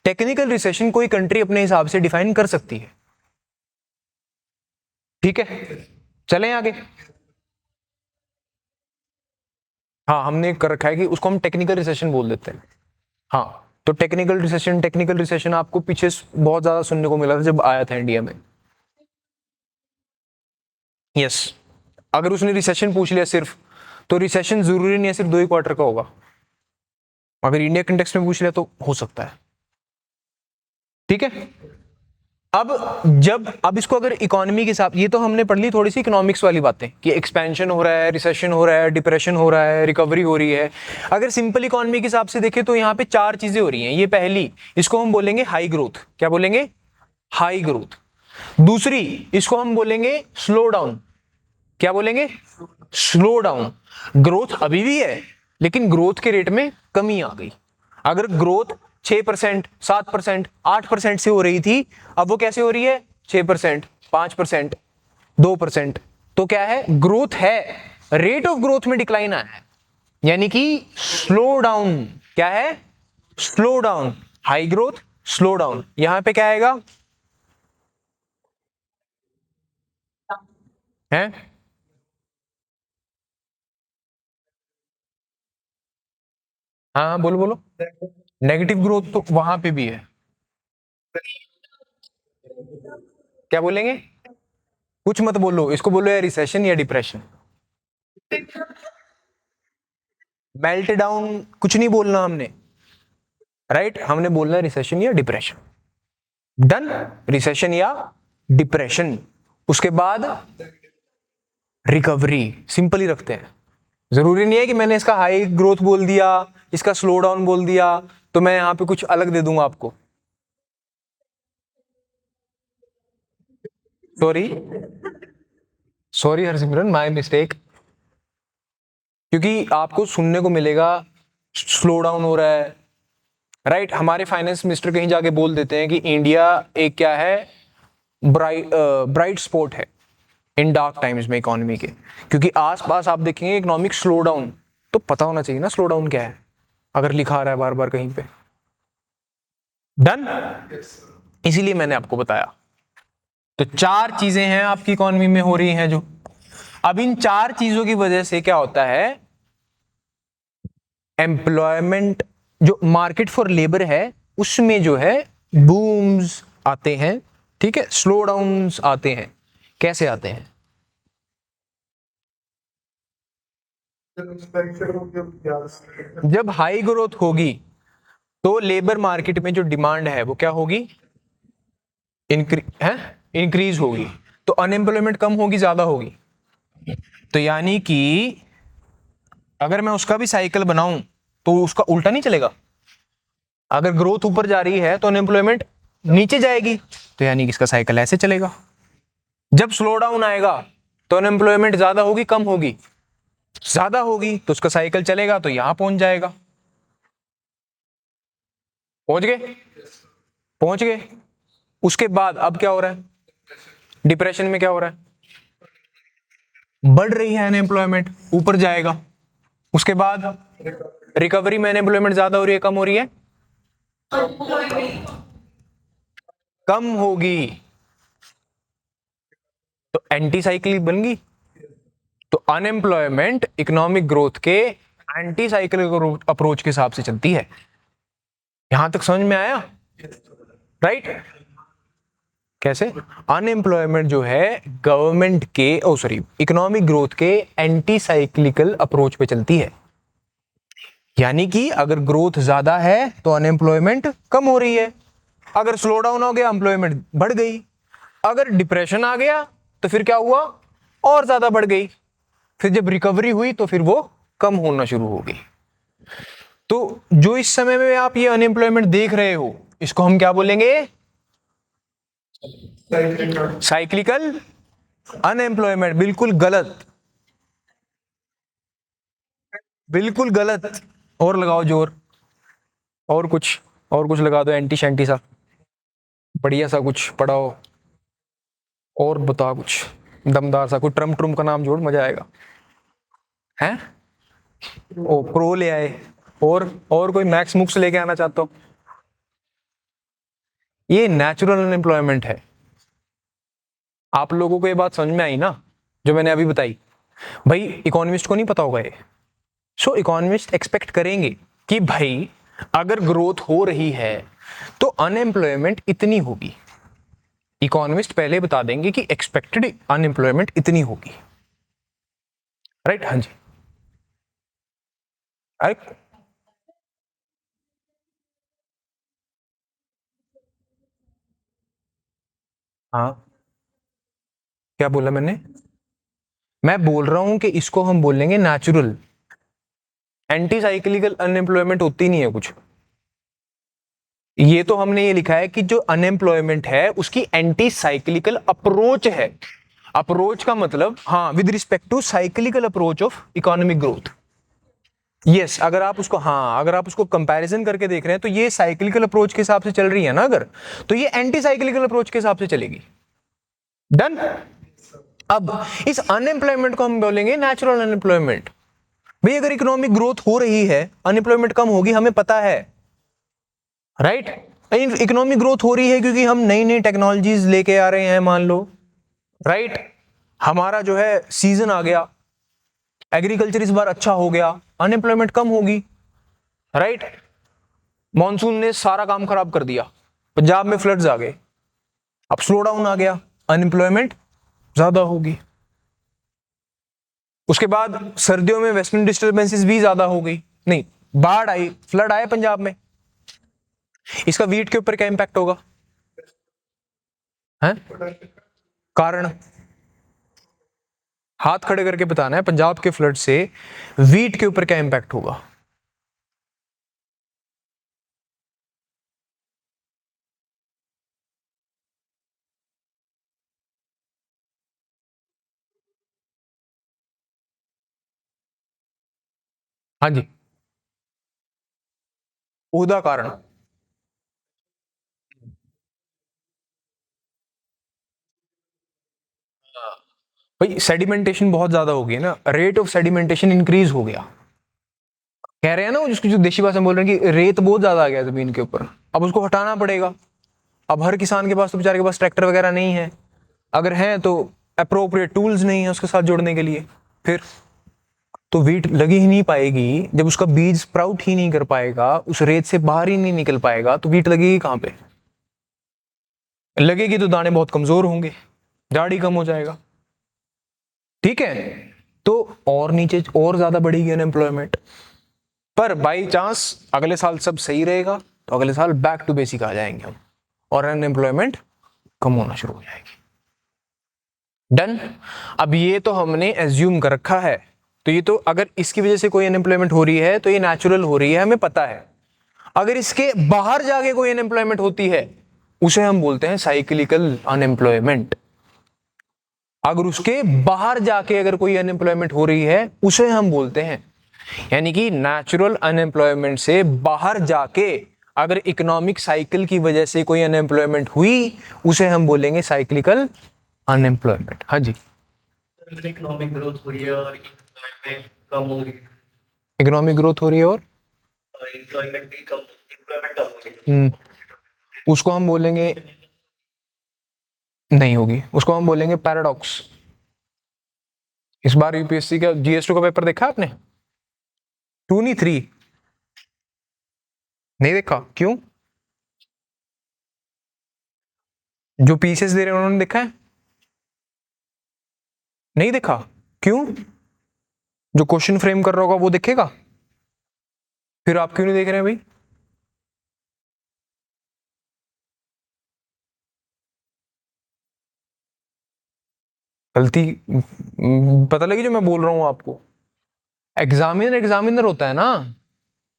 टेक्निकल रिसेशन कोई कंट्री अपने हिसाब से डिफाइन कर सकती है। ठीक है, चलें आगे। हाँ हमने कर रखा है कि उसको हम टेक्निकल रिसेशन बोल देते हैं। हाँ तो टेक्निकल रिसेशन आपको पीछे बहुत ज्यादा सुनने को मिला था जब आया था इंडिया में। यस, अगर उसने रिसेशन पूछ लिया सिर्फ, तो रिसेशन जरूरी नहीं है सिर्फ 2 ही क्वार्टर का होगा। अगर इंडिया कंटेक्स्ट में पूछ लिया तो हो सकता है। ठीक है, अब इसको अगर इकोनॉमी के हिसाब, ये तो हमने पढ़ ली थोड़ी सी इकोनॉमिक्स वाली बातें कि एक्सपेंशन हो रहा है, रिसेशन हो रहा है, डिप्रेशन हो रहा है, रिकवरी हो रही है। अगर सिंपल इकोनॉमी के हिसाब से देखें तो यहाँ पे 4 चीजें हो रही हैं। ये पहली, इसको हम बोलेंगे हाई ग्रोथ। क्या बोलेंगे? High growth. दूसरी, इसको हम बोलेंगे स्लो डाउन। क्या बोलेंगे? Slow down. ग्रोथ अभी भी है, लेकिन ग्रोथ के रेट में कमी आ गई। अगर ग्रोथ 6%, 7%, 8% से हो रही थी, अब वो कैसे हो रही है? 6%, 5%, 2%। तो क्या है? ग्रोथ है, रेट ऑफ ग्रोथ में डिक्लाइन आया है, यानी कि स्लो डाउन। क्या है? Slow down. High growth, slow down. यहां पे क्या आएगा? है हाँ हाँ, बोलो बोलो। नेगेटिव ग्रोथ तो वहां पे भी है। क्या बोलेंगे? कुछ मत बोलो, इसको बोलो या रिसेशन या डिप्रेशन। मेल्ट डाउन कुछ नहीं बोलना हमने, राइट? हमने बोलना रिसेशन या डिप्रेशन। डन? रिसेशन या डिप्रेशन। उसके बाद रिकवरी। सिंपल ही रखते हैं, जरूरी नहीं है कि मैंने इसका हाई ग्रोथ बोल दिया, इसका स्लो डाउन बोल दिया, तो मैं यहां पे कुछ अलग दे दूंगा आपको। Sorry, sorry Harsimran, my mistake. क्योंकि आपको सुनने को मिलेगा स्लो डाउन हो रहा है, राइट? हमारे फाइनेंस मिनिस्टर कहीं जाके बोल देते हैं कि इंडिया एक क्या है, ब्राइट स्पॉट है इन डार्क टाइम्स में इकोनॉमी के, क्योंकि आसपास आप देखेंगे इकोनॉमिक स्लो डाउन, तो पता होना चाहिए ना स्लो डाउन क्या है, अगर लिखा आ रहा है बार बार कहीं पे। डन, इसीलिए मैंने आपको बताया। तो 4 चीजें हैं आपकी इकोनॉमी में हो रही हैं जो, अब इन 4 चीजों की वजह से क्या होता है, एम्प्लॉयमेंट जो मार्केट फॉर लेबर है उसमें जो है बूम्स आते हैं, ठीक है, स्लो डाउन्स आते हैं। कैसे आते हैं? जब हाई ग्रोथ होगी तो लेबर मार्केट में जो डिमांड है वो क्या होगी, इंक्रीज होगी, तो अनएम्प्लॉयमेंट कम होगी ज्यादा होगी। तो यानी कि अगर मैं उसका भी साइकिल बनाऊं तो उसका उल्टा नहीं चलेगा, अगर ग्रोथ ऊपर जा रही है तो अनएम्प्लॉयमेंट नीचे जाएगी, तो यानी कि इसका साइकिल ऐसे चलेगा। जब स्लो डाउन आएगा तो अनएम्प्लॉयमेंट ज्यादा होगी कम होगी, ज्यादा होगी, तो उसका साइकिल चलेगा तो यहां पहुंच जाएगा। पहुंच गए? पहुंच गए। उसके बाद अब क्या हो रहा है, डिप्रेशन में क्या हो रहा है, बढ़ रही है अनएम्प्लॉयमेंट, ऊपर जाएगा। उसके बाद रिकवरी में अनएम्प्लॉयमेंट ज्यादा हो रही है कम हो रही है, कम होगी, तो एंटी साइकिल बन गई। तो अनएम्प्लॉयमेंट इकोनॉमिक ग्रोथ के एंटी साइकिल अप्रोच के हिसाब से चलती है। यहां तक समझ में आया? राइट? कैसे अनएम्प्लॉयमेंट जो है गवर्नमेंट के सॉरी इकोनॉमिक ग्रोथ के एंटी साइक्लिकल अप्रोच पे चलती है, यानी कि अगर ग्रोथ ज्यादा है तो अनएम्प्लॉयमेंट कम हो रही है, अगर स्लो डाउन हो गया एम्प्लॉयमेंट बढ़ गई, अगर डिप्रेशन आ गया तो फिर क्या हुआ, और ज्यादा बढ़ गई, फिर जब रिकवरी हुई तो फिर वो कम होना शुरू हो गई। तो जो इस समय में आप ये अनएम्प्लॉयमेंट देख रहे हो इसको हम क्या बोलेंगे, साइक्लिकल अनएम्प्लॉयमेंट। बिल्कुल गलत, बिल्कुल गलत। और लगाओ जोर, और कुछ लगा दो, एंटी शैंटी सा बढ़िया सा कुछ पढ़ाओ, और बता कुछ दमदार सा, कोई ट्रम्प ट्रुम्प का नाम जोड़, मजा आएगा। हैं? ओ प्रो ले आए, और कोई मैक्स मुक्स लेके आना चाहता हो? ये नेचुरल अनएम्प्लॉयमेंट है। आप लोगों को ये बात समझ में आई ना जो मैंने अभी बताई? भाई इकोनॉमिस्ट को नहीं पता होगा ये, सो इकोनॉमिस्ट एक्सपेक्ट करेंगे कि भाई अगर ग्रोथ हो रही है तो अनएम्प्लॉयमेंट इतनी होगी, इकोनॉमिस्ट पहले बता देंगे कि एक्सपेक्टेड अनएम्प्लॉयमेंट इतनी होगी। राइट? हाँ जी। अरे हाँ, क्या बोला मैंने? मैं बोल रहा हूं कि इसको हम बोलेंगे नेचुरल, एंटी साइक्लिकल अनएम्प्लॉयमेंट होती नहीं है कुछ। ये तो हमने ये लिखा है कि जो अनएम्प्लॉयमेंट है उसकी एंटी साइक्लिकल अप्रोच है। अप्रोच का मतलब हाँ, with respect to cyclical approach of economic growth. Yes, अगर आप उसको हाँ, अगर आप उसको कंपैरिजन करके देख रहे हैं तो ये साइक्लिकल अप्रोच के हिसाब से चल रही है ना, अगर तो ये एंटी साइक्लिकल अप्रोच के हिसाब से चलेगी। डन। अब इस अनएम्प्लॉयमेंट को हम बोलेंगे नेचुरल अनएम्प्लॉयमेंट। भाई अगर इकोनॉमिक ग्रोथ हो रही है अनएम्प्लॉयमेंट कम होगी, हमें पता है। राइट? इकोनॉमिक ग्रोथ हो रही है क्योंकि हम नई नई टेक्नोलॉजीज लेके आ रहे हैं, मान लो। राइट? हमारा जो है सीजन आ गया, एग्रीकल्चर इस बार अच्छा हो गया, अनएम्प्लॉयमेंट कम होगी। राइट? मॉनसून ने सारा काम खराब कर दिया, पंजाब में फ्लड्स आ गए, अब स्लो डाउन आ गया, अनएम्प्लॉयमेंट ज्यादा होगी। उसके बाद सर्दियों में वेस्टर्न डिस्टर्बेंसेस भी ज्यादा हो गई, नहीं बाढ़ आई, फ्लड आए पंजाब में, इसका वीट के ऊपर क्या इंपैक्ट होगा? है कारण हाथ खड़े करके बताना है, पंजाब के फ्लड से वीट के ऊपर क्या इंपैक्ट होगा? हाँ जी, ओहदा कारण। भाई सेडिमेंटेशन बहुत ज्यादा हो गई ना, रेट ऑफ सेडिमेंटेशन इंक्रीज हो गया। कह रहे हैं ना, जिसकी जो देशी भाषा में बोल रहे हैं कि रेत बहुत ज्यादा आ गया जमीन के ऊपर, अब उसको हटाना पड़ेगा। अब हर किसान के पास तो बेचारे के पास ट्रैक्टर वगैरह नहीं है, अगर है तो अप्रोप्रिएट टूल्स नहीं है उसके साथ जोड़ने के लिए, फिर तो वीट लगी ही नहीं पाएगी। जब उसका बीज स्प्राउट ही नहीं कर पाएगा, उस रेत से बाहर ही नहीं निकल पाएगा, तो वीट लगेगी कहाँ पे? लगेगी तो दाने बहुत कमजोर होंगे, झाड़ी कम हो जाएगा। ठीक है, तो और नीचे और ज्यादा बढ़ेगी अनएम्प्लॉयमेंट। पर बाई चांस अगले साल सब सही रहेगा तो अगले साल बैक टू बेसिक आ जाएंगे हम, और अनएम्प्लॉयमेंट कम होना शुरू हो जाएगी। डन। अब ये तो हमने एज्यूम कर रखा है, तो ये तो अगर इसकी वजह से कोई अनएम्प्लॉयमेंट हो रही है तो ये नेचुरल हो रही है, हमें पता है। अगर इसके बाहर जाके कोई अनएम्प्लॉयमेंट होती है उसे हम बोलते हैं साइक्लिकल अनएम्प्लॉयमेंट। अगर उसके बाहर जाके अगर कोई अनएम्प्लॉयमेंट हो रही है उसे हम बोलते हैं, यानी कि नेचुरल अनएम्प्लॉयमेंट से बाहर जाके अगर इकोनॉमिक साइकिल की वजह से कोई अनएम्प्लॉयमेंट हुई उसे हम बोलेंगे साइक्लिकल अनएम्प्लॉयमेंट। हाँ जी, इकोनॉमिक ग्रोथ हो रही है और एम्प्लॉयमेंट कम हो रही है, इकोनॉमिक ग्रोथ हो रही है और एम्प्लॉयमेंट भी कम, एम्प्लॉयमेंट कम हो रही है, उसको हम बोलेंगे, नहीं होगी, उसको हम बोलेंगे पैराडॉक्स। इस बार यूपीएससी का जीएस2 का पेपर देखा आपने? 2 नहीं 3 नहीं देखा, क्यों? जो पीसेस दे रहे हैं उन्होंने देखा है? नहीं देखा, क्यों? जो क्वेश्चन फ्रेम कर रहा होगा वो देखेगा, फिर आप क्यों नहीं देख रहे हैं भाई? गलती पता लगी जो मैं बोल रहा हूं आपको? एग्जामिनर एग्जामिनर होता है ना,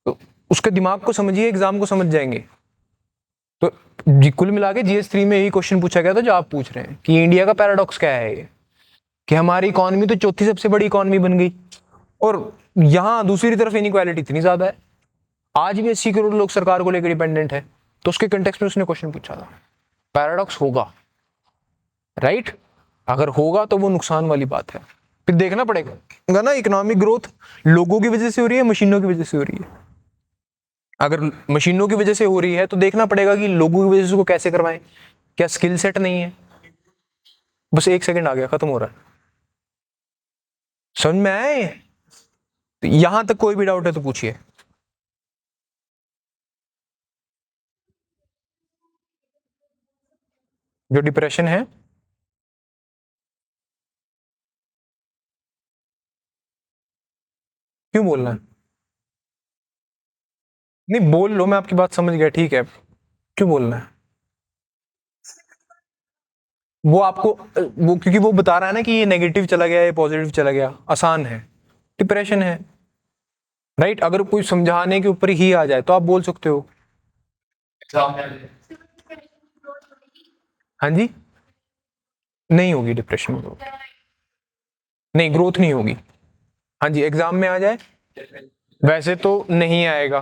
तो उसके दिमाग को समझिए, एग्जाम को समझ जाएंगे। तो कुल मिला के जीएस3 में यही क्वेश्चन पूछा गया था जो आप पूछ रहे हैं कि इंडिया का पैराडॉक्स क्या है ये, कि हमारी इकोनॉमी तो चौथी सबसे बड़ी इकोनॉमी बन गई और यहां दूसरी तरफ इनइक्वालिटी इतनी ज्यादा है, आज भी 80 करोड़ लोग सरकार को लेकर डिपेंडेंट है। तो उसके कंटेक्स्ट में उसने क्वेश्चन पूछा था, पैराडॉक्स होगा, राइट? अगर होगा तो वो नुकसान वाली बात है, फिर देखना पड़ेगा ना इकोनॉमिक ग्रोथ लोगों की वजह से हो रही है, मशीनों की वजह से हो रही है। अगर मशीनों की वजह से हो रही है तो देखना पड़ेगा कि लोगों की वजह से उसको कैसे करवाएं, क्या स्किल सेट नहीं है? बस 1 सेकंड आ गया, खत्म हो रहा है। समझ में आए? तो यहां तक कोई भी डाउट है तो पूछिए। जो डिप्रेशन है, क्यों बोलना है? नहीं बोल लो, मैं आपकी बात समझ गया, ठीक है, क्यों बोलना है? वो आपको वो क्योंकि वो बता रहा है ना कि ये नेगेटिव चला गया, ये पॉजिटिव चला गया, आसान है, डिप्रेशन है, राइट? अगर कोई समझाने के ऊपर ही आ जाए तो आप बोल सकते हो। एग्जाम में हाँ जी, नहीं होगी डिप्रेशन में growth। नहीं, ग्रोथ नहीं होगी। हाँ जी, एग्जाम में आ जाए वैसे तो नहीं आएगा,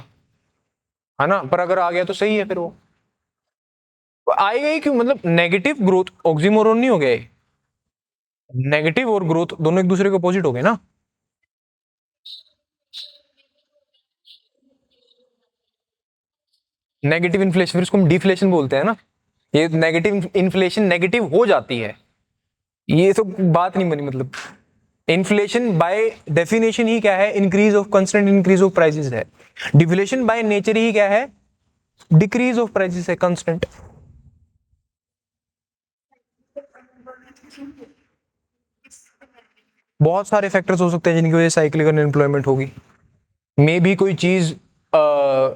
है ना, पर अगर आ गया तो सही है, फिर वो आएगा ही क्यों? मतलब नेगेटिव ग्रोथ ऑक्सीमोरोन नहीं हो गया, नेगेटिव और ग्रोथ दोनों एक दूसरे के अपोजिट हो गए ना। नेगेटिव इन्फ्लेशन, फिर उसको हम डिफ्लेशन बोलते हैं ना। ये नेगेटिव इन्फ्लेशन नेगेटिव हो जाती है, ये तो बात नहीं बनी। मतलब इन्फ्लेशन बाय डेफिनेशन ही क्या है? Increase of constant increase of prices है। डिफ्लेशन बाय नेचर ही क्या है? डिक्रीज ऑफ प्राइसेस है, कांस्टेंट। बहुत सारे फैक्टर्स हो सकते हैं जिनकी वजह से साइक्लिकल अनएम्प्लॉयमेंट होगी। मे भी कोई चीज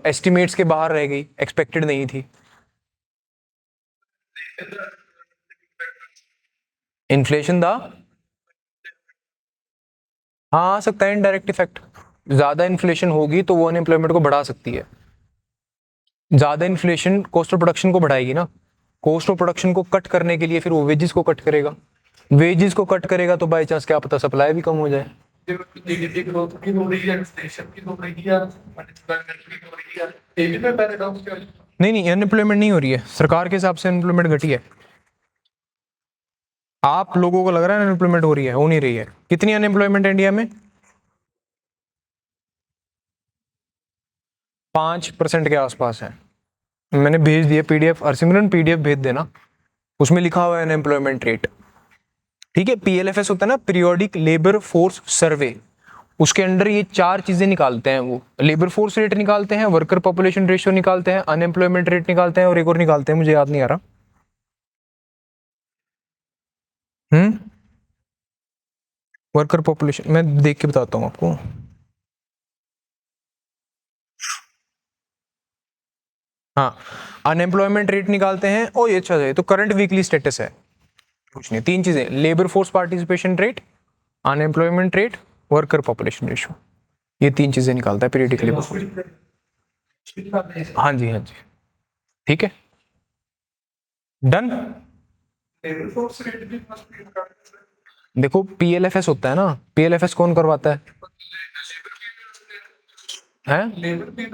एस्टिमेट्स के बाहर रह गई, एक्सपेक्टेड नहीं थी। इन्फ्लेशन दा हाँ आ सकता है, इनडायरेक्ट इफेक्ट। ज्यादा इन्फ्लेशन होगी तो वो अनएम्प्लॉयमेंट को बढ़ा सकती है। ज्यादा इन्फ्लेशन कॉस्ट ऑफ प्रोडक्शन को बढ़ाएगी ना, कॉस्ट ऑफ प्रोडक्शन को कट करने के लिए फिर वो वेजेस को कट करेगा, वेजेस को कट करेगा तो बाई चांस क्या पता सप्लाई भी कम हो जाए। जीडीपी ग्रोथ की हो रही है, इन्फ्लेशन की हो रही है, अनएम्प्लॉयमेंट की हो रही है, ये भी मैं पैराडॉक्स क्या? नहीं नहीं, अनएम्प्लॉयमेंट नहीं हो रही है, सरकार के हिसाब से अनएम्प्लॉयमेंट घटी है। आप लोगों को लग रहा है अनएम्प्लॉयमेंट हो रही है, हो नहीं रही है? कितनी अनएम्प्लॉयमेंट है इंडिया में? 5% के आसपास है। मैंने भेज दिया पीडीएफ, हरसिमरन पीडीएफ भेज देना, उसमें लिखा हुआ है अनएम्प्लॉयमेंट रेट। ठीक है, पीएलएफएस होता है ना, पीरियोडिक लेबर फोर्स सर्वे, उसके अंडर ये 4 चीजें निकालते हैं। वो लेबर फोर्स रेट निकालते हैं, वर्कर पॉपुलेशन रेशियो निकालते हैं, अनएम्प्लॉयमेंट रेट निकालते हैं, और एक और निकालते हैं, मुझे याद नहीं आ रहा। वर्कर पॉपुलेशन मैं देख के बताता हूँ आपको। हाँ, अनएम्प्लॉयमेंट रेट निकालते हैं। ओ ये अच्छा है, तो करंट वीकली स्टेटस है, कुछ नहीं, 3 चीजें, labour force participation rate, unemployment rate, worker population ratio, ये 3 चीजें निकालता है पीरियडिक लेबर फोर्स। हाँ जी, हाँ जी, ठीक है, डन। लेबर फोर्स रेट भी मस्ट बी देखो पीएलएफएस होता है ना, पीएलएफएस कौन करवाता है? लेबर भी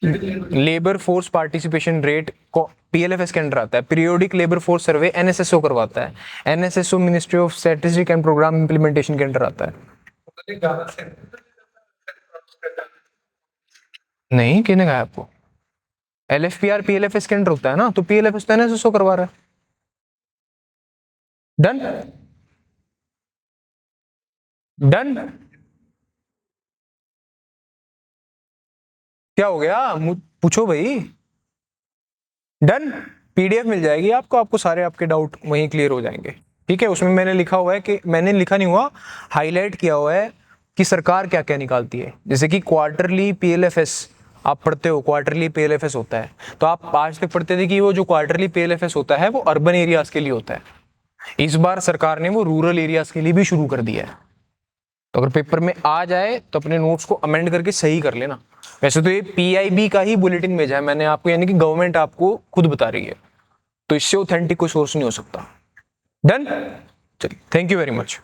लेबर फोर्स पार्टिसिपेशन रेट को पीएलएफएस के अंडर आता है। Periodic labour force survey NSSO करवाता है। NSSO ministry of statistics and programme implementation के अंडर आता है। गाना से नहीं, किसने कहा आपको? एलएफपीआर पीएलएफएस के अंडर होता है ना, तो पीएलएफएस तो एनएसएसओ करवा रहा है। Done done. क्या हो गया, पूछो भाई। डन, पीडीएफ मिल जाएगी आपको, आपको सारे आपके डाउट वहीं क्लियर हो जाएंगे। ठीक है, उसमें मैंने लिखा हुआ है कि, मैंने लिखा नहीं हुआ, हाईलाइट किया हुआ है कि सरकार क्या क्या निकालती है। जैसे कि क्वार्टरली पीएलएफएस आप पढ़ते हो, क्वार्टरली पीएलएफएस होता है, तो आप आज तक पढ़ते थे कि वो जो क्वार्टरली पीएलएफएस होता है वो अर्बन एरियाज के लिए होता है। इस बार सरकार ने वो रूरल एरियाज के लिए भी शुरू कर दिया है। तो अगर पेपर में आ जाए तो अपने नोट्स को अमेंड करके सही कर लेना। वैसे तो ये पीआईबी का ही बुलेटिन भेजा है मैंने आपको, यानी कि गवर्नमेंट आपको खुद बता रही है, तो इससे ऑथेंटिक कोई सोर्स नहीं हो सकता। डन, चलिए, थैंक यू वेरी मच।